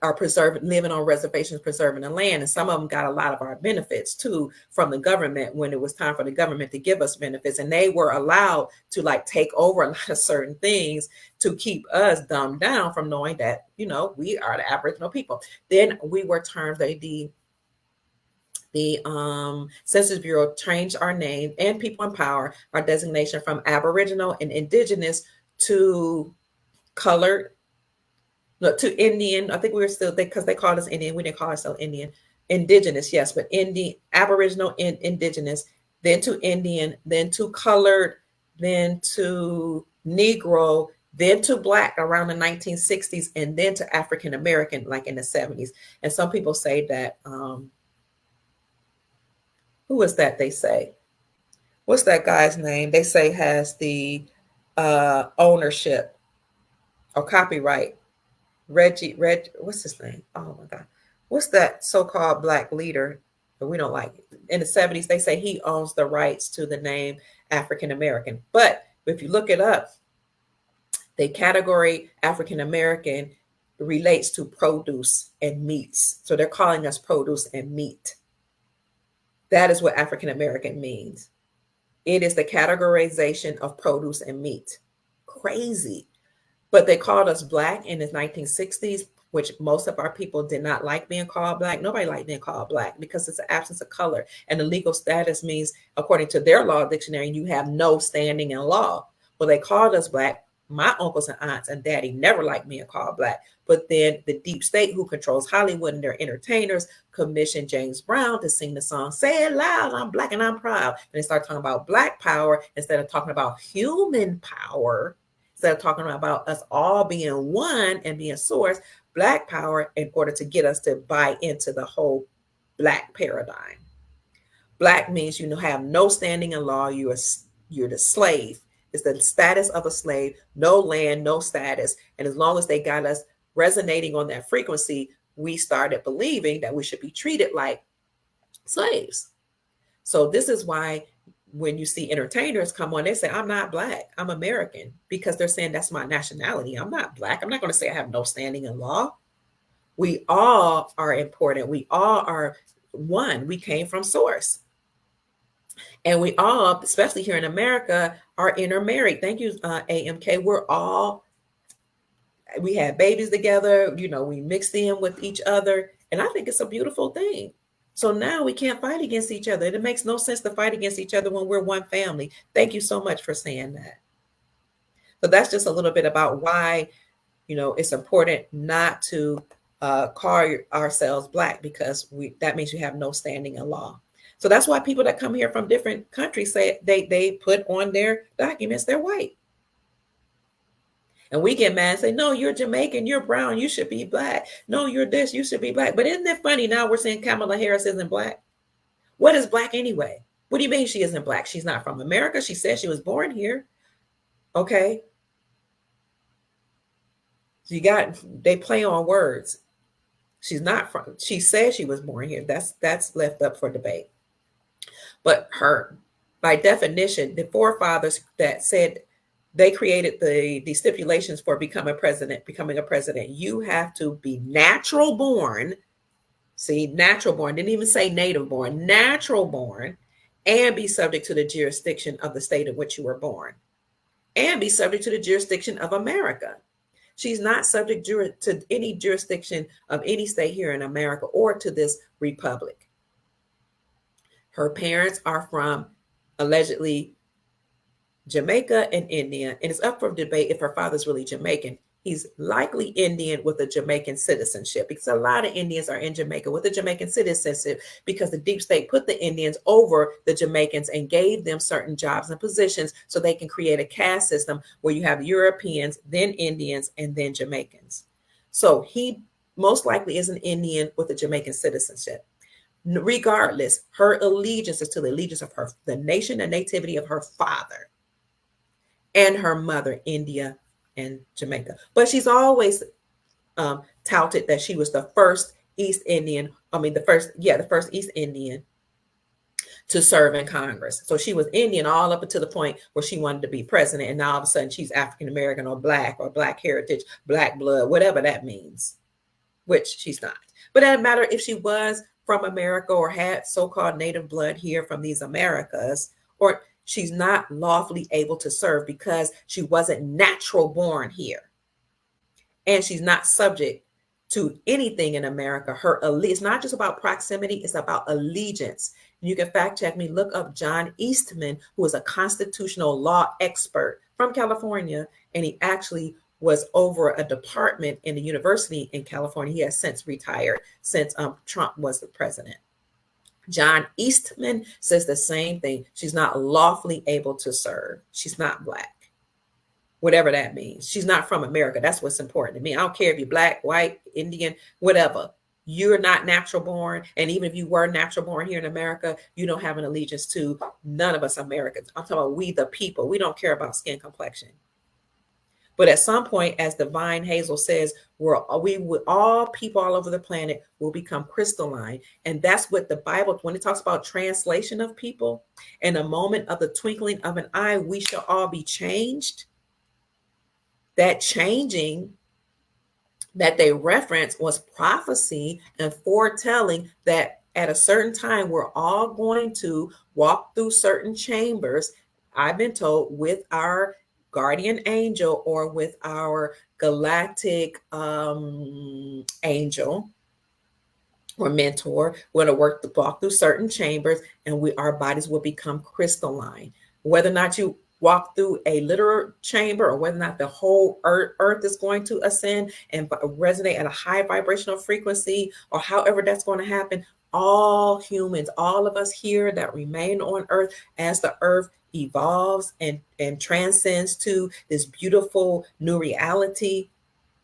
are living on reservations, preserving the land. And some of them got a lot of our benefits too from the government when it was time for the government to give us benefits. And they were allowed to take over a lot of certain things to keep us dumbed down from knowing that, we are the Aboriginal people. Then we were termed the Census Bureau changed our name and people in power, our designation from Aboriginal and Indigenous to colored, to Indian. I think we were still, because they called us Indian. We didn't call ourselves Indian. Indigenous, yes, but Aboriginal and Indigenous, then to Indian, then to colored, then to Negro, then to Black around the 1960s, and then to African American like in the 70s. And some people say that, who is that they say? What's that guy's name? They say has the ownership. or copyright. What's his name? Oh my God. What's that so-called black leader? But we don't like it. In the 70s, they say he owns the rights to the name African American. But if you look it up, the category African American relates to produce and meats. So they're calling us produce and meat. That is what African American means. It is the categorization of produce and meat. Crazy. But they called us black in the 1960s, which most of our people did not like being called black. Nobody liked being called black because it's an absence of color. And the legal status means, according to their law dictionary, you have no standing in law. Well, they called us black. My uncles and aunts and daddy never liked being called black. But then the deep state, who controls Hollywood and their entertainers, commissioned James Brown to sing the song, "Say It Loud, I'm Black and I'm Proud." And they start talking about black power instead of talking about human power. Instead of talking about us all being one and being source, black power, in order to get us to buy into the whole black paradigm. Black means you have no standing in law. You're the slave. It's the status of a slave, no land, no status. And as long as they got us resonating on that frequency, we started believing that we should be treated like slaves. So this is why when you see entertainers come on, they say, "I'm not black, I'm American," because they're saying that's my nationality. I'm not black. I'm not going to say I have no standing in law. We all are important. We all are one. We came from source. And we all, especially here in America, are intermarried. Thank you, AMK. We had babies together. We mixed in with each other. And I think it's a beautiful thing. So now we can't fight against each other. It makes no sense to fight against each other when we're one family. Thank you so much for saying that. So that's just a little bit about why, it's important not to call ourselves black, because that means you have no standing in law. So that's why people that come here from different countries say they put on their documents they're white. And we get mad and say, "No, you're Jamaican, you're brown, you should be black. No, you're this, you should be black." But isn't it funny now we're saying Kamala Harris isn't black? What is black anyway? What do you mean she isn't black? She's not from America. She said she was born here. Okay. So they play on words. She said she was born here. That's left up for debate. But by definition, the forefathers that said they created the stipulations for becoming a president, you have to be natural born. See, natural born, didn't even say native born, natural born, and be subject to the jurisdiction of the state in which you were born, and be subject to the jurisdiction of America. She's not subject to any jurisdiction of any state here in America or to this republic. Her parents are from allegedly Jamaica and India, and it's up for debate if her father's really Jamaican. He's likely Indian with a Jamaican citizenship, because a lot of Indians are in Jamaica with a Jamaican citizenship, because the deep state put the Indians over the Jamaicans and gave them certain jobs and positions so they can create a caste system where you have Europeans, then Indians, and then Jamaicans. So he most likely is an Indian with a Jamaican citizenship. Regardless, her allegiance is to the allegiance of the nation and nativity of her father and her mother, India and Jamaica. But she's always touted that she was the first East Indian to serve in Congress. So she was Indian all up until the point where she wanted to be president. And now all of a sudden she's African American or black heritage, black blood, whatever that means, which she's not. But it doesn't matter if she was from America or had so-called native blood here from these Americas, or she's not lawfully able to serve because she wasn't natural born here. And she's not subject to anything in America. It's not just about proximity, it's about allegiance. You can fact check me, look up John Eastman, who is a constitutional law expert from California, and he actually was over a department in the university in California. He has since retired since Trump was the president. John Eastman says the same thing. She's not lawfully able to serve. She's not black, whatever that means. She's not from America. That's what's important to me. I don't care if you're black, white, Indian, whatever. You're not natural born. And even if you were natural born here in America, you don't have an allegiance to none of us Americans. I'm talking about we the people. We don't care about skin complexion. But at some point, as Divine Hazel says, all people all over the planet will become crystalline. And that's what the Bible, when it talks about translation of people, in a moment of the twinkling of an eye, we shall all be changed. That changing that they reference was prophecy and foretelling that at a certain time we're all going to walk through certain chambers, I've been told, with our guardian angel or with our galactic angel or mentor. We're going to walk through certain chambers, and our bodies will become crystalline. Whether or not you walk through a literal chamber or whether or not the whole earth is going to ascend and resonate at a high vibrational frequency, or however that's going to happen, all humans, all of us here that remain on earth, as the earth evolves and transcends to this beautiful new reality,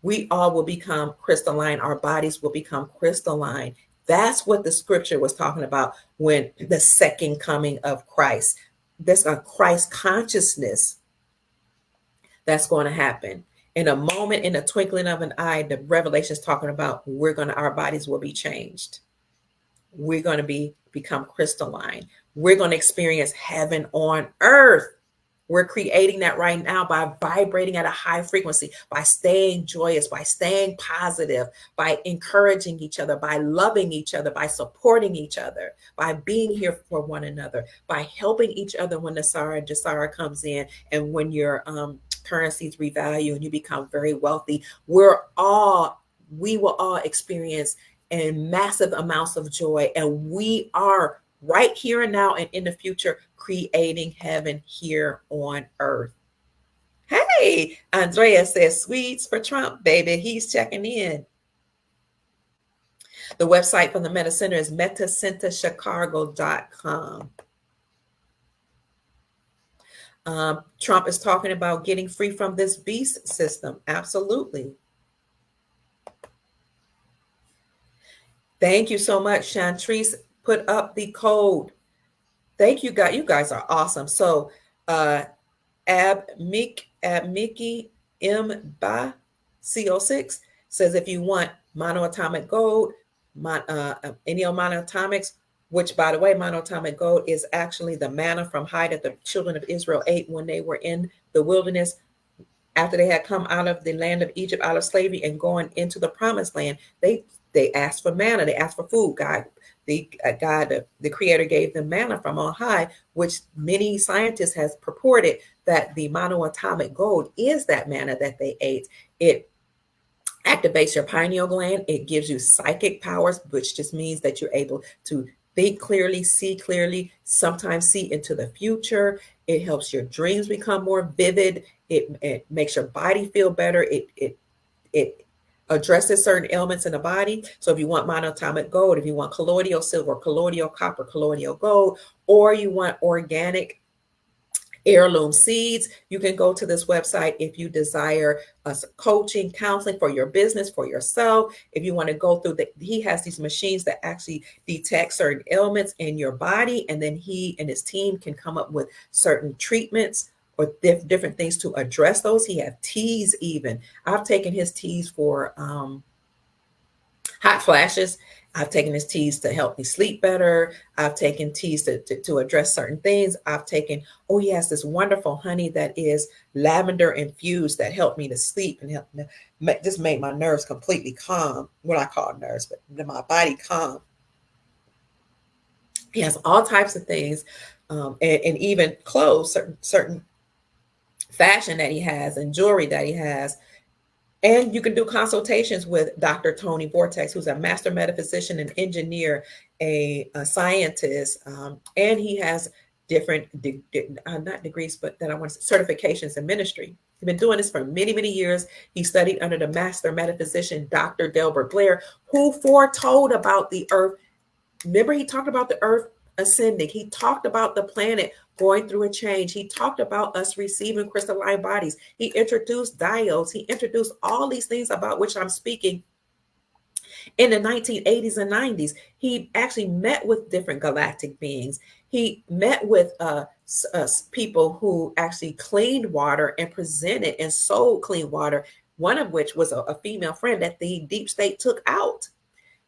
we all will become crystalline. Our bodies will become crystalline. That's what the scripture was talking about when the second coming of Christ. There's a Christ consciousness that's going to happen. In a moment, in a twinkling of an eye, the Revelation is talking about our bodies will be changed. We're going to become crystalline. We're going to experience heaven on earth. We're creating that right now by vibrating at a high frequency, by staying joyous, by staying positive, by encouraging each other, by loving each other, by supporting each other, by being here for one another, by helping each other when the Sarah and Jasara comes in, and when your currencies revalue and you become very wealthy. We will all experience in massive amounts of joy, and we are right here and now and in the future creating heaven here on earth. Hey, Andrea says sweets for Trump, baby. He's checking in. The website from the Meta Center is metacenterchicago.com. Trump is talking about getting free from this beast system. Absolutely. Thank you so much, Chantrice. Put up the code. Thank you, guys. You guys are awesome. So, Mickey M. Ba CO6 says if you want monoatomic gold, any monoatomics, which, by the way, monoatomic gold is actually the manna from high that the children of Israel ate when they were in the wilderness after they had come out of the land of Egypt, out of slavery, and going into the promised land. They asked for manna. They asked for food. The Creator gave them manna from on high, which many scientists have purported that the monoatomic gold is that manna that they ate. It activates your pineal gland. It gives you psychic powers, which just means that you're able to think clearly, see clearly, sometimes see into the future. It helps your dreams become more vivid. It makes your body feel better. It addresses certain ailments in the body. So if you want monoatomic gold, if you want colloidal silver, colloidal copper, colloidal gold, or you want organic heirloom seeds, you can go to this website. If you desire coaching, counseling for your business, for yourself, if you want to go through he has these machines that actually detect certain ailments in your body, and then he and his team can come up with certain treatments or different things to address those. He has teas even. I've taken his teas for hot flashes. I've taken his teas to help me sleep better. I've taken teas to address certain things. He has this wonderful honey that is lavender infused that helped me to sleep and just made my nerves completely calm. What I call nerves, but my body calm. He has all types of things, and even clothes, certain fashion that he has and jewelry that he has. And you can do consultations with Dr. Tony Vortex, who's a master metaphysician, an engineer, a scientist, and he has different, not degrees, but certifications in ministry. He's been doing this for many, many years. He studied under the master metaphysician, Dr. Delbert Blair, who foretold about the earth. Remember, he talked about the earth ascending. He talked about the planet going through a change. He talked about us receiving crystalline bodies. He introduced diodes. He introduced all these things about which I'm speaking in the 1980s and 90s. He actually met with different galactic beings. He met with people who actually cleaned water and presented and sold clean water, one of which was a female friend that the deep state took out.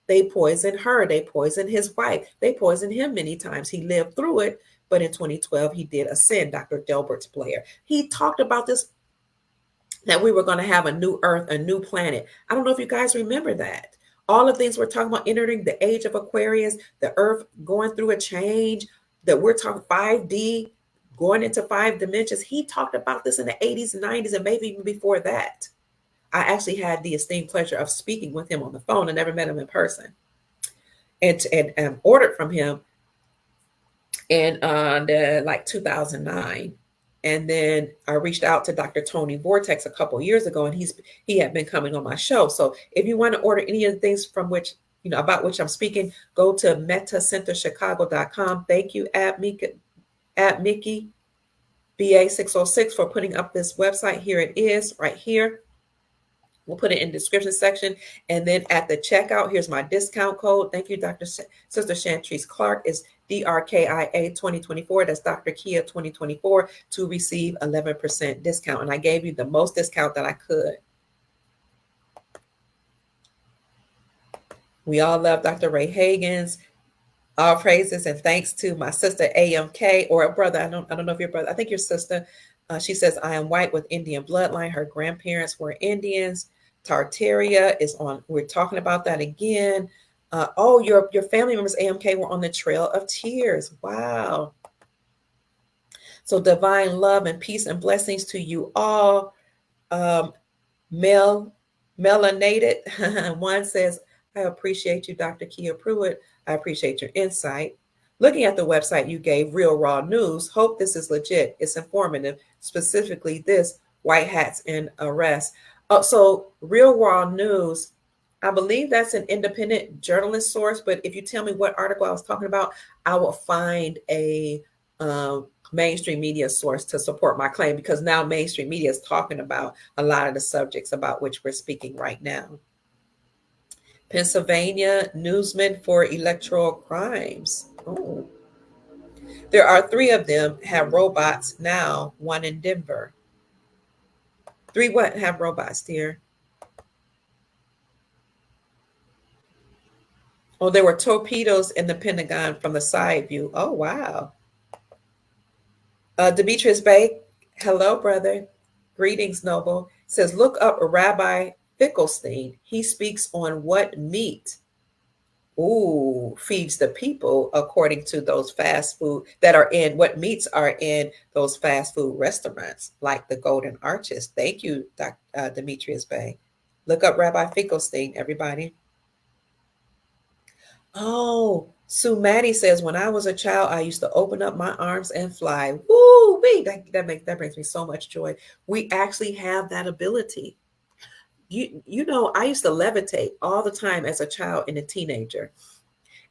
They poisoned her. They poisoned his wife. They poisoned him many times. He lived through it. But in 2012, he did ascend, Dr. Delbert Blair. He talked about this, that we were going to have a new earth, a new planet. I don't know if you guys remember that. All the things we're talking about, entering the age of Aquarius, the earth going through a change, that we're talking 5D, going into 5 dimensions. He talked about this in the 80s and 90s, and maybe even before that. I actually had the esteemed pleasure of speaking with him on the phone. I never met him in person, and ordered from him in like 2009. And then I reached out to Dr. Tony Vortex a couple of years ago, and he had been coming on my show. So if you want to order any of the things from which, about which I'm speaking, go to metacenterchicago.com. Thank you, at Mickey BA606 for putting up this website. Here it is, right here. We'll put it in the description section. And then at the checkout, here's my discount code. Thank you, Sister Chantrice Clark. Is DRKIA 2024. That's Dr. Kia 2024 to receive 11% discount. And I gave you the most discount that I could. We all love Dr. Ray Hagan's. All praises and thanks to my sister AMK, or a brother. I don't know if your brother. I think your sister. She says, I am white with Indian bloodline. Her grandparents were Indians. Tartaria is on. We're talking about that again. Your family members, AMK, were on the Trail of Tears. Wow. So divine love and peace and blessings to you all. Melanated one says, I appreciate you, Dr. Kia Pruitt. I appreciate your insight. Looking at the website you gave, Real Raw News, hope this is legit. It's informative, specifically this, white hats in arrest. So Real Raw News, I believe that's an independent journalist source, but if you tell me what article I was talking about, I will find a mainstream media source to support my claim, because now mainstream media is talking about a lot of the subjects about which we're speaking right now. Pennsylvania newsman for electoral crimes. Oh. There are 3 of them have robots now, one in Denver. 3 what have robots, dear? Oh, there were torpedoes in the Pentagon from the side view. Oh, wow. Demetrius Bay, hello, brother. Greetings, Noble. Says, look up Rabbi Finkelstein. He speaks on what meat feeds the people according to those fast food that are in, what meats are in those fast food restaurants like the Golden Arches. Thank you, Demetrius Bay. Look up Rabbi Finkelstein, everybody. Oh, Sue Maddie says, when I was a child, I used to open up my arms and fly. Woo wee! That brings me so much joy. We actually have that ability. I used to levitate all the time as a child and a teenager.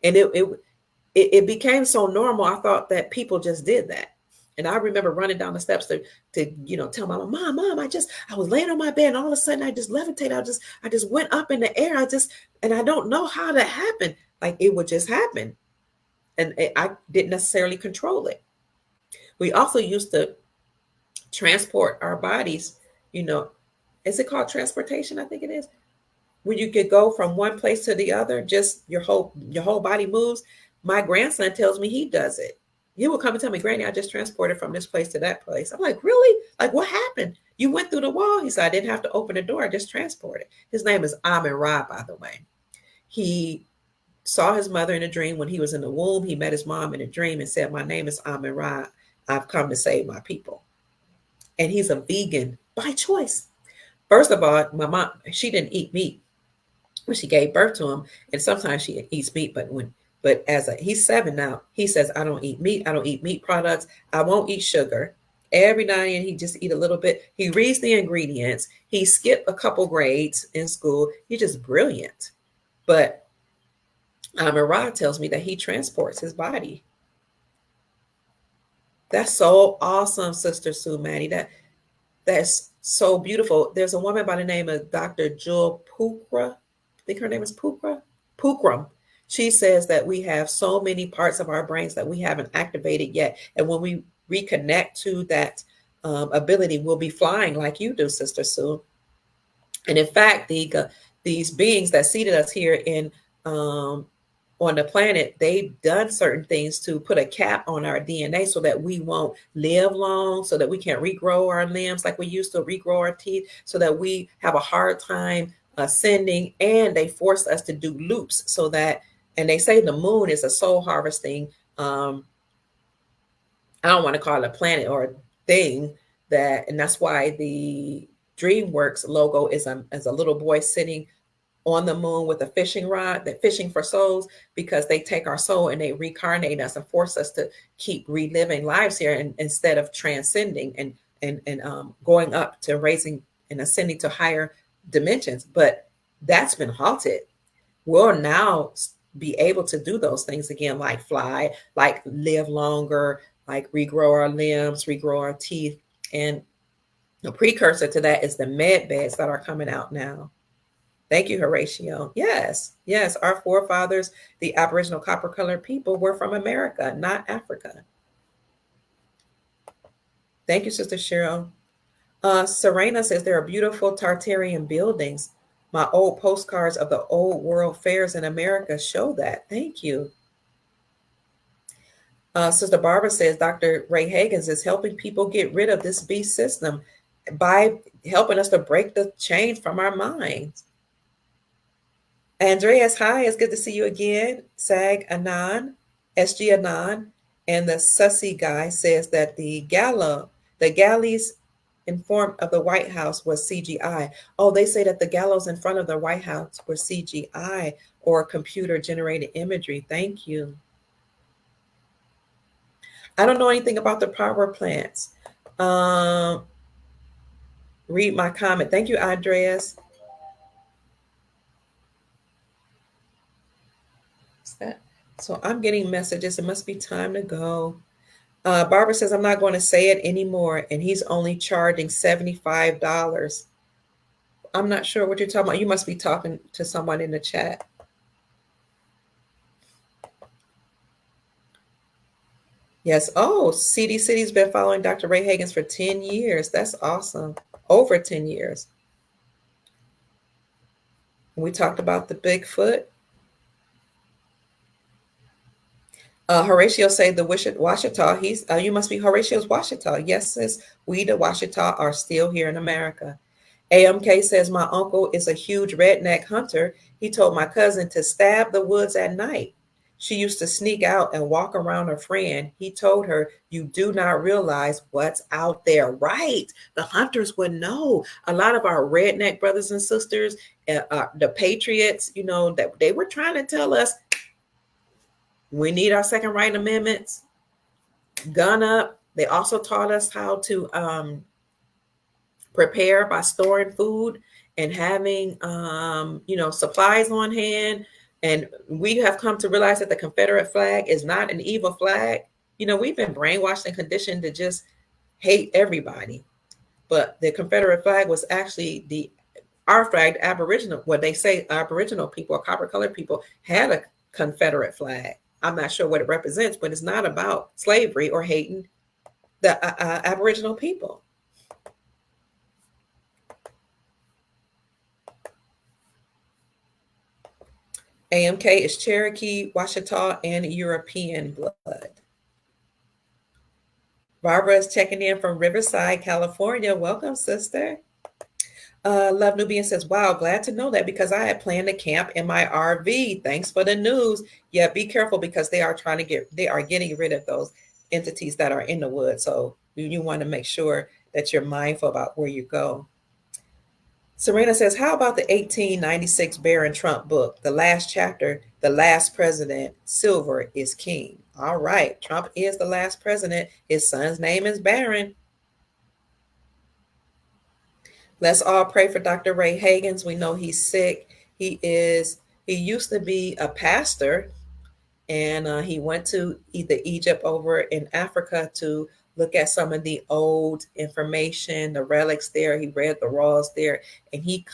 And it became so normal. I thought that people just did that. And I remember running down the steps to tell my mom, I was laying on my bed and all of a sudden I just levitated. I just went up in the air. And I don't know how that happened. Like it would just happen. And I didn't necessarily control it. We also used to transport our bodies, is it called transportation? I think it is. When you could go from one place to the other, just your whole body moves. My grandson tells me he does it. He will come and tell me, Granny, I just transported from this place to that place. I'm like, really? Like, what happened? You went through the wall? He said, I didn't have to open the door. I just transported. His name is Amin Ra, by the way. He saw his mother in a dream when he was in the womb. He met his mom in a dream and said, my name is Amin Ra. I've come to save my people. And he's a vegan by choice. First of all, my mom, she didn't eat meat when she gave birth to him, and sometimes she eats meat, but he's 7 now, he says, I don't eat meat. I don't eat meat products. I won't eat sugar. Every now and then he just eat a little bit. He reads the ingredients. He skipped a couple grades in school. He's just brilliant. But Amirah tells me that he transports his body. That's so awesome, Sister Sue Maddie. That's so beautiful. There's a woman by the name of Dr. Jewel Pukra. I think her name is Pukram. She says that we have so many parts of our brains that we haven't activated yet. And when we reconnect to that ability, we'll be flying like you do, Sister Sue. And in fact, these beings that seated us here in on the planet, they've done certain things to put a cap on our DNA so that we won't live long, so that we can't regrow our limbs like we used to regrow our teeth, so that we have a hard time ascending. And they forced us to do loops so that, and they say the moon is a soul harvesting, I don't want to call it a planet or a thing, that, and that's why the DreamWorks logo is a little boy sitting on the moon with a fishing rod, that fishing for souls, because they take our soul and they reincarnate us and force us to keep reliving lives here, and instead of transcending and going up to raising and ascending to higher dimensions. But that's been halted. We'll now be able to do those things again, like fly, like live longer, like regrow our limbs, regrow our teeth. And the precursor to that is the med beds that are coming out now. Thank you, Horatio. Yes, yes, our forefathers, the Aboriginal copper colored people, were from America, not Africa. Thank you, Sister Cheryl. Serena says there are beautiful Tartarian buildings. My old postcards of the old world fairs in America show that. Thank you. Sister Barbara says Dr. Ray Hagins is helping people get rid of this beast system by helping us to break the chains from our minds. Andreas, hi, it's good to see you again. Sag Anan, SG Anan, and the Sussy guy says that the galleys in front of the White House was CGI. Oh, they say that the gallows in front of the White House were CGI or computer generated imagery. Thank you. I don't know anything about the power plants. Read my comment. Thank you, Andreas. What's that? So I'm getting messages. It must be time to go. Barbara says, I'm not going to say it anymore, and he's only charging $75. I'm not sure what you're talking about. You must be talking to someone in the chat. Yes. Oh, CD City's been following Dr. Ray Hagins for 10 years. That's awesome. Over 10 years. We talked about the Bigfoot. Horatio say the Washita. He's you must be Horatio's Washita. Yes, sis. We the Washita are still here in America. AMK says my uncle is a huge redneck hunter. He told my cousin to stab the woods at night. She used to sneak out and walk around her friend. He told her, you do not realize what's out there. Right. The hunters would know. A lot of our redneck brothers and sisters, the patriots, you know, that they were trying to tell us we need our second right amendments, gun up. They also taught us how to prepare by storing food and having, supplies on hand. And we have come to realize that the Confederate flag is not an evil flag. You know, we've been brainwashed and conditioned to just hate everybody. But the Confederate flag was actually our flag, the Aboriginal, what they say Aboriginal people or copper colored people had a Confederate flag. I'm not sure what it represents, but it's not about slavery or hating the Aboriginal people. AMK is Cherokee, Washita, and European blood. Barbara is checking in from Riverside, California. Welcome, sister. Love Nubian says, wow, glad to know that because I had planned to camp in my RV. Thanks for the news. Yeah, be careful because they are getting rid of those entities that are in the woods. So you want to make sure that you're mindful about where you go. Serena says, how about the 1896 Barron Trump book, the last chapter, The Last President, Silver is King. All right, Trump is the last president. His son's name is Barron. Let's all pray for Dr. Ray Hagins. We know he's sick. He used to be a pastor, and he went to Egypt over in Africa to look at some of the old information, the relics there. He read the rolls there, and had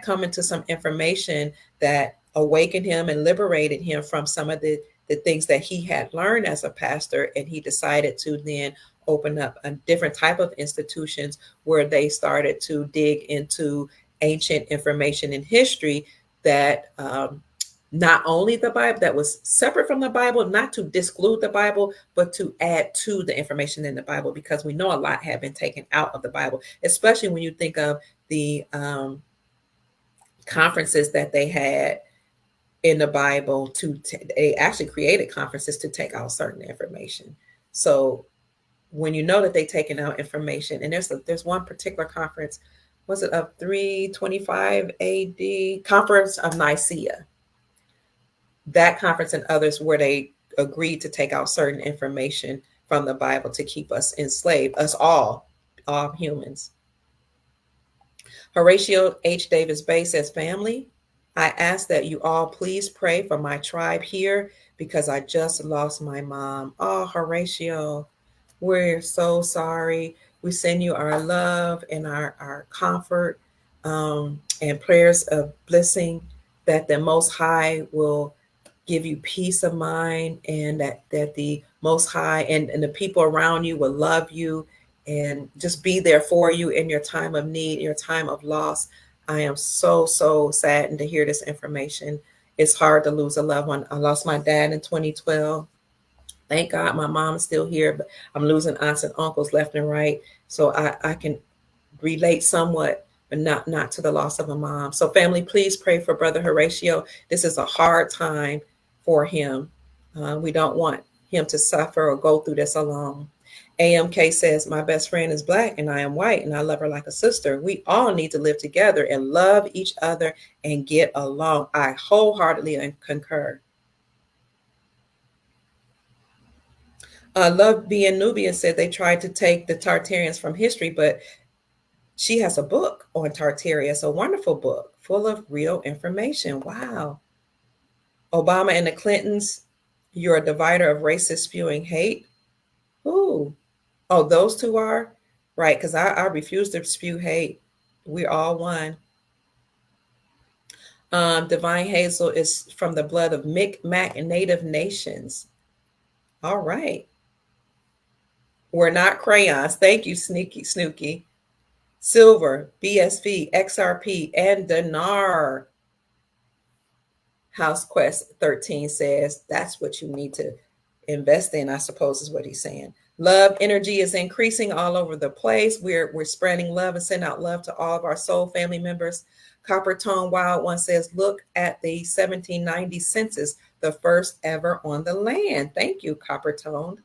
come into some information that awakened him and liberated him from some of the the things that he had learned as a pastor, and he decided to then open up a different type of institutions where they started to dig into ancient information and history that not only the Bible, that was separate from the Bible, not to disclude the Bible, but to add to the information in the Bible, because we know a lot had been taken out of the Bible, especially when you think of the conferences that they had in the Bible. They actually created conferences to take out certain information. So when you know that they've taken out information, and there's one particular conference, was it of 325 AD, Conference of Nicaea, that conference and others where they agreed to take out certain information from the Bible to keep us enslaved, us all humans. Horatio H. Davis Bay says, family, I ask that you all please pray for my tribe here because I just lost my mom. Oh, Horatio, we're so sorry. We send you our love and our comfort, and prayers of blessing, that the Most High will give you peace of mind, and that the Most High and the people around you will love you and just be there for you in your time of need, your time of loss. I am so, so saddened to hear this information. It's hard to lose a loved one. I lost my dad in 2012. Thank God my mom is still here, but I'm losing aunts and uncles left and right. So I can relate somewhat, but not to the loss of a mom. So family, please pray for Brother Horatio. This is a hard time for him. We don't want him to suffer or go through this alone. AMK says, my best friend is Black and I am white and I love her like a sister. We all need to live together and love each other and get along. I wholeheartedly concur. Love Being Nubian said they tried to take the Tartarians from history, but she has a book on Tartaria. It's a wonderful book full of real information. Wow. Obama and the Clintons, you're a divider of racist spewing hate. Ooh. Oh, those two are? Right, because I refuse to spew hate. We're all one. Divine Hazel is from the blood of Micmac and Native nations. All right. We're not crayons. Thank you, Sneaky Snooky. Silver, BSV, XRP, and Dinar. House Quest 13 says that's what you need to invest in, I suppose is what he's saying. Love energy is increasing all over the place. We're spreading love and sending out love to all of our soul family members. Copper Tone Wild One says, look at the 1790 census, the first ever on the land. Thank you, Copper Tone.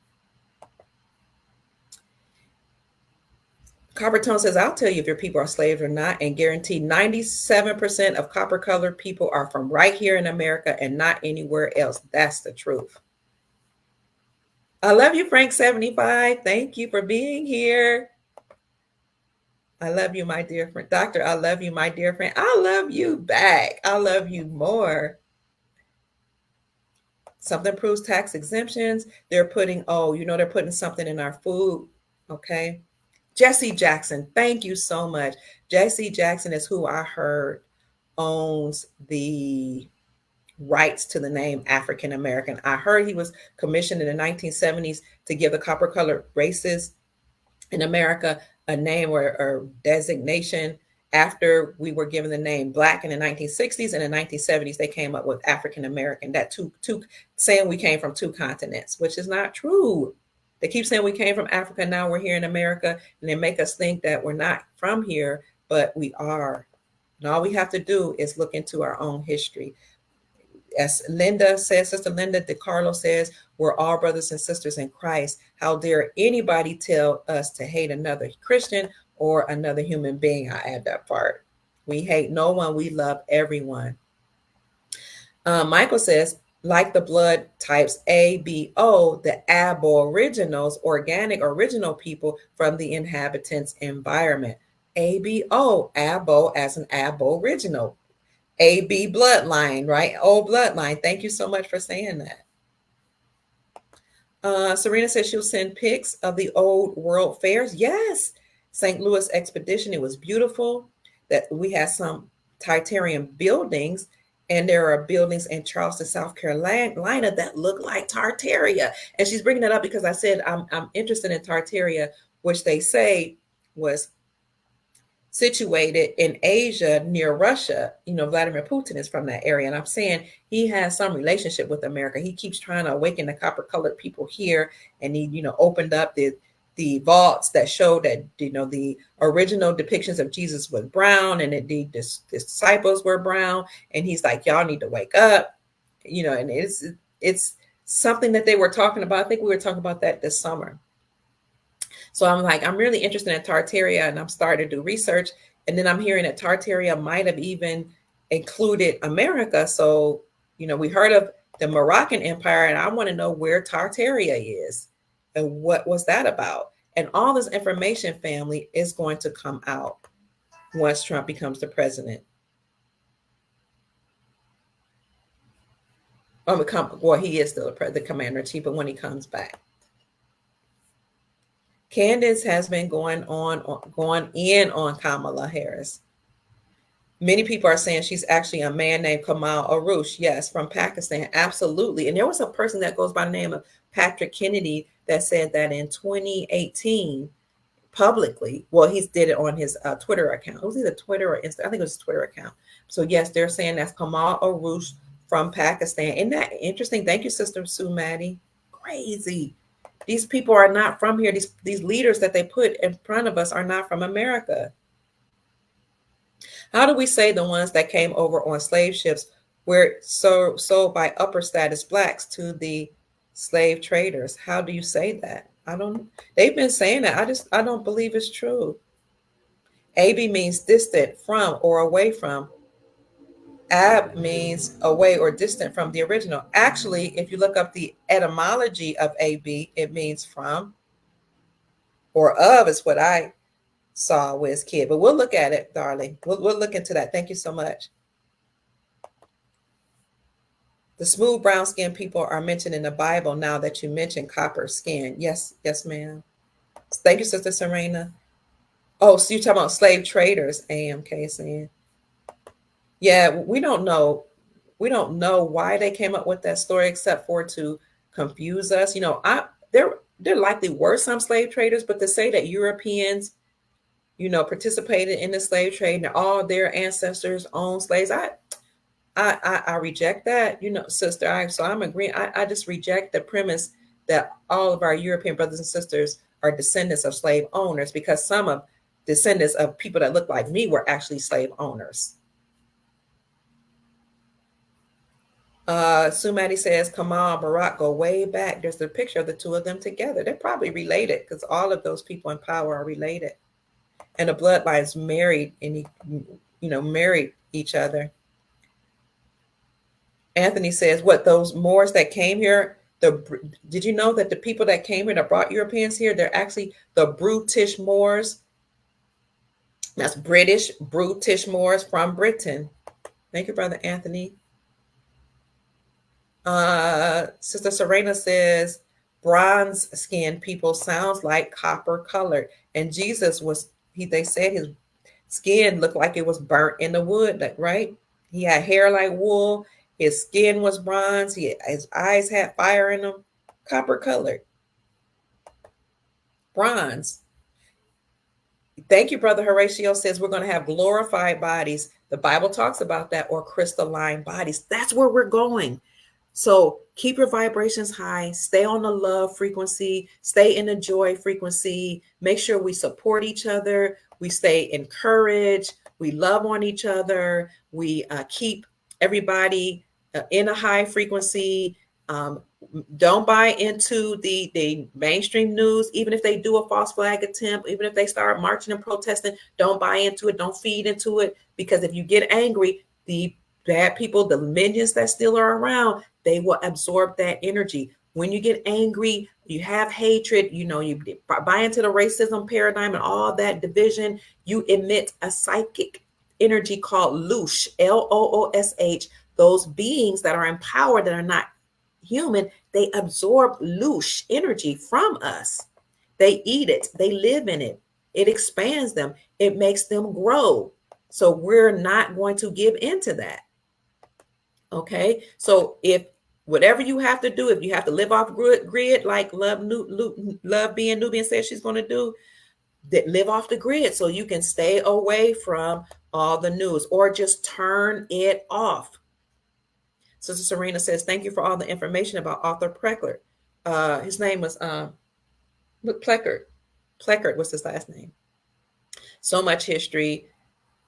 Copper Tone says, I'll tell you if your people are slaves or not, and guarantee 97% of copper colored people are from right here in America and not anywhere else. That's the truth. I love you, Frank75. Thank you for being here. I love you, my dear friend. Doctor, I love you, my dear friend. I love you back. I love you more. Something proves tax exemptions. They're putting, they're putting something in our food. Okay. Jesse Jackson, thank you so much. Jesse Jackson is who I heard owns the rights to the name African American. I heard he was commissioned in the 1970s to give the copper colored races in America a name or designation after we were given the name Black in the 1960s. And in the 1970s, they came up with African American, that two saying we came from two continents, which is not true. They keep saying we came from Africa. Now we're here in America, and they make us think that we're not from here, but we are. And all we have to do is look into our own history. As Linda says, Sister Linda DiCarlo says, we're all brothers and sisters in Christ. How dare anybody tell us to hate another Christian or another human being? I add that part. We hate no one. We love everyone. Michael says, like the blood types A, B, O, the aboriginals, organic original people from the inhabitants' environment. ABO, abo as an aboriginal. AB bloodline, right? O bloodline. Thank you so much for saying that. Serena says she'll send pics of the old world fairs. Yes. St. Louis expedition. It was beautiful. That we had some Titanium buildings And there are buildings in Charleston, South Carolina that look like Tartaria. And she's bringing that up because I said I'm interested in Tartaria, which they say was situated in Asia near Russia. You know, Vladimir Putin is from that area. And I'm saying he has some relationship with America. He keeps trying to awaken the copper colored people here. And he, opened up the vaults that showed that, the original depictions of Jesus was brown and the disciples were brown. And he's like, y'all need to wake up, and it's something that they were talking about. I think we were talking about that this summer. So I'm like, I'm really interested in Tartaria, and I'm starting to do research. And then I'm hearing that Tartaria might have even included America. So, we heard of the Moroccan Empire, and I want to know where Tartaria is and what was that about. And all this information, family, is going to come out once Trump becomes the president. Well, he is still the commander-in-chief, but when he comes back. Candace has been going in on Kamala Harris. Many people are saying she's actually a man named Kamal Arush. Yes, from Pakistan. Absolutely. And there was a person that goes by the name of Patrick Kennedy that said that in 2018 publicly. Well, he did it on his Twitter account. It was either Twitter or Instagram. I think it was his Twitter account. So yes, they're saying that's Kamal Arush from Pakistan. Isn't that interesting? Thank you, Sister Sue Maddie. Crazy. These people are not from here. These leaders that they put in front of us are not from America. How do we say the ones that came over on slave ships were sold by upper status blacks to the slave traders? How do you say that? They've been saying that. I don't believe it's true. AB means distant from or away from. Ab means away or distant from the original. Actually, if you look up the etymology of AB, it means from or of is what I saw with kid. But we'll look at it, darling. We'll look into that. Thank you so much. The smooth brown skin people are mentioned in the Bible now that you mentioned copper skin. Yes, ma'am. Thank you, Sister Serena. Oh, so you're talking about slave traders, AMK saying. Yeah, we don't know. We don't know why they came up with that story except for to confuse us. There likely were some slave traders, but to say that Europeans, participated in the slave trade and all their ancestors owned slaves, I reject that, sister. So I'm agreeing. I just reject the premise that all of our European brothers and sisters are descendants of slave owners, because some of descendants of people that look like me were actually slave owners. Sumati says Kamal and Barack go way back. There's a picture of the two of them together. They're probably related because all of those people in power are related. And the bloodlines married and married each other. Anthony says, what, those Moors that came here, did you know that the people that came here that brought Europeans here, they're actually the brutish Moors? That's British, brutish Moors from Britain. Thank you, Brother Anthony. Sister Serena says, bronze skinned people sounds like copper colored. And Jesus they said his skin looked like it was burnt in the wood, right? He had hair like wool. His skin was bronze. His eyes had fire in them. Copper colored. Bronze. Thank you, Brother Horatio says we're going to have glorified bodies. The Bible talks about that, or crystalline bodies. That's where we're going. So keep your vibrations high, stay on the love frequency, stay in the joy frequency, make sure we support each other, we stay encouraged, we love on each other, we keep everybody in a high frequency. Don't buy into the mainstream news, even if they do a false flag attempt, even if they start marching and protesting, don't buy into it, don't feed into it, because if you get angry, the bad people, the minions that still are around, they will absorb that energy. When you get angry, you have hatred, you buy into the racism paradigm and all that division, you emit a psychic energy called loosh, Loosh. Those beings that are in power that are not human, they absorb loosh energy from us. They eat it, they live in it, it expands them, it makes them grow. So we're not going to give into that. Okay, so if whatever you have to do, if you have to live off grid like Love Being Nubian says she's going to do, that live off the grid so you can stay away from all the news or just turn it off. Sister Serena says, thank you for all the information about Arthur Pleckert. His name was Pleckert. Pleckert was his last name. So much history.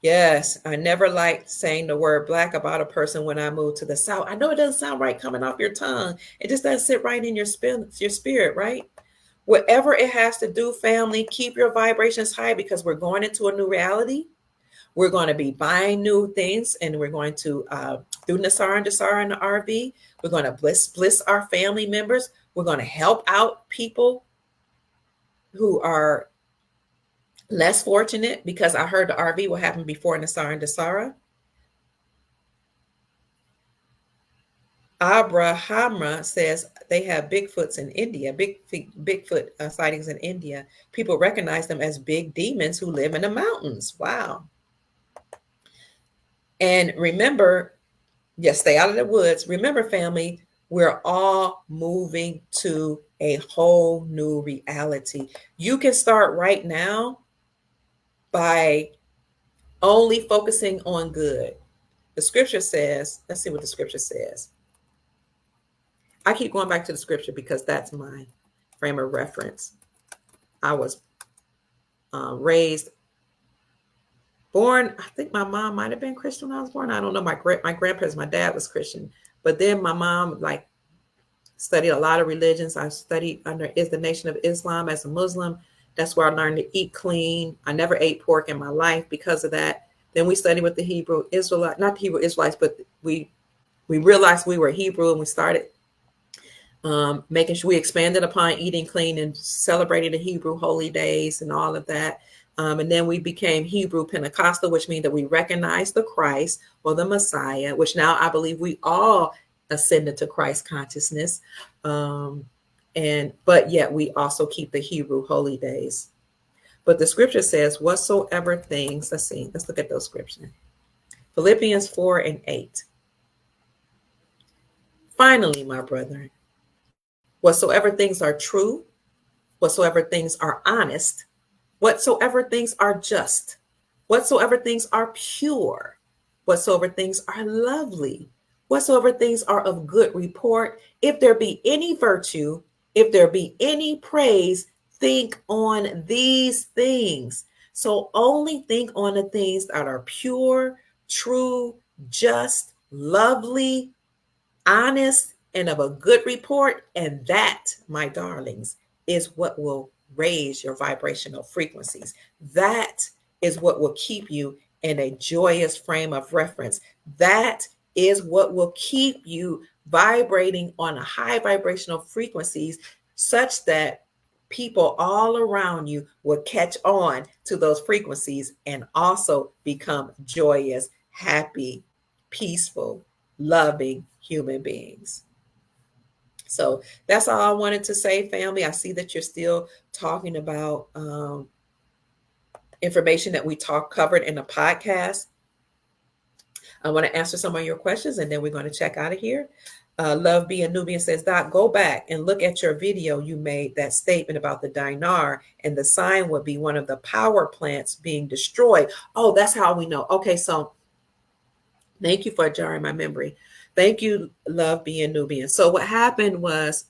Yes, I never liked saying the word black about a person when I moved to the South. I know it doesn't sound right coming off your tongue. It just doesn't sit right in your spirit, right? Whatever it has to do, family, keep your vibrations high because we're going into a new reality. We're going to be buying new things, and we're going to do Nasara and Dasara in the RV. We're going to bliss our family members. We're going to help out people who are less fortunate, because I heard the RV will happen before Nasara and Dasara. Abrahamra says they have Bigfoots in India, Bigfoot sightings in India. People recognize them as big demons who live in the mountains. Wow. And remember, yes, stay out of the woods. Remember, family, we're all moving to a whole new reality. You can start right now by only focusing on good. The scripture says, let's see what the scripture says. I keep going back to the scripture because that's my frame of reference. I was born, I think my mom might have been Christian when I was born. I don't know. My grandparents, my dad was Christian. But then my mom studied a lot of religions. I studied under the Nation of Islam as a Muslim. That's where I learned to eat clean. I never ate pork in my life because of that. Then we studied with the Hebrew Israelites, not the Hebrew Israelites, but we realized we were Hebrew, and we started making sure we expanded upon eating clean and celebrating the Hebrew holy days and all of that. And then we became Hebrew Pentecostal, which means that we recognize the Christ or the Messiah, which now I believe we all ascended to Christ consciousness. But yet we also keep the Hebrew holy days. But the scripture says, whatsoever things, let's look at those scriptures. Philippians 4:8. Finally, my brethren, whatsoever things are true, whatsoever things are honest, whatsoever things are just, whatsoever things are pure, whatsoever things are lovely, whatsoever things are of good report, if there be any virtue, if there be any praise, think on these things. So only think on the things that are pure, true, just, lovely, honest, and of a good report. And that, my darlings, is what will raise your vibrational frequencies. That is what will keep you in a joyous frame of reference. That is what will keep you vibrating on a high vibrational frequencies, such that people all around you will catch on to those frequencies and also become joyous, happy, peaceful, loving human beings. So that's all I wanted to say, family. I see that you're still talking about information that we covered in the podcast. I want to answer some of your questions, and then we're going to check out of here. Love Being Nubian says, Doc, go back and look at your video. You made that statement about the dinar, and the sign would be one of the power plants being destroyed. Oh, that's how we know. Okay, so thank you for jarring my memory. Thank you, Love Being Nubian. So what happened was,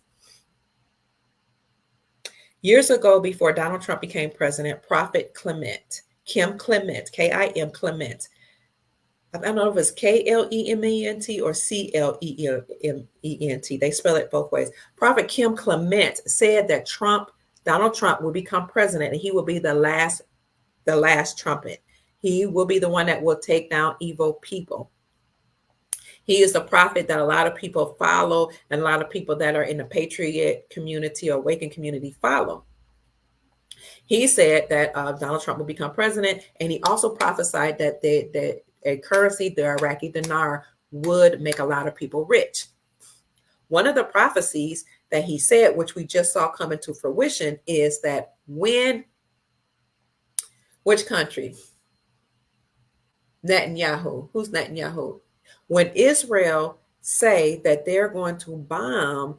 years ago, before Donald Trump became president, Prophet Kim Clement, K-I-M Clement, I don't know if it's K-L-E-M-E-N-T or C-L-E-M-E-N-T. They spell it both ways. Prophet Kim Clement said that Donald Trump will become president, and he will be the last trumpet. He will be the one that will take down evil people. He is a prophet that a lot of people follow, and a lot of people that are in the Patriot community or Awakened community follow. He said that Donald Trump will become president, and he also prophesied that a currency, the Iraqi dinar, would make a lot of people rich. One of the prophecies that he said, which we just saw come into fruition, is that which country? Netanyahu. Who's Netanyahu? When Israel say that they're going to bomb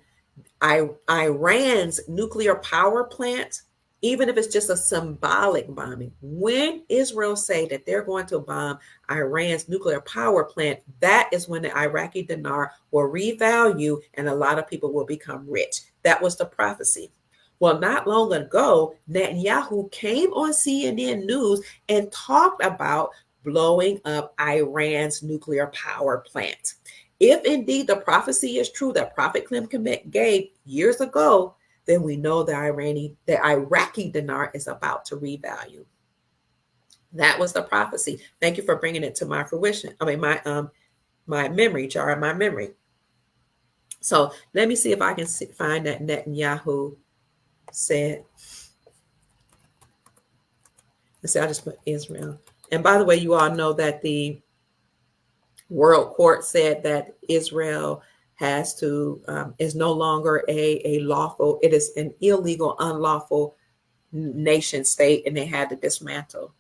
Iran's nuclear power plant, even if it's just a symbolic bombing, when Israel say that they're going to bomb Iran's nuclear power plant, that is when the Iraqi dinar will revalue and a lot of people will become rich. That was the prophecy. Well, not long ago, Netanyahu came on CNN News and talked about blowing up Iran's nuclear power plant. If indeed the prophecy is true that Prophet Clem gave years ago, then we know the Iraqi dinar is about to revalue. That was the prophecy. Thank you for bringing it to my fruition. I mean, my memory jar, my memory. So let me see if I can find that Netanyahu said. Let's see, I just put Israel. And by the way, you all know that the World Court said that Israel has to is no longer a lawful. It is an illegal, unlawful nation state, and they had to dismantle.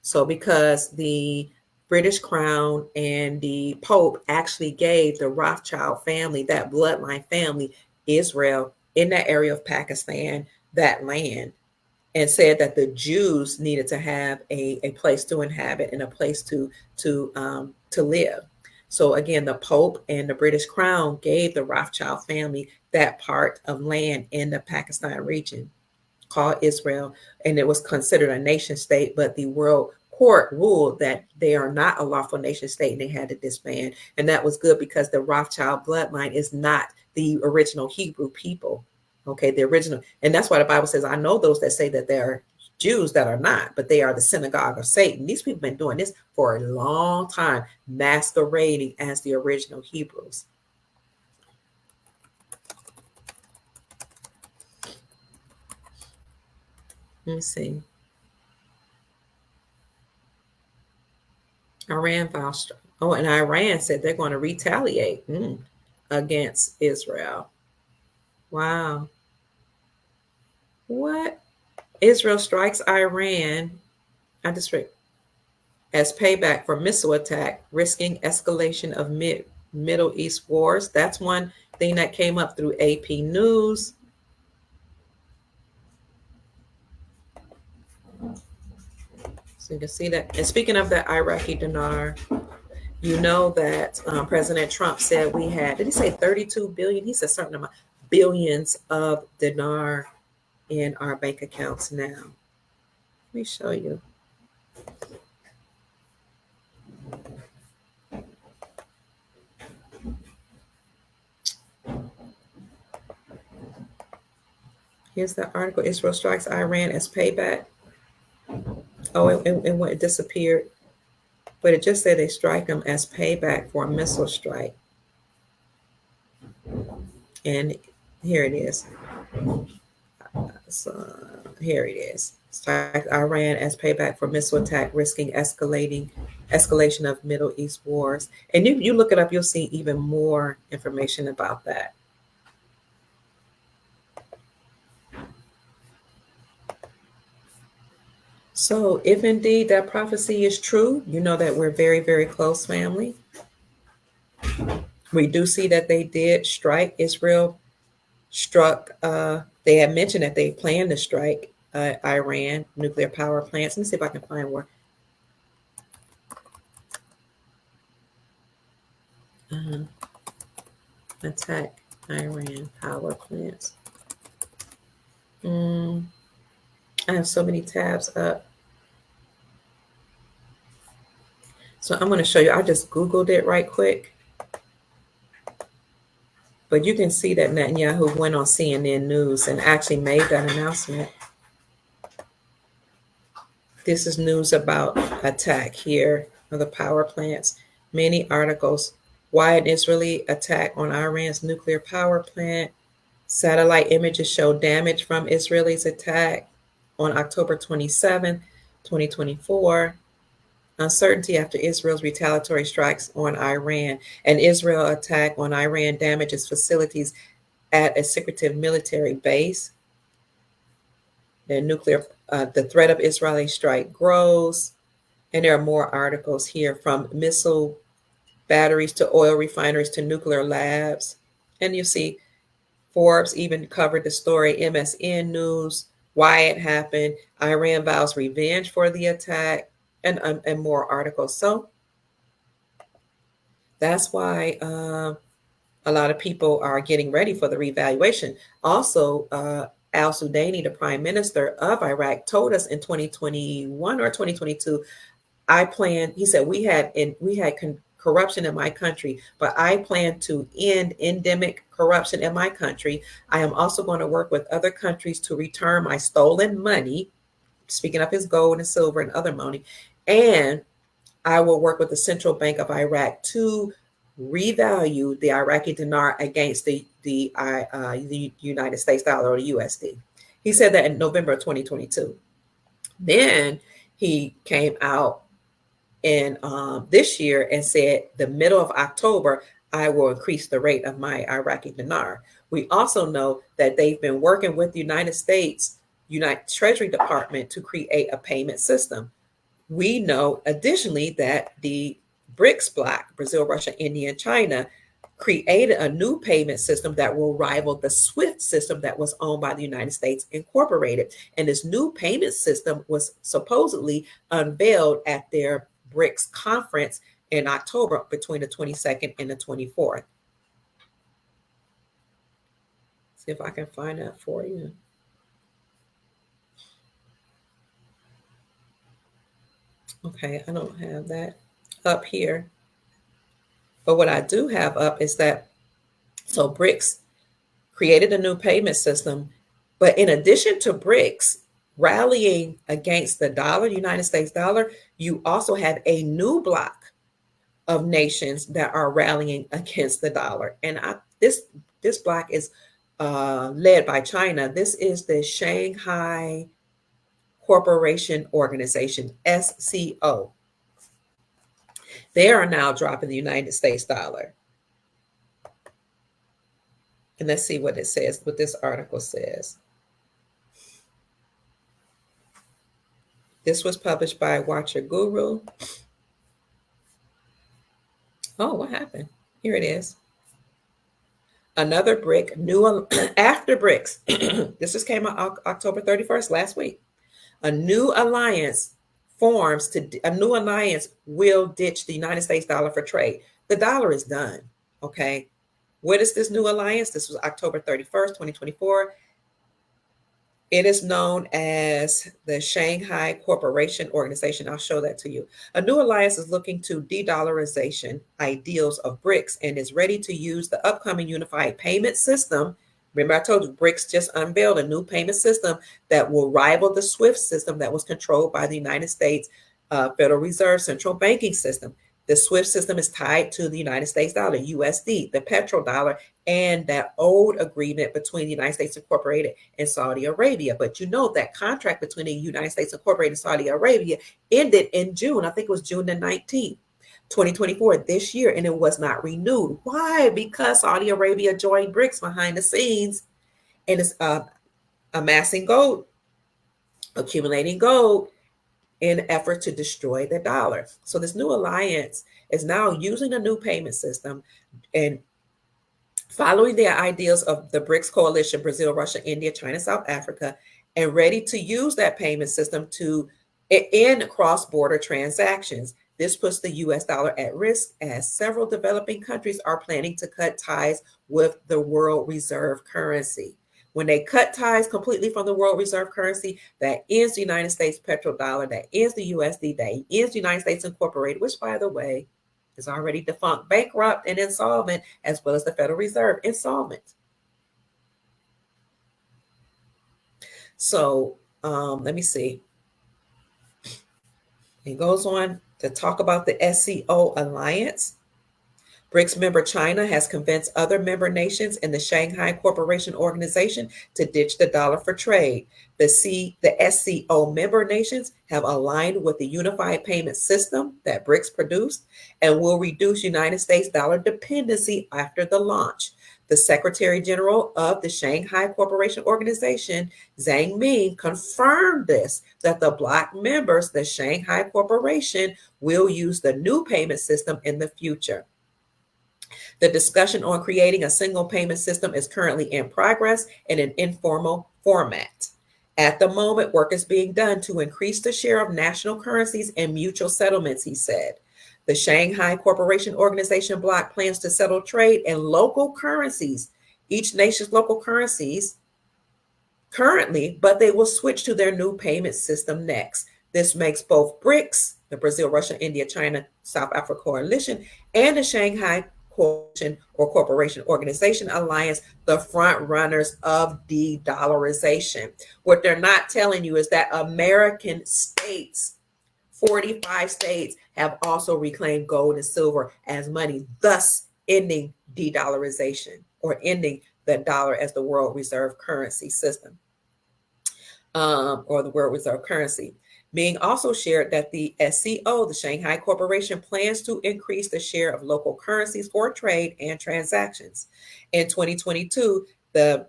So because the British Crown and the Pope actually gave the Rothschild family, that bloodline family, Israel in that area of Pakistan, that land, and said that the Jews needed to have a place to inhabit and a place to live. So again, the Pope and the British Crown gave the Rothschild family that part of land in the Pakistan region called Israel, and it was considered a nation state, but the World Court ruled that they are not a lawful nation state and they had to disband. And that was good because the Rothschild bloodline is not the original Hebrew people. Okay, the original, and that's why the Bible says, I know those that say that they're Jews that are not, but they are the synagogue of Satan. These people have been doing this for a long time, masquerading as the original Hebrews. Let me see. Iran filed. Oh, and Iran said they're going to retaliate against Israel. Wow. What? Israel strikes Iran. I just read as payback for missile attack, risking escalation of Middle East wars. That's one thing that came up through AP News. So you can see that. And speaking of the Iraqi dinar, you know that President Trump said we had, did he say 32 billion? He said a certain amount, billions of dinar in our bank accounts now. Let me show you. Here's the article. Israel strikes Iran as payback. Oh, it disappeared. But it just said they strike them as payback for a missile strike. And here it is. So here it is. Strike Iran as payback for missile attack, risking escalation of Middle East wars. And you look it up, you'll see even more information about that. So if indeed that prophecy is true, you know that we're very, very close family. We do see that they did strike. Israel struck, they had mentioned that they planned to strike Iran nuclear power plants. Let me see if I can find where. Attack Iran power plants. I have so many tabs up. So I'm going to show you. I just Googled it right quick. But you can see that Netanyahu went on CNN News and actually made that announcement. This is news about attack here of the power plants. Many articles. Why an Israeli attack on Iran's nuclear power plant. Satellite images show damage from Israel's attack on October 27, 2024. Uncertainty after Israel's retaliatory strikes on Iran. An Israel attack on Iran damages facilities at a secretive military base. The threat of Israeli strike grows. And there are more articles here from missile batteries to oil refineries to nuclear labs. And you see, Forbes even covered the story, MSN News, why it happened, Iran vows revenge for the attack, and more articles. So that's why a lot of people are getting ready for the revaluation. Also, Al Sudani, the prime minister of Iraq, told us in 2021 or 2022, he said, we had corruption in my country, but I plan to end endemic corruption in my country. I am also going to work with other countries to return my stolen money, speaking of his gold and silver and other money, and I will work with the Central Bank of Iraq to revalue the Iraqi dinar against the United States dollar, or the USD. He said that in November of 2022. Then he came out in this year and said the middle of October, I will increase the rate of my Iraqi dinar. We also know that they've been working with the United States Treasury Department to create a payment system. We know additionally that the BRICS bloc, Brazil, Russia, India, and China, created a new payment system that will rival the SWIFT system that was owned by the United States Incorporated. And this new payment system was supposedly unveiled at their BRICS conference in October between the 22nd and the 24th. See if I can find that for you. Okay, I don't have that up here. But what I do have up is that, so BRICS created a new payment system, but in addition to BRICS rallying against the dollar, United States dollar, you also have a new block of nations that are rallying against the dollar. And this block is led by China. This is the Shanghai Corporation Organization, SCO. They are now dropping the United States dollar. And let's see what it says, what this article says. This was published by Watcher Guru. Oh, what happened? Here it is. Another BRIC, new after BRICS. This just came out October 31st, last week. A new alliance will ditch the United States dollar for trade. The dollar is done. Okay. What is this new alliance? This was October 31st, 2024. It is known as the Shanghai Corporation Organization. I'll show that to you. A new alliance is looking to de-dollarization ideals of BRICS and is ready to use the upcoming unified payment system. Remember, I told you BRICS just unveiled a new payment system that will rival the SWIFT system that was controlled by the United States Federal Reserve Central Banking System. The SWIFT system is tied to the United States dollar, USD, the petrodollar, and that old agreement between the United States Incorporated and Saudi Arabia. But you know that contract between the United States Incorporated and Saudi Arabia ended in June. I think it was June the 19th, 2024, this year, and it was not renewed. Why? Because Saudi Arabia joined BRICS behind the scenes and is amassing gold, accumulating gold, in an effort to destroy the dollar. So this new alliance is now using a new payment system and following the ideals of the BRICS coalition, Brazil, Russia, India, China, South Africa, and ready to use that payment system to end cross-border transactions. This puts the US dollar at risk as several developing countries are planning to cut ties with the world reserve currency. When they cut ties completely from the world reserve currency, that ends the United States petrodollar, that ends the USD, that ends the United States Incorporated, which, by the way, is already defunct, bankrupt, and insolvent, as well as the Federal Reserve, insolvent. So let me see. It goes on to talk about the SCO alliance. BRICS member China has convinced other member nations in the Shanghai Corporation Organization to ditch the dollar for trade. The SCO member nations have aligned with the unified payment system that BRICS produced and will reduce United States dollar dependency after the launch. The Secretary General of the Shanghai Corporation Organization, Zhang Ming, confirmed this, that the bloc members, the Shanghai Corporation, will use the new payment system in the future. The discussion on creating a single payment system is currently in progress in an informal format. At the moment, work is being done to increase the share of national currencies and mutual settlements, he said. The Shanghai Cooperation Organization bloc plans to settle trade in local currencies, each nation's local currencies currently, but they will switch to their new payment system next. This makes both BRICS, the Brazil, Russia, India, China, South Africa Coalition, and the Shanghai Coalition or Corporation Organization Alliance the front runners of de-dollarization. What they're not telling you is that American states, 45 states, have also reclaimed gold and silver as money, thus ending de-dollarization or ending the dollar as the world reserve currency system, or the world reserve currency. Being also shared that the SCO, the Shanghai Corporation, plans to increase the share of local currencies for trade and transactions. In 2022, the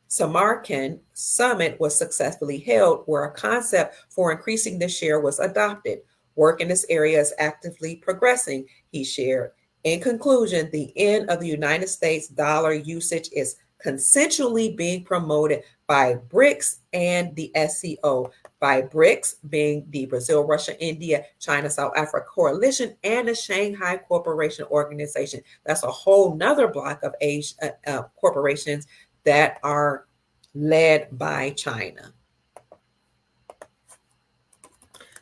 Samarkand summit was successfully held, where a concept for increasing the share was adopted. Work in this area is actively progressing, he shared. In conclusion, the end of the United States dollar usage is consensually being promoted by BRICS and the SCO. By BRICS being the Brazil, Russia, India, China, South Africa Coalition, and the Shanghai Cooperation Organization. That's a whole nother block of corporations that are led by China.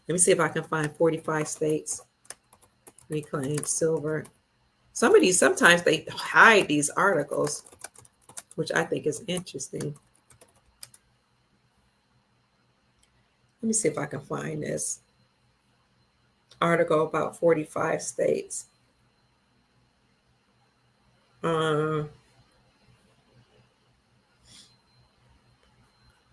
Let me see if I can find 45 states reclaim silver. Sometimes they hide these articles, which I think is interesting. Let me see if I can find this article about 45 states. Well,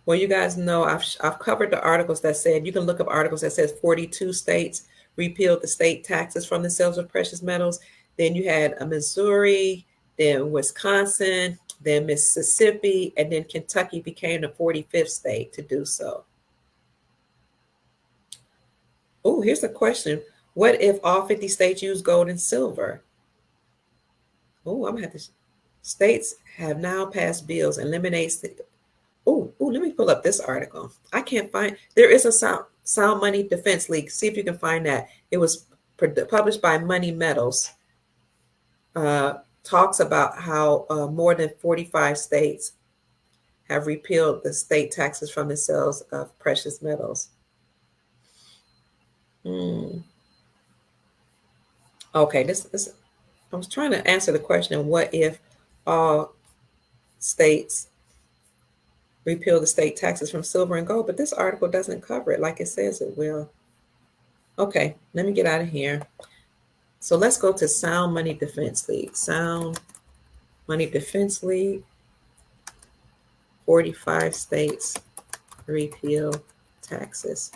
you guys know I've covered the articles that said, you can look up articles that says 42 states repealed the state taxes from the sales of precious metals. Then you had a Missouri, then Wisconsin, then Mississippi, and then Kentucky became the 45th state to do so. Oh, here's a question. What if all 50 states use gold and silver? Oh, I'm gonna have to. States have now passed bills eliminates the. Oh, let me pull up this article. I can't find. There is a Sound Money Defense League. See if you can find that. It was published by Money Metals. Talks about how more than 45 states have repealed the state taxes from the sales of precious metals. Okay, this I was trying to answer the question, what if all states repeal the state taxes from silver and gold? But this article doesn't cover it like it says it will. Okay, let me get out of here. So let's go to Sound Money Defense League. Sound Money Defense League. 45 states repeal taxes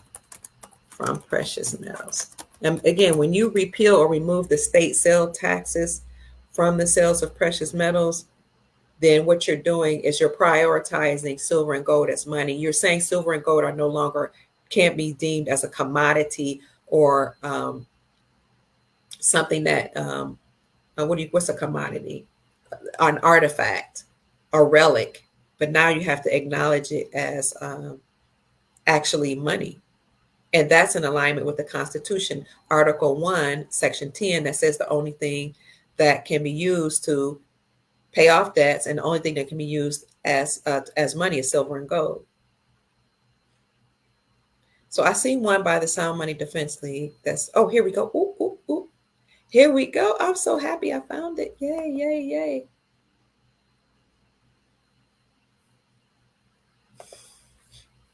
from precious metals. And again, when you repeal or remove the state sale taxes from the sales of precious metals, then what you're doing is you're prioritizing silver and gold as money. You're saying silver and gold are no longer, can't be deemed as a commodity or something that, what's a commodity? An artifact, a relic. But now you have to acknowledge it as actually money. And that's in alignment with the Constitution, Article 1, Section 10, that says the only thing that can be used to pay off debts and the only thing that can be used as money is silver and gold. So I see one by the Sound Money Defense League. That's, oh, here we go. Ooh. Here we go. I'm so happy I found it. Yay, yay, yay.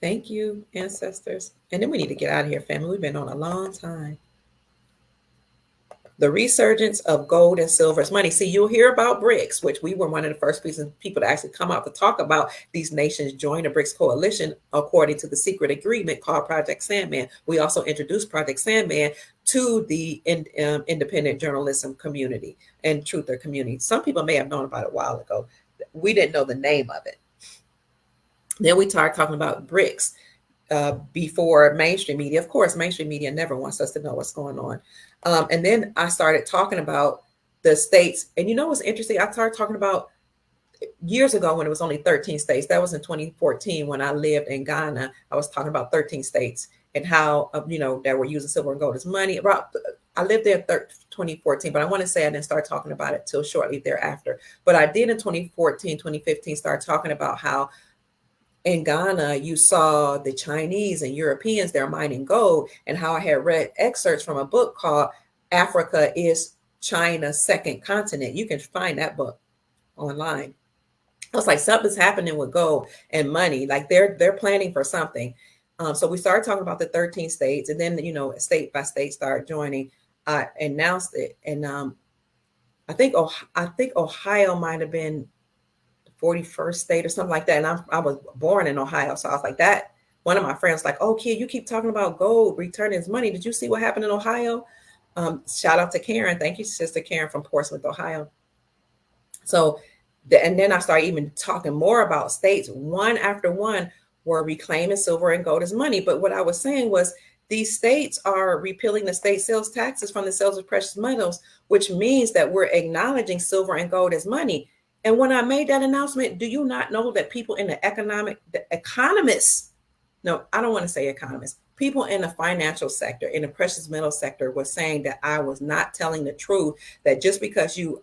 Thank you, ancestors. And then we need to get out of here, family. We've been on a long time. The resurgence of gold and silver as money. See, you'll hear about BRICS, which we were one of the first people to actually come out to talk about these nations join the BRICS coalition according to the secret agreement called Project Sandman. We also introduced Project Sandman to the independent journalism community and truther community. Some people may have known about it a while ago. We didn't know the name of it. Then we started talking about BRICS before mainstream media. Of course, mainstream media never wants us to know what's going on. And then I started talking about the states. And you know what's interesting? I started talking about years ago when it was only 13 states. That was in 2014 when I lived in Ghana. I was talking about 13 states and how, that were using silver and gold as money. I lived there 2014, but I want to say I didn't start talking about it till shortly thereafter. But I did in 2014, 2015, start talking about how in Ghana, you saw the Chinese and Europeans, they're mining gold, and how I had read excerpts from a book called Africa is China's Second Continent. You can find that book online. I was like, something's happening with gold and money. Like they're planning for something. So we started talking about the 13 states, and then state by state started joining. I announced it, and I think Ohio might have been 41st state or something like that. And I was born in Ohio. So I was like that. One of my friends was like, oh, kid, you keep talking about gold returning its money. Did you see what happened in Ohio? Shout out to Karen. Thank you, Sister Karen from Portsmouth, Ohio. So, and then I started even talking more about states, one after one, were reclaiming silver and gold as money. But what I was saying was these states are repealing the state sales taxes from the sales of precious metals, which means that we're acknowledging silver and gold as money. And when I made that announcement, do you not know that people in the economists, no, I don't want to say economists, people in the financial sector, in the precious metal sector, were saying that I was not telling the truth, that just because you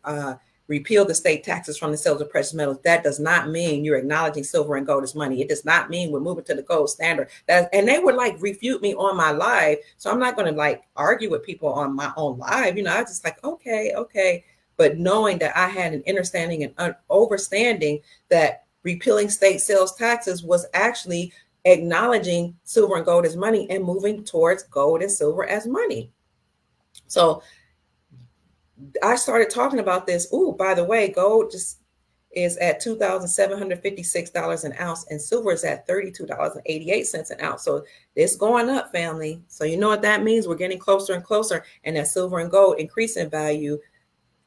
repeal the state taxes from the sales of precious metals, that does not mean you're acknowledging silver and gold as money. It does not mean we're moving to the gold standard. And they would like refute me on my live. So I'm not going to like argue with people on my own live. I was just like, okay. But knowing that I had an understanding and overstanding that repealing state sales taxes was actually acknowledging silver and gold as money and moving towards gold and silver as money. So I started talking about this. Oh, by the way, gold just is at $2,756 an ounce, and silver is at $32.88 an ounce. So it's going up, family. So you know what that means? We're getting closer and closer, and as silver and gold increase in value,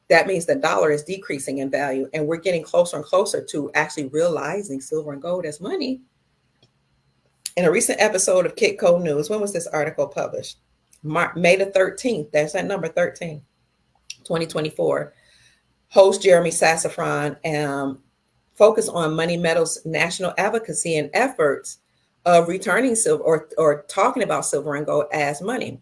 that means the dollar is decreasing in value, and we're getting closer and closer to actually realizing silver and gold as money. In a recent episode of Kitco News, when was this article published? May the 13th. That's that number 13, 2024. Host Jeremy Sassafran focused on Money Metal's national advocacy and efforts of returning silver or talking about silver and gold as money.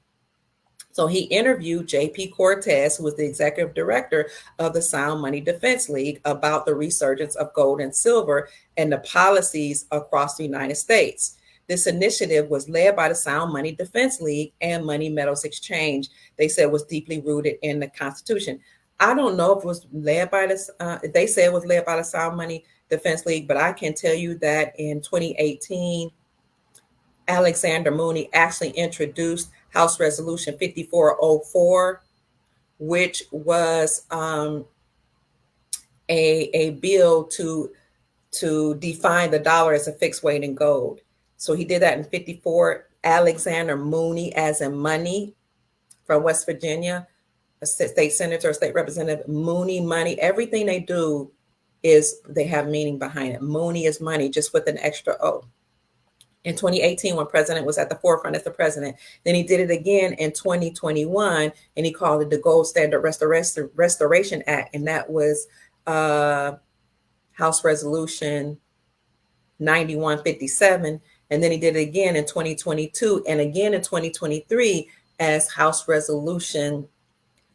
So he interviewed JP Cortez, who was the executive director of the Sound Money Defense League, about the resurgence of gold and silver and the policies across the United States. This initiative was led by the Sound Money Defense League and Money Metals Exchange. They said was deeply rooted in the Constitution. I don't know if it was led by this. They said it was led by the Sound Money Defense League, but I can tell you that in 2018, Alexander Mooney actually introduced House Resolution 5404, which was a bill to define the dollar as a fixed weight in gold. So he did that in 54. Alexander Mooney, as in money, from West Virginia, a state senator, a state representative. Mooney, money, everything they do is they have meaning behind it. Mooney is money, just with an extra O. In 2018, when president was at the forefront as the president. Then he did it again in 2021, and he called it the Gold Standard Restoration Act, and that was House Resolution 9157. And then he did it again in 2022 and again in 2023 as House Resolution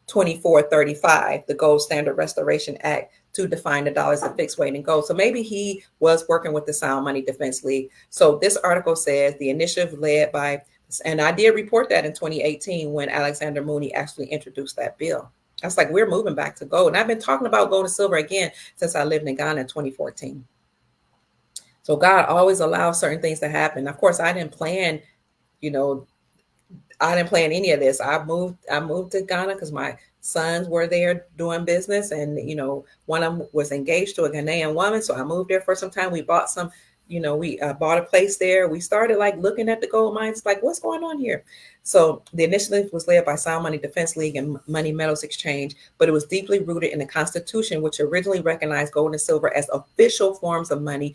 2435, the Gold Standard Restoration Act, to define the dollar as a fixed weight in gold. So maybe he was working with the Sound Money Defense League. So this article says the initiative led by, and I did report that in 2018 when Alexander Mooney actually introduced that bill. I was like, we're moving back to gold. And I've been talking about gold and silver again since I lived in Ghana in 2014. So God always allows certain things to happen. Of course, I didn't plan any of this. I moved to Ghana because my sons were there doing business, and one of them was engaged to a Ghanaian woman. So I moved there for some time. We bought we bought a place there. We started like looking at the gold mines, like what's going on here. So the initiative was led by Sound Money Defense League and Money Metals Exchange, but it was deeply rooted in the Constitution, which originally recognized gold and silver as official forms of money,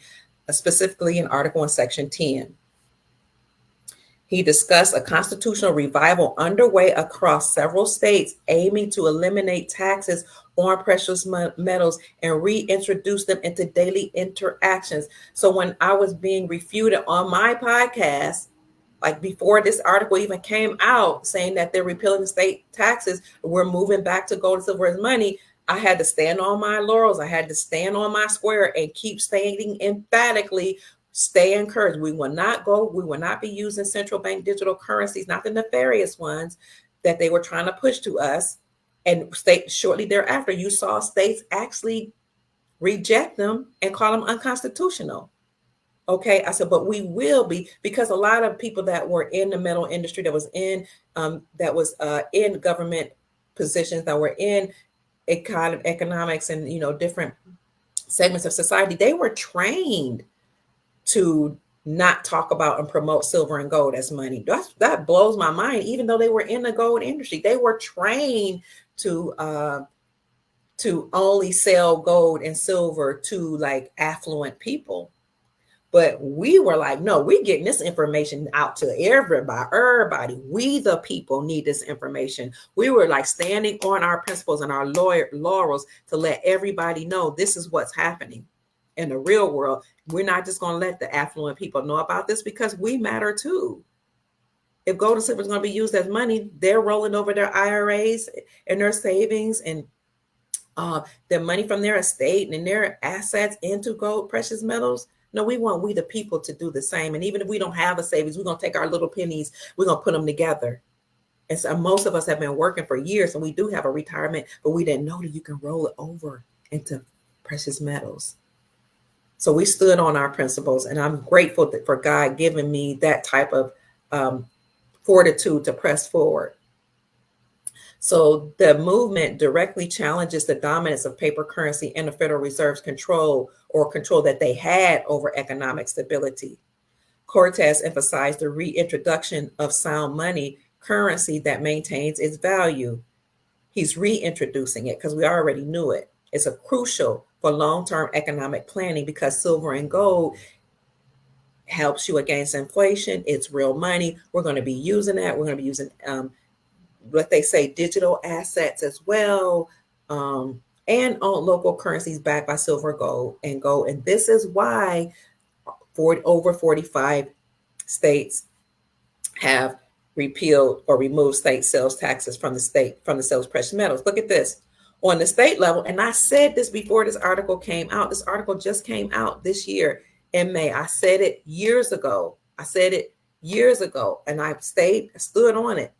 specifically in Article and Section 10. He discussed a constitutional revival underway across several states aiming to eliminate taxes on precious metals and reintroduce them into daily interactions. So when I was being refuted on my podcast, like before this article even came out saying that they're repealing state taxes, we're moving back to gold and silver as money, I had to stand on my laurels. I had to stand on my square and keep stating emphatically, stay encouraged. We will not be using central bank digital currencies, not the nefarious ones that they were trying to push to us. And state shortly thereafter, you saw states actually reject them and call them unconstitutional. Okay, I said, but we will be, because a lot of people that were in the metal industry, that was in government positions, that were in economics and different segments of society, they were trained to not talk about and promote silver and gold as money. That blows my mind. Even though they were in the gold industry, they were trained to only sell gold and silver to like affluent people. But we were like, no, we're getting this information out to everybody. We, the people, need this information. We were like standing on our principles and our laurels to let everybody know this is what's happening in the real world. We're not just going to let the affluent people know about this, because we matter too. If gold and silver is going to be used as money, they're rolling over their IRAs and their savings and their money from their estate and their assets into gold, precious metals. No, we the people to do the same. And even if we don't have a savings, we're going to take our little pennies, we're going to put them together. And so most of us have been working for years, and we do have a retirement, but we didn't know that you can roll it over into precious metals. So we stood on our principles, and I'm grateful for God giving me that type of fortitude to press forward. So the movement directly challenges the dominance of paper currency and the Federal Reserve's control that they had over economic stability. Cortez emphasized the reintroduction of sound money, currency that maintains its value. He's reintroducing it because we already knew it. It's crucial for long-term economic planning because silver and gold helps you against inflation. It's real money. We're going to be using that. We're going to be using what they say, digital assets as well, and on local currencies backed by silver, gold. And this is why over 45 states have repealed or removed state sales taxes from the sales of precious metals. Look at this. On the state level, and I said this before this article came out. This article just came out this year in May. I said it years ago. And I stood on it.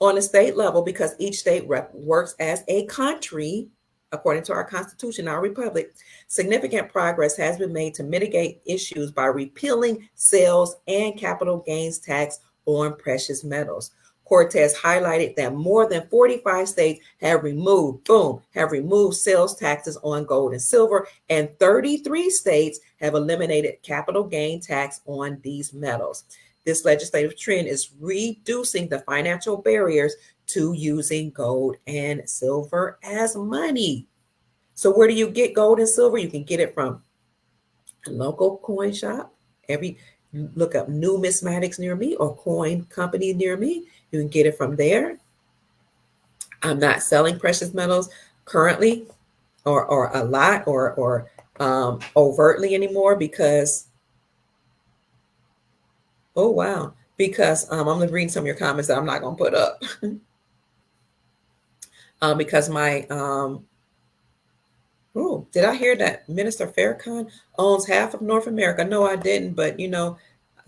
On the state level, because each state works as a country, according to our Constitution, our republic, significant progress has been made to mitigate issues by repealing sales and capital gains tax on precious metals. Cortez highlighted that more than 45 states have removed sales taxes on gold and silver, and 33 states have eliminated capital gain tax on these metals. This legislative trend is reducing the financial barriers to using gold and silver as money. So where do you get gold and silver? You can get it from a local coin shop. Look up numismatics near me or coin company near me. You can get it from there. I'm not selling precious metals currently or a lot or overtly anymore because oh, wow. Because I'm going to read some of your comments that I'm not going to put up. Because did I hear that Minister Farrakhan owns half of North America? No, I didn't. But,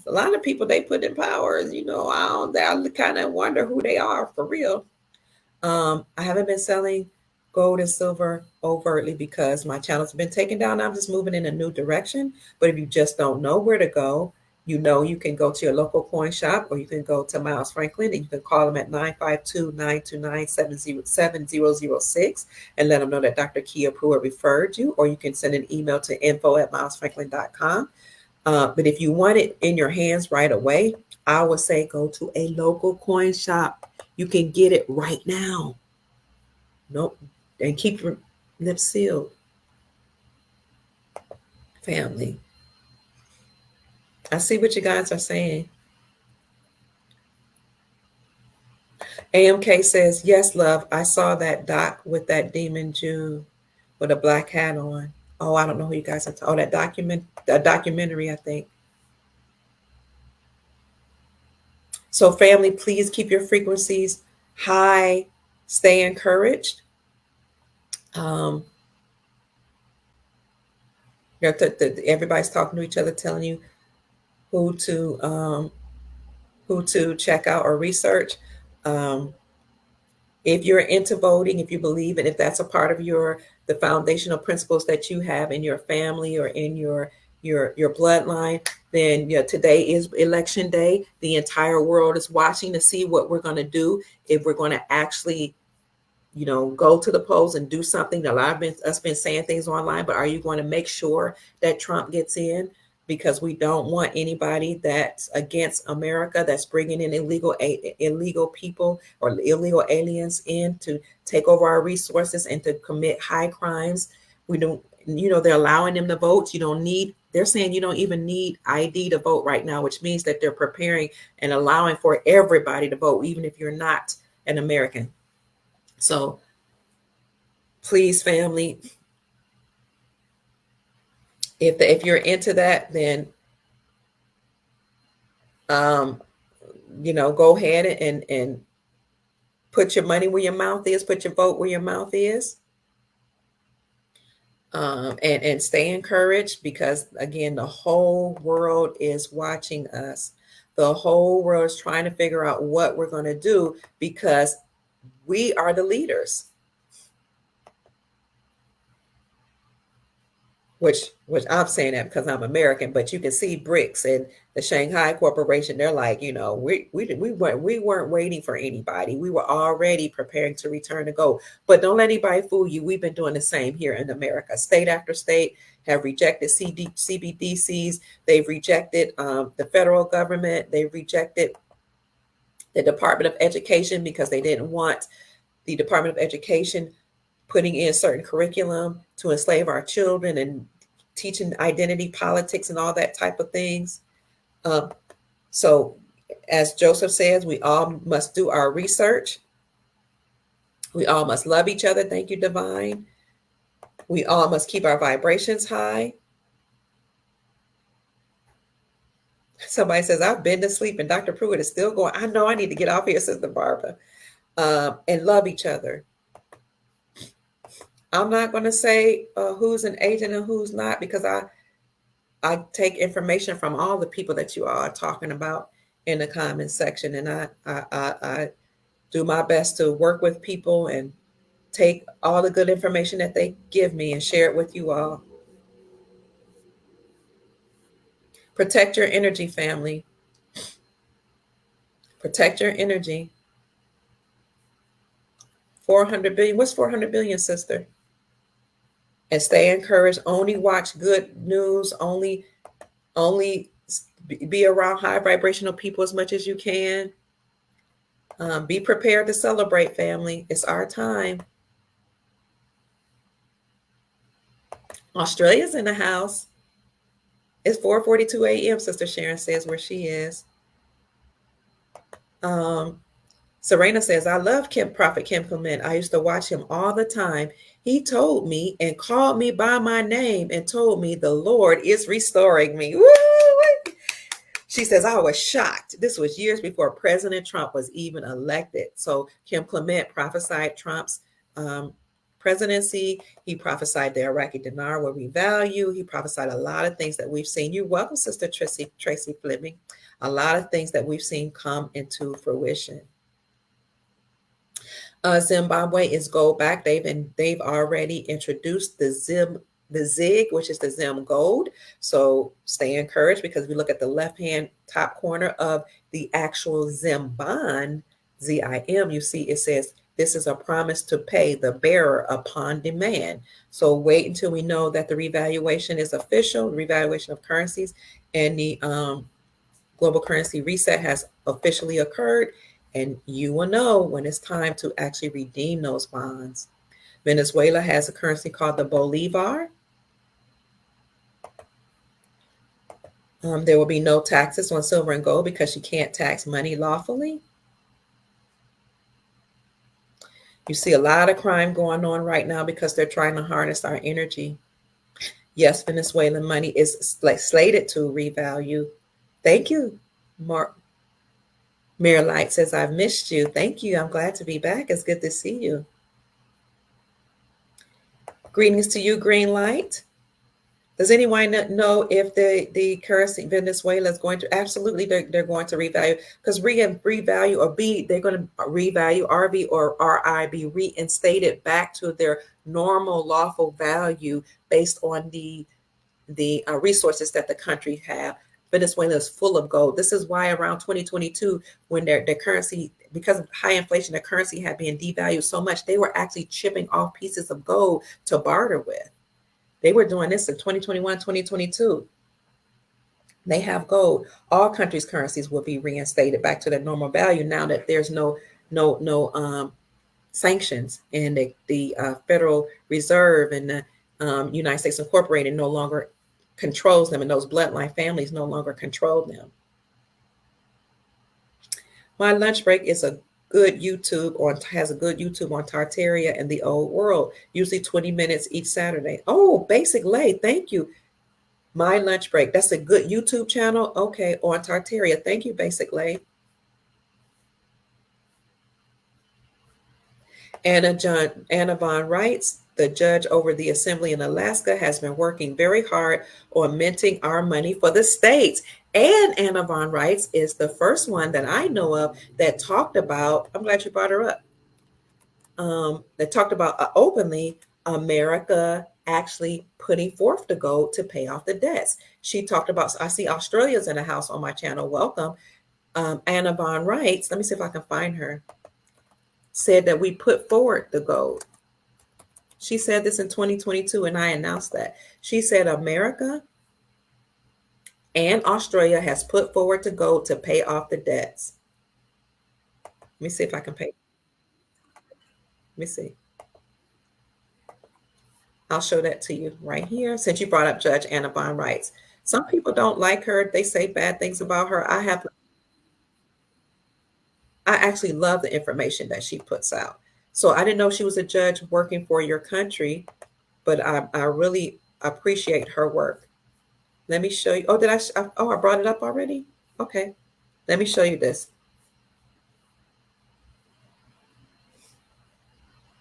a lot of people they put in power, I kind of wonder who they are for real. I haven't been selling gold and silver overtly because my channel's been taken down. I'm just moving in a new direction. But if you just don't know where to go, you can go to your local coin shop, or you can go to Miles Franklin and you can call them at 952-929-7006 and let them know that Dr. Kia Pruitt referred you, or you can send an email to info@milesfranklin.com. But if you want it in your hands right away, I would say go to a local coin shop. You can get it right now. Nope. And keep your lips sealed. Family. I see what you guys are saying. AMK says, yes, love, I saw that doc with that demon Jew with a black hat on. Oh, I don't know who you guys are talking. Oh, that documentary, I think. So, family, please keep your frequencies high. Stay encouraged. Um, everybody's talking to each other, telling you who to um, who to check out or research. Um, if you're into voting, if you believe it, if that's a part of the foundational principles that you have in your family or in your bloodline, then today is election day. The entire world is watching to see what we're going to do, if we're going to actually go to the polls and do something. A lot of us been saying things online, but are you going to make sure that Trump gets in? Because we don't want anybody that's against America, that's bringing in illegal people or illegal aliens in to take over our resources and to commit high crimes. We don't, they're allowing them to vote. They're saying you don't even need ID to vote right now, which means that they're preparing and allowing for everybody to vote, even if you're not an American. So please, family, if you're into that, then um, go ahead and put your money where your mouth is, put your vote where your mouth is, and stay encouraged, because again, the whole world is watching us. The whole world is trying to figure out what we're going to do, because we are the leaders. Which I'm saying that because I'm American, but you can see BRICS and the Shanghai Corporation. They're like, we weren't waiting for anybody. We were already preparing to return to gold. But don't let anybody fool you. We've been doing the same here in America. State after state have rejected CBDCs. They've rejected the federal government. They've rejected the Department of Education because they didn't want the Department of Education putting in certain curriculum to enslave our children and teaching identity politics and all that type of things. So as Joseph says, we all must do our research. We all must love each other. Thank you, Divine. We all must keep our vibrations high. Somebody says, I've been to sleep and Dr. Pruitt is still going. I know I need to get off here, Sister Barbara. And love each other. I'm not going to say who's an agent and who's not, because I take information from all the people that you all are talking about in the comments section, and I do my best to work with people and take all the good information that they give me and share it with you all. Protect your energy, family. Protect your energy. 400 billion. What's 400 billion, sister? And stay encouraged. Only watch good news. Only be around high vibrational people as much as you can. Be prepared to celebrate, family. It's our time. Australia's in the house. It's 4:42 a.m. Sister Sharon says where she is. Serena says, I love Prophet Kim Clement. I used to watch him all the time. He told me and called me by my name and told me the Lord is restoring me. Woo! She says, I was shocked. This was years before President Trump was even elected. So Kim Clement prophesied Trump's presidency. He prophesied the Iraqi dinar will revalue. He prophesied a lot of things that we've seen. You're welcome, Sister Tracy Fleming. A lot of things that we've seen come into fruition. Zimbabwe is gold back. They've already introduced the ZIG, which is the Zim Gold. So stay encouraged, because we look at the left-hand top corner of the actual Zim bond, ZIM, you see it says, this is a promise to pay the bearer upon demand. So wait until we know that the revaluation is official, the revaluation of currencies, and the global currency reset has officially occurred, and you will know when it's time to actually redeem those bonds. Venezuela has a currency called the Bolivar. There will be no taxes on silver and gold because you can't tax money lawfully. You see a lot of crime going on right now because they're trying to harness our energy. Yes, Venezuelan money is slated to revalue. Thank you, Mark. Mayor Light says, I've missed you. Thank you. I'm glad to be back. It's good to see you. Greetings to you, Green Light. Does anyone know if the currency Venezuela is going to? Absolutely, they're going to revalue, because revalue or B, they're going to revalue RV or RI be reinstated back to their normal lawful value based on the resources that the country have. Venezuela is full of gold. This is why around 2022, when their currency, because of high inflation, their currency had been devalued so much, they were actually chipping off pieces of gold to barter with. They were doing this in 2021, 2022. They have gold. All countries' currencies will be reinstated back to their normal value now that there's no sanctions, and the Federal Reserve and the United States Incorporated no longer controls them, and those bloodline families no longer control them. My lunch break is a good YouTube on has a good YouTube on Tartaria and the Old World, usually 20 minutes each Saturday. Oh, Basic Lay, thank you. My lunch break. That's a good YouTube channel. Okay, on Tartaria. Thank you, Basic Lay. Anna Von writes, the judge over the assembly in Alaska has been working very hard on minting our money for the states. And Anna Von writes is the first one that I know of that talked about, I'm glad you brought her up, that talked about openly America actually putting forth the gold to pay off the debts. She talked about, I see Australia's in the house on my channel. Welcome. Anna Von writes, let me see if I can find her, said that we put forward the gold. She said this in 2022, and I announced that. She said America and Australia has put forward the gold to pay off the debts. Let me see if I can pay. Let me see. I'll show that to you right here. Since you brought up Judge Anna Von Wright. Some people don't like her. They say bad things about her. I actually love the information that she puts out. So I didn't know she was a judge working for your country, but I really appreciate her work. Let me show you. Oh, I brought it up already? Okay. Let me show you this.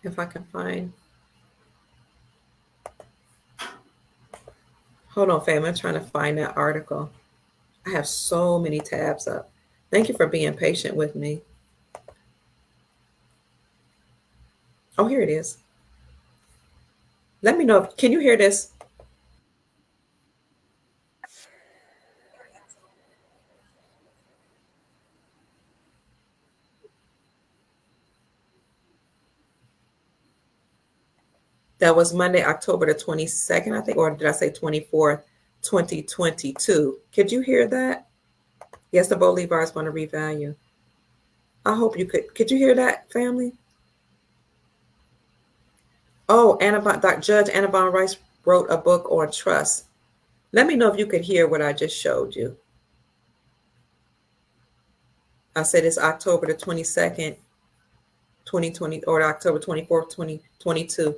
If I can find. Hold on, fam. I'm trying to find that article. I have so many tabs up. Thank you for being patient with me. Oh, here it is. Let me know. Can you hear this? That was Monday, October the 22nd, I think, or did I say 24th, 2022? Could you hear that? Yes, the Bolivar is going to revalue. I hope you could. Could you hear that, family? Oh, Judge Anna Von Rice wrote a book on trust. Let me know if you could hear what I just showed you. I said it's October the 22nd, 2020, or October 24th, 2022.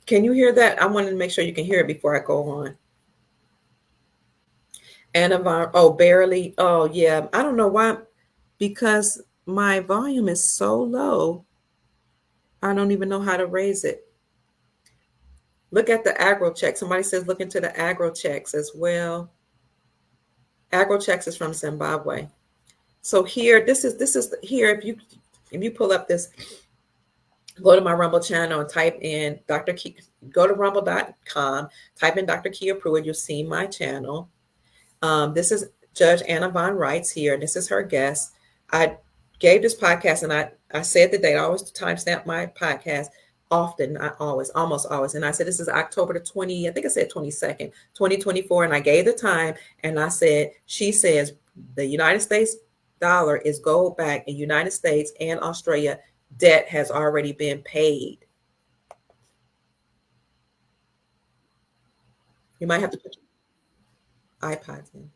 Can you hear that? I wanted to make sure you can hear it before I go on. Barely. Oh, yeah. I don't know why, because my volume is so low. I don't even know how to raise it. Look at the agro check. Somebody says look into the agro checks as well. Agro checks is from Zimbabwe. So here, this is here. If you pull up this, go to my Rumble channel and type in Dr. Key, go to rumble.com, type in Dr. Kia Pruitt, you'll see my channel. This is Judge Anna Von Wrights here. This is her guest. I gave this podcast, and I said the date. I always timestamp my podcast often, not always, almost always. And I said, this is October the 20, I think I said 22nd, 2024. And I gave the time, and I said, she says the United States dollar is gold back in United States and Australia. Debt has already been paid. You might have to put iPods in.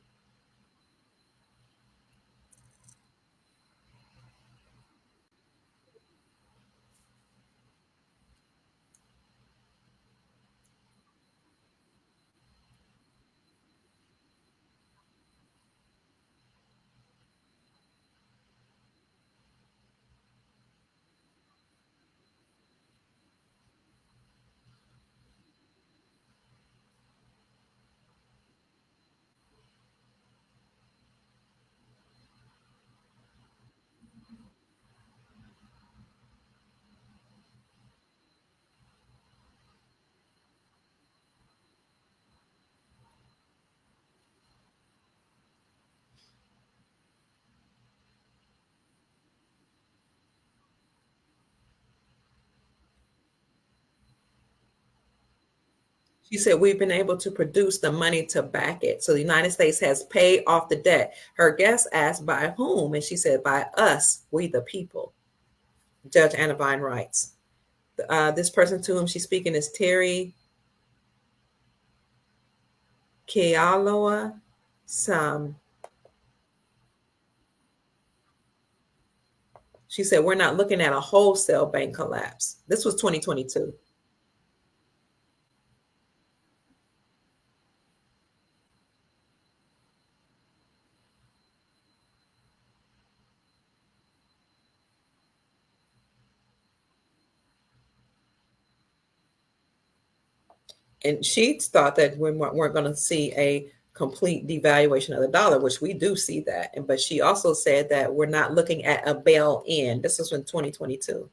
She said we've been able to produce the money to back it. So the United States has paid off the debt. Her guest asked by whom, and she said by us, we the people. Judge Annavine writes. This person to whom she's speaking is Terry Kealoha Sam. She said we're not looking at a wholesale bank collapse. This was 2022. And she thought that we weren't going to see a complete devaluation of the dollar, which we do see that. But she also said that we're not looking at a bail in. This was in 2022.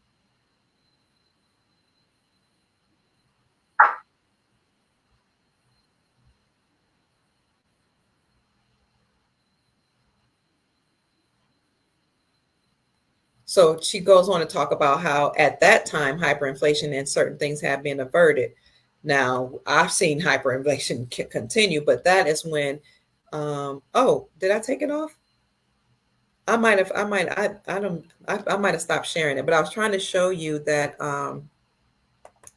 So she goes on to talk about how at that time hyperinflation and certain things have been averted. Now I've seen hyperinflation continue, but that is when. Oh, did I take it off? I might have. I don't. I might have stopped sharing it, but I was trying to show you that.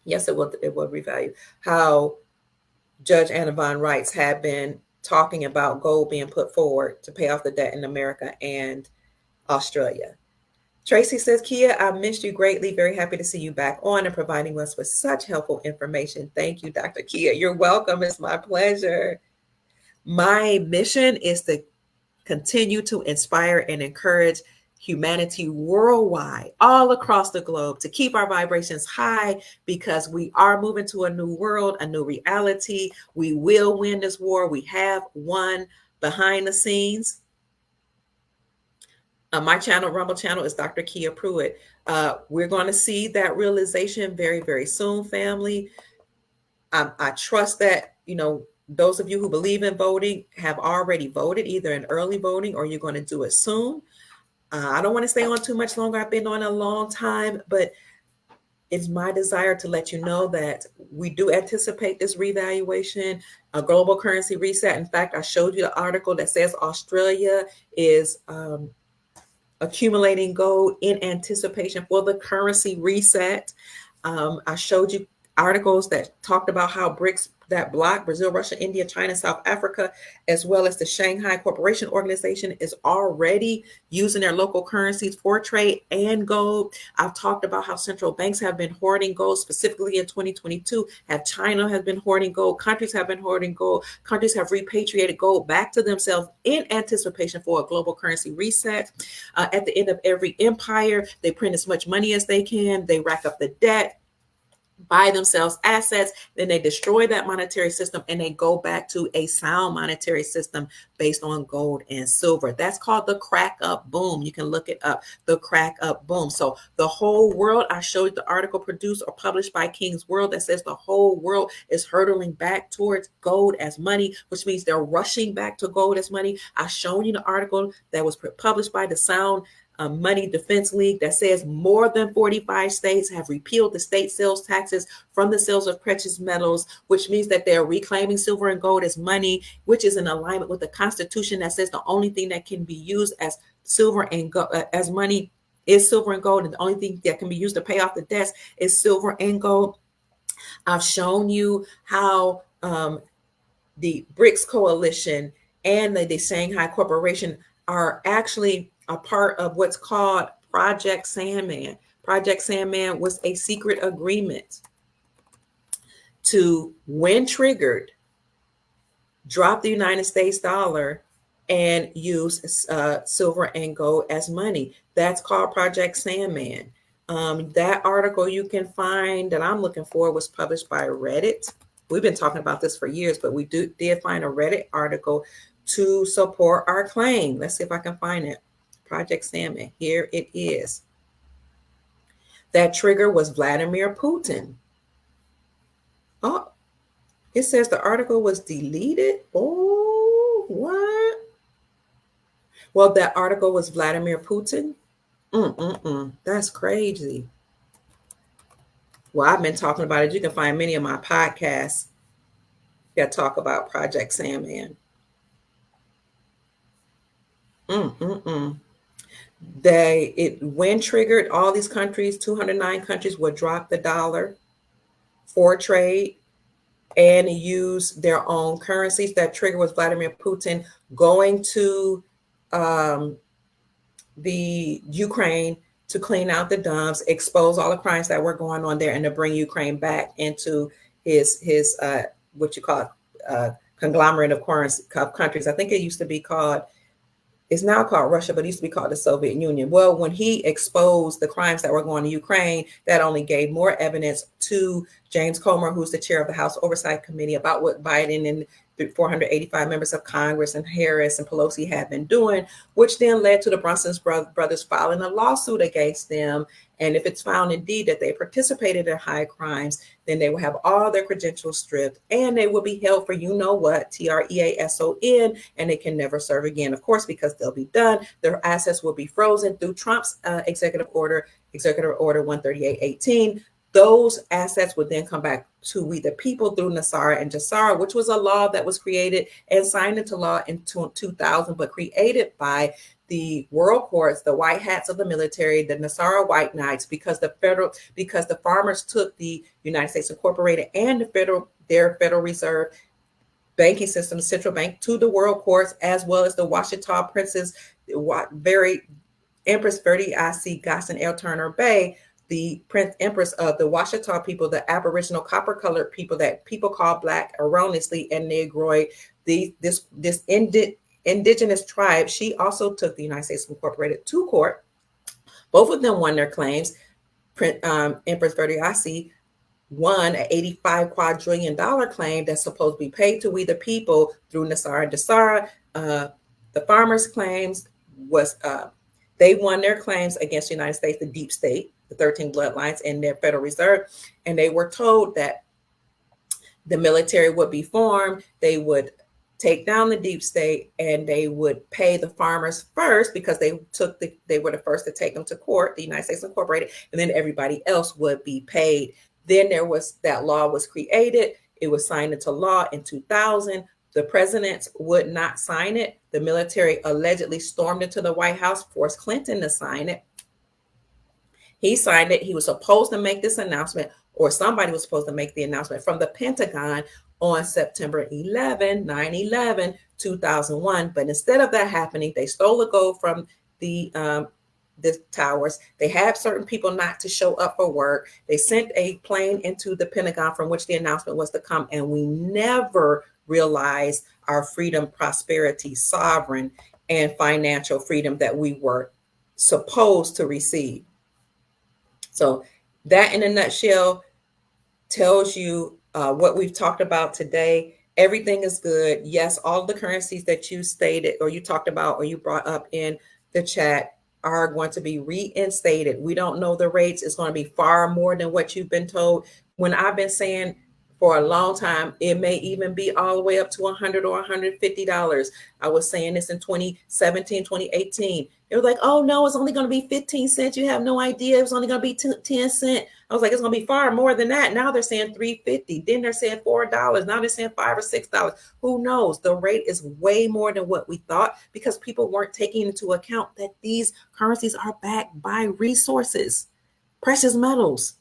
Yes, it will. It will revalue how Judge Annavine writes had been talking about gold being put forward to pay off the debt in America and Australia. Tracy says, Kia, I missed you greatly. Very happy to see you back on and providing us with such helpful information. Thank you, Dr. Kia. You're welcome. It's my pleasure. My mission is to continue to inspire and encourage humanity worldwide, all across the globe, to keep our vibrations high because we are moving to a new world, a new reality. We will win this war. We have won behind the scenes. My channel, Rumble channel, is Dr. Kia Pruitt. We're going to see that realization very, very soon, family. I trust that, those of you who believe in voting have already voted, either in early voting or you're going to do it soon. I don't want to stay on too much longer. I've been on a long time, but it's my desire to let you know that we do anticipate this revaluation, a global currency reset. In fact, I showed you the article that says Australia is accumulating gold in anticipation for the currency reset. I showed you articles that talked about how BRICS, that block, Brazil, Russia, India, China, South Africa, as well as the Shanghai Cooperation Organization, is already using their local currencies for trade and gold. I've talked about how central banks have been hoarding gold, specifically in 2022. China has been hoarding gold. Countries have been hoarding gold. Countries have repatriated gold back to themselves in anticipation for a global currency reset. At the end of every empire, they print as much money as they can. They rack up the debt, buy themselves assets, then they destroy that monetary system and they go back to a sound monetary system based on gold and silver. That's called the crack up boom. You can look it up, the crack up boom. So the whole world, I showed the article produced or published by King's World that says the whole world is hurtling back towards gold as money, which means they're rushing back to gold as money. I've shown you the article that was published by the Sound Money Defense League that says more than 45 states have repealed the state sales taxes from the sales of precious metals, which means that they're reclaiming silver and gold as money, which is in alignment with the Constitution that says the only thing that can be used as silver and as money is silver and gold, and the only thing that can be used to pay off the debts is silver and gold. I've shown you how the BRICS coalition and the Shanghai Corporation are actually a part of what's called Project Sandman. Project Sandman was a secret agreement to, when triggered, drop the United States dollar and use silver and gold as money. That's called Project Sandman. That article you can find that I'm looking for was published by Reddit. We've been talking about this for years, but we did find a Reddit article to support our claim. Let's see if I can find it. Project Sandman. Here it is. That trigger was Vladimir Putin. Oh, it says the article was deleted. Oh, what? Well, that article was Vladimir Putin. That's crazy. Well, I've been talking about it. You can find many of my podcasts that talk about Project Sandman. When triggered, all these countries, 209 countries, would drop the dollar for trade and use their own currencies. That trigger was Vladimir Putin going to the Ukraine to clean out the dumps, expose all the crimes that were going on there, and to bring Ukraine back into his what you call conglomerate of countries. I think it used to be called, it's now called Russia, but it used to be called the Soviet Union. Well, when he exposed the crimes that were going to Ukraine, that only gave more evidence to James Comer, who's the chair of the House Oversight Committee, about what Biden and the 485 members of Congress and Harris and Pelosi had been doing, which then led to the Brunson brothers filing a lawsuit against them. And if it's found indeed that they participated in high crimes, then they will have all their credentials stripped and they will be held for you know what, TREASON, and they can never serve again, of course, because they'll be done. Their assets will be frozen through Trump's executive order 13818. Those assets would then come back to we the people through NESARA and GESARA, which was a law that was created and signed into law in 2000, but created by the world courts, the white hats of the military, the NESARA white knights, because the farmers took the United States Incorporated and their Federal Reserve banking system, central bank, to the world courts, as well as the Washita princes, Empress Verdi I.C. Gosson L. Turner Bay, the Prince Empress of the Washita people, the Aboriginal copper-colored people that people call Black erroneously and Negroid, this indigenous tribe. She also took the United States Incorporated to court. Both of them won their claims. Empress Verdi I.C. won an $85 quadrillion claim that's supposed to be paid to we the people through NESARA and GESARA. The farmers' claims was they won their claims against the United States, the deep state, the 13 bloodlines, and their Federal Reserve. And they were told that the military would be formed, they would take down the deep state, and they would pay the farmers first because they were the first to take them to court, the United States Incorporated, and then everybody else would be paid. Then that law was created. It was signed into law in 2000. The presidents would not sign it. The military allegedly stormed into the White House, forced Clinton to sign it. He signed it. He was supposed to make this announcement, or somebody was supposed to make the announcement from the Pentagon on September 11, 9/11, 2001. But instead of that happening, they stole the gold from the towers. They had certain people not to show up for work. They sent a plane into the Pentagon from which the announcement was to come, and we never realized our freedom, prosperity, sovereign, and financial freedom that we were supposed to receive. So that, in a nutshell, tells you what we've talked about today. Everything is good. Yes, all the currencies that you stated or you talked about or you brought up in the chat are going to be reinstated. We don't know the rates. It's going to be far more than what you've been told. When I've been saying for a long time, it may even be all the way up to $100 or $150. I was saying this in 2017, 2018. It was like, oh no, it's only going to be 15 cents. You have no idea. It was only going to be 10 cents. I was like, it's going to be far more than that. Now they're saying $3.50. Then they're saying $4. Now they're saying $5 or $6. Who knows? The rate is way more than what we thought because people weren't taking into account that these currencies are backed by resources, precious metals.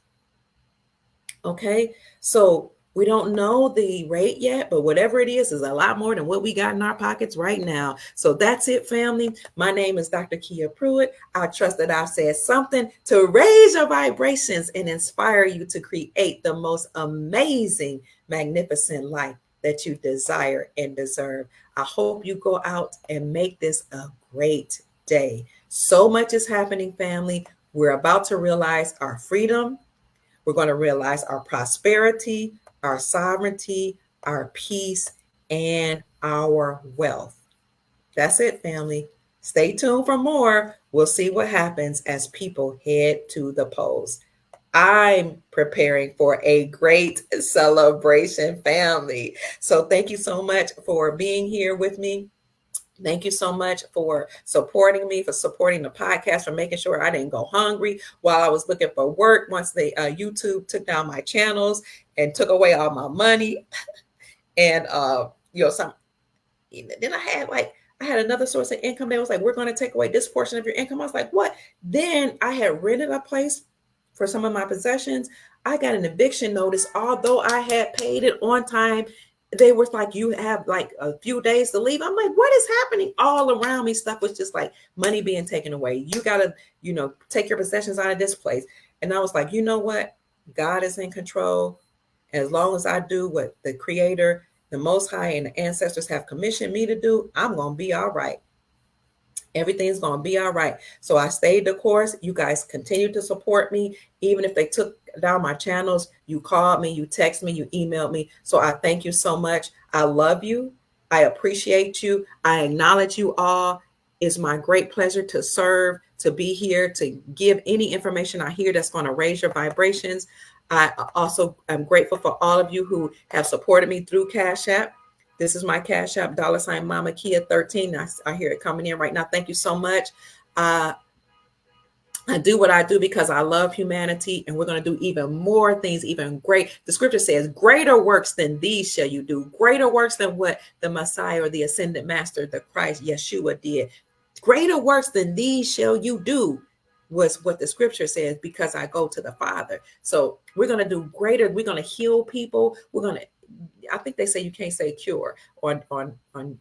Okay, so We don't know the rate yet, but whatever it is a lot more than what we got in our pockets right now. So that's it, family. My name is Dr. Kia Pruitt. I trust that I've said something to raise your vibrations and inspire you to create the most amazing, magnificent life that you desire and deserve. I hope you go out and make this a great day. So much is happening, family. We're about to realize our freedom. We're going to realize our prosperity, our sovereignty, our peace, and our wealth. That's it, family. Stay tuned for more. We'll see what happens as people head to the polls. I'm preparing for a great celebration, family. So thank you so much for being here with me. Thank you so much for supporting me, for supporting the podcast, for making sure I didn't go hungry while I was looking for work once the YouTube took down my channels and took away all my money. And, some then I had another source of income. They was like, we're going to take away this portion of your income. I was like, what? Then I had rented a place for some of my possessions. I got an eviction notice, although I had paid it on time. They were like, you have like a few days to leave. I'm like, what is happening? All around me, stuff was just like money being taken away. You got to, take your possessions out of this place. And I was like, you know what? God is in control. As long as I do what the Creator, the Most High, and the ancestors have commissioned me to do, I'm going to be all right. Everything's going to be all right. So I stayed the course. You guys continue to support me. Even if they took down my channels, you called me, you text me, you emailed me. So I thank you so much. I love you. I appreciate you. I acknowledge you all. It's my great pleasure to serve, to be here, to give any information I hear that's going to raise your vibrations. I also am grateful for all of you who have supported me through Cash App. This is my Cash App, $ MamaKia13. I hear it coming in right now. Thank you so much. I do what I do because I love humanity, and we're going to do even more things, even great. The scripture says, greater works than these shall you do. Greater works than what the Messiah or the ascended master, the Christ, Yeshua did. Greater works than these shall you do was what the scripture says, because I go to the Father. So we're going to do greater. We're going to heal people. I think they say you can't say cure on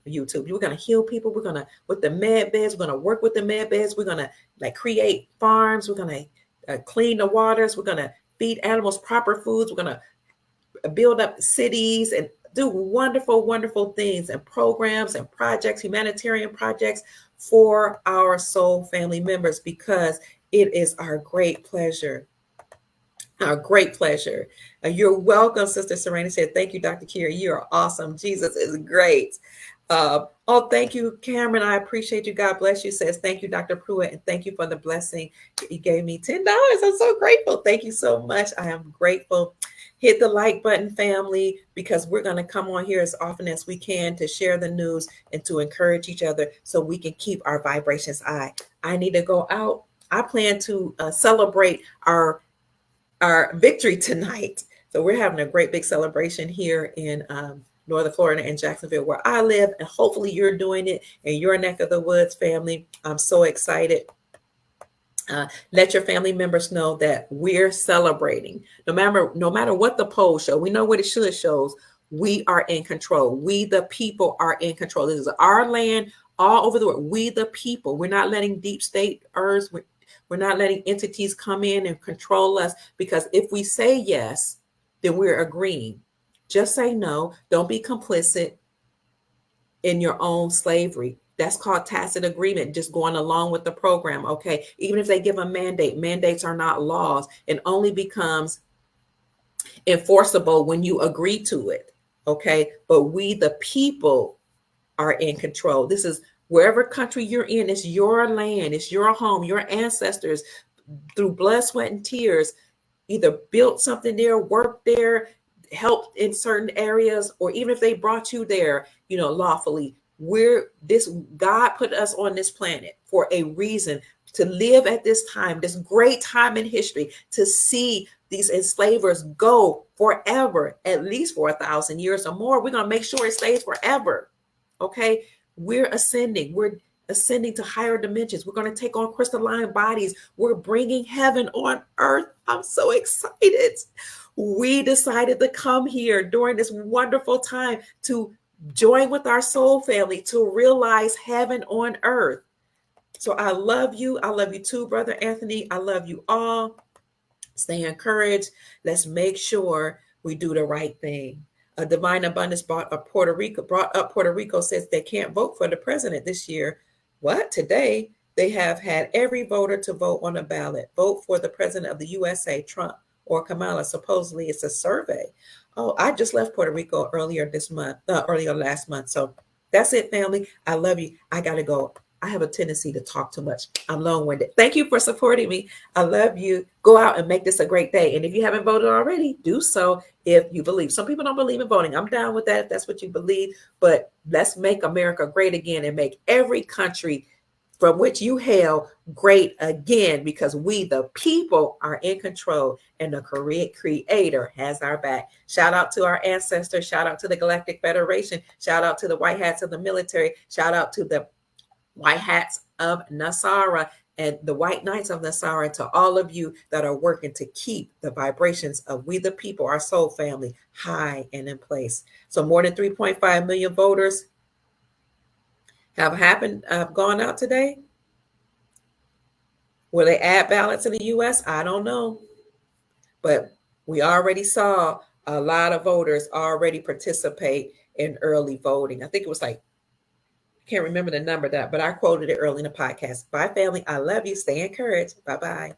YouTube. We're going to heal people. We're going to, with the med beds, we're going to work with the med beds. We're going to create farms. We're going to clean the waters. We're going to feed animals proper foods. We're going to build up cities and do wonderful, wonderful things and programs and projects, humanitarian projects for our soul family members, because it is our great pleasure. Our great pleasure. You're welcome, Sister Serena said. Thank you, Dr. Kira. You are awesome. Jesus is great. Thank you, Cameron. I appreciate you. God bless you. Says, thank you, Dr. Pruitt, and thank you for the blessing. You gave me $10. I'm so grateful. Thank you so much. I am grateful. Hit the like button, family, because we're going to come on here as often as we can to share the news and to encourage each other so we can keep our vibrations high. I need to go out. I plan to celebrate our victory tonight. So we're having a great big celebration here in Northern Florida and Jacksonville, where I live, and hopefully you're doing it in your neck of the woods, family. I'm so excited. Let your family members know that we're celebrating. No matter what the polls show, we know what it shows. We are in control. We, the people, are in control. This is our land all over the world. We, the people, we're not letting deep state we're not letting entities come in and control us, because if we say yes, then we're agreeing. Just say no. Don't be complicit in your own slavery. That's called tacit agreement, just going along with the program, okay? Even if they give a mandate, mandates are not laws. It only becomes enforceable when you agree to it, okay? But we, the people, are in control. This is wherever country you're in, it's your land, it's your home. Your ancestors, through blood, sweat, and tears, either built something there, worked there, helped in certain areas, or even if they brought you there, lawfully. God put us on this planet for a reason, to live at this time, this great time in history, to see these enslavers go forever, at least for 1,000 years or more. We're going to make sure it stays forever. Okay, we're ascending. ascending to higher dimensions. We're going to take on crystalline bodies. We're bringing heaven on earth. I'm so excited. We decided to come here during this wonderful time to join with our soul family to realize heaven on earth. So I love you. I love you too, Brother Anthony. I love you all. Stay encouraged. Let's make sure we do the right thing. A Divine Abundance brought up Puerto Rico says they can't vote for the president this year. What? Today, they have had every voter to vote on a ballot. Vote for the president of the USA, Trump or Kamala. Supposedly, it's a survey. Oh, I just left Puerto Rico earlier last month. So that's it, family. I love you. I got to go. I have a tendency to talk too much. I'm long-winded. Thank you for supporting me. I love you. Go out and make this a great day. And if you haven't voted already, do so if you believe. Some people don't believe in voting. I'm down with that if that's what you believe. But let's make America great again and make every country from which you hail great again, because we, the people, are in control and the creator has our back. Shout out to our ancestors. Shout out to the Galactic Federation. Shout out to the white hats of the military. Shout out to the white hats of Nasara and the white knights of Nasara, to all of you that are working to keep the vibrations of we the people, our soul family, high and in place. So more than 3.5 million voters have gone out today. Will they add ballots in the US? I don't know. But we already saw a lot of voters already participate in early voting. I think it was like, can't remember the number that, but I quoted it early in the podcast. Bye, family. I love you. Stay encouraged. Bye-bye.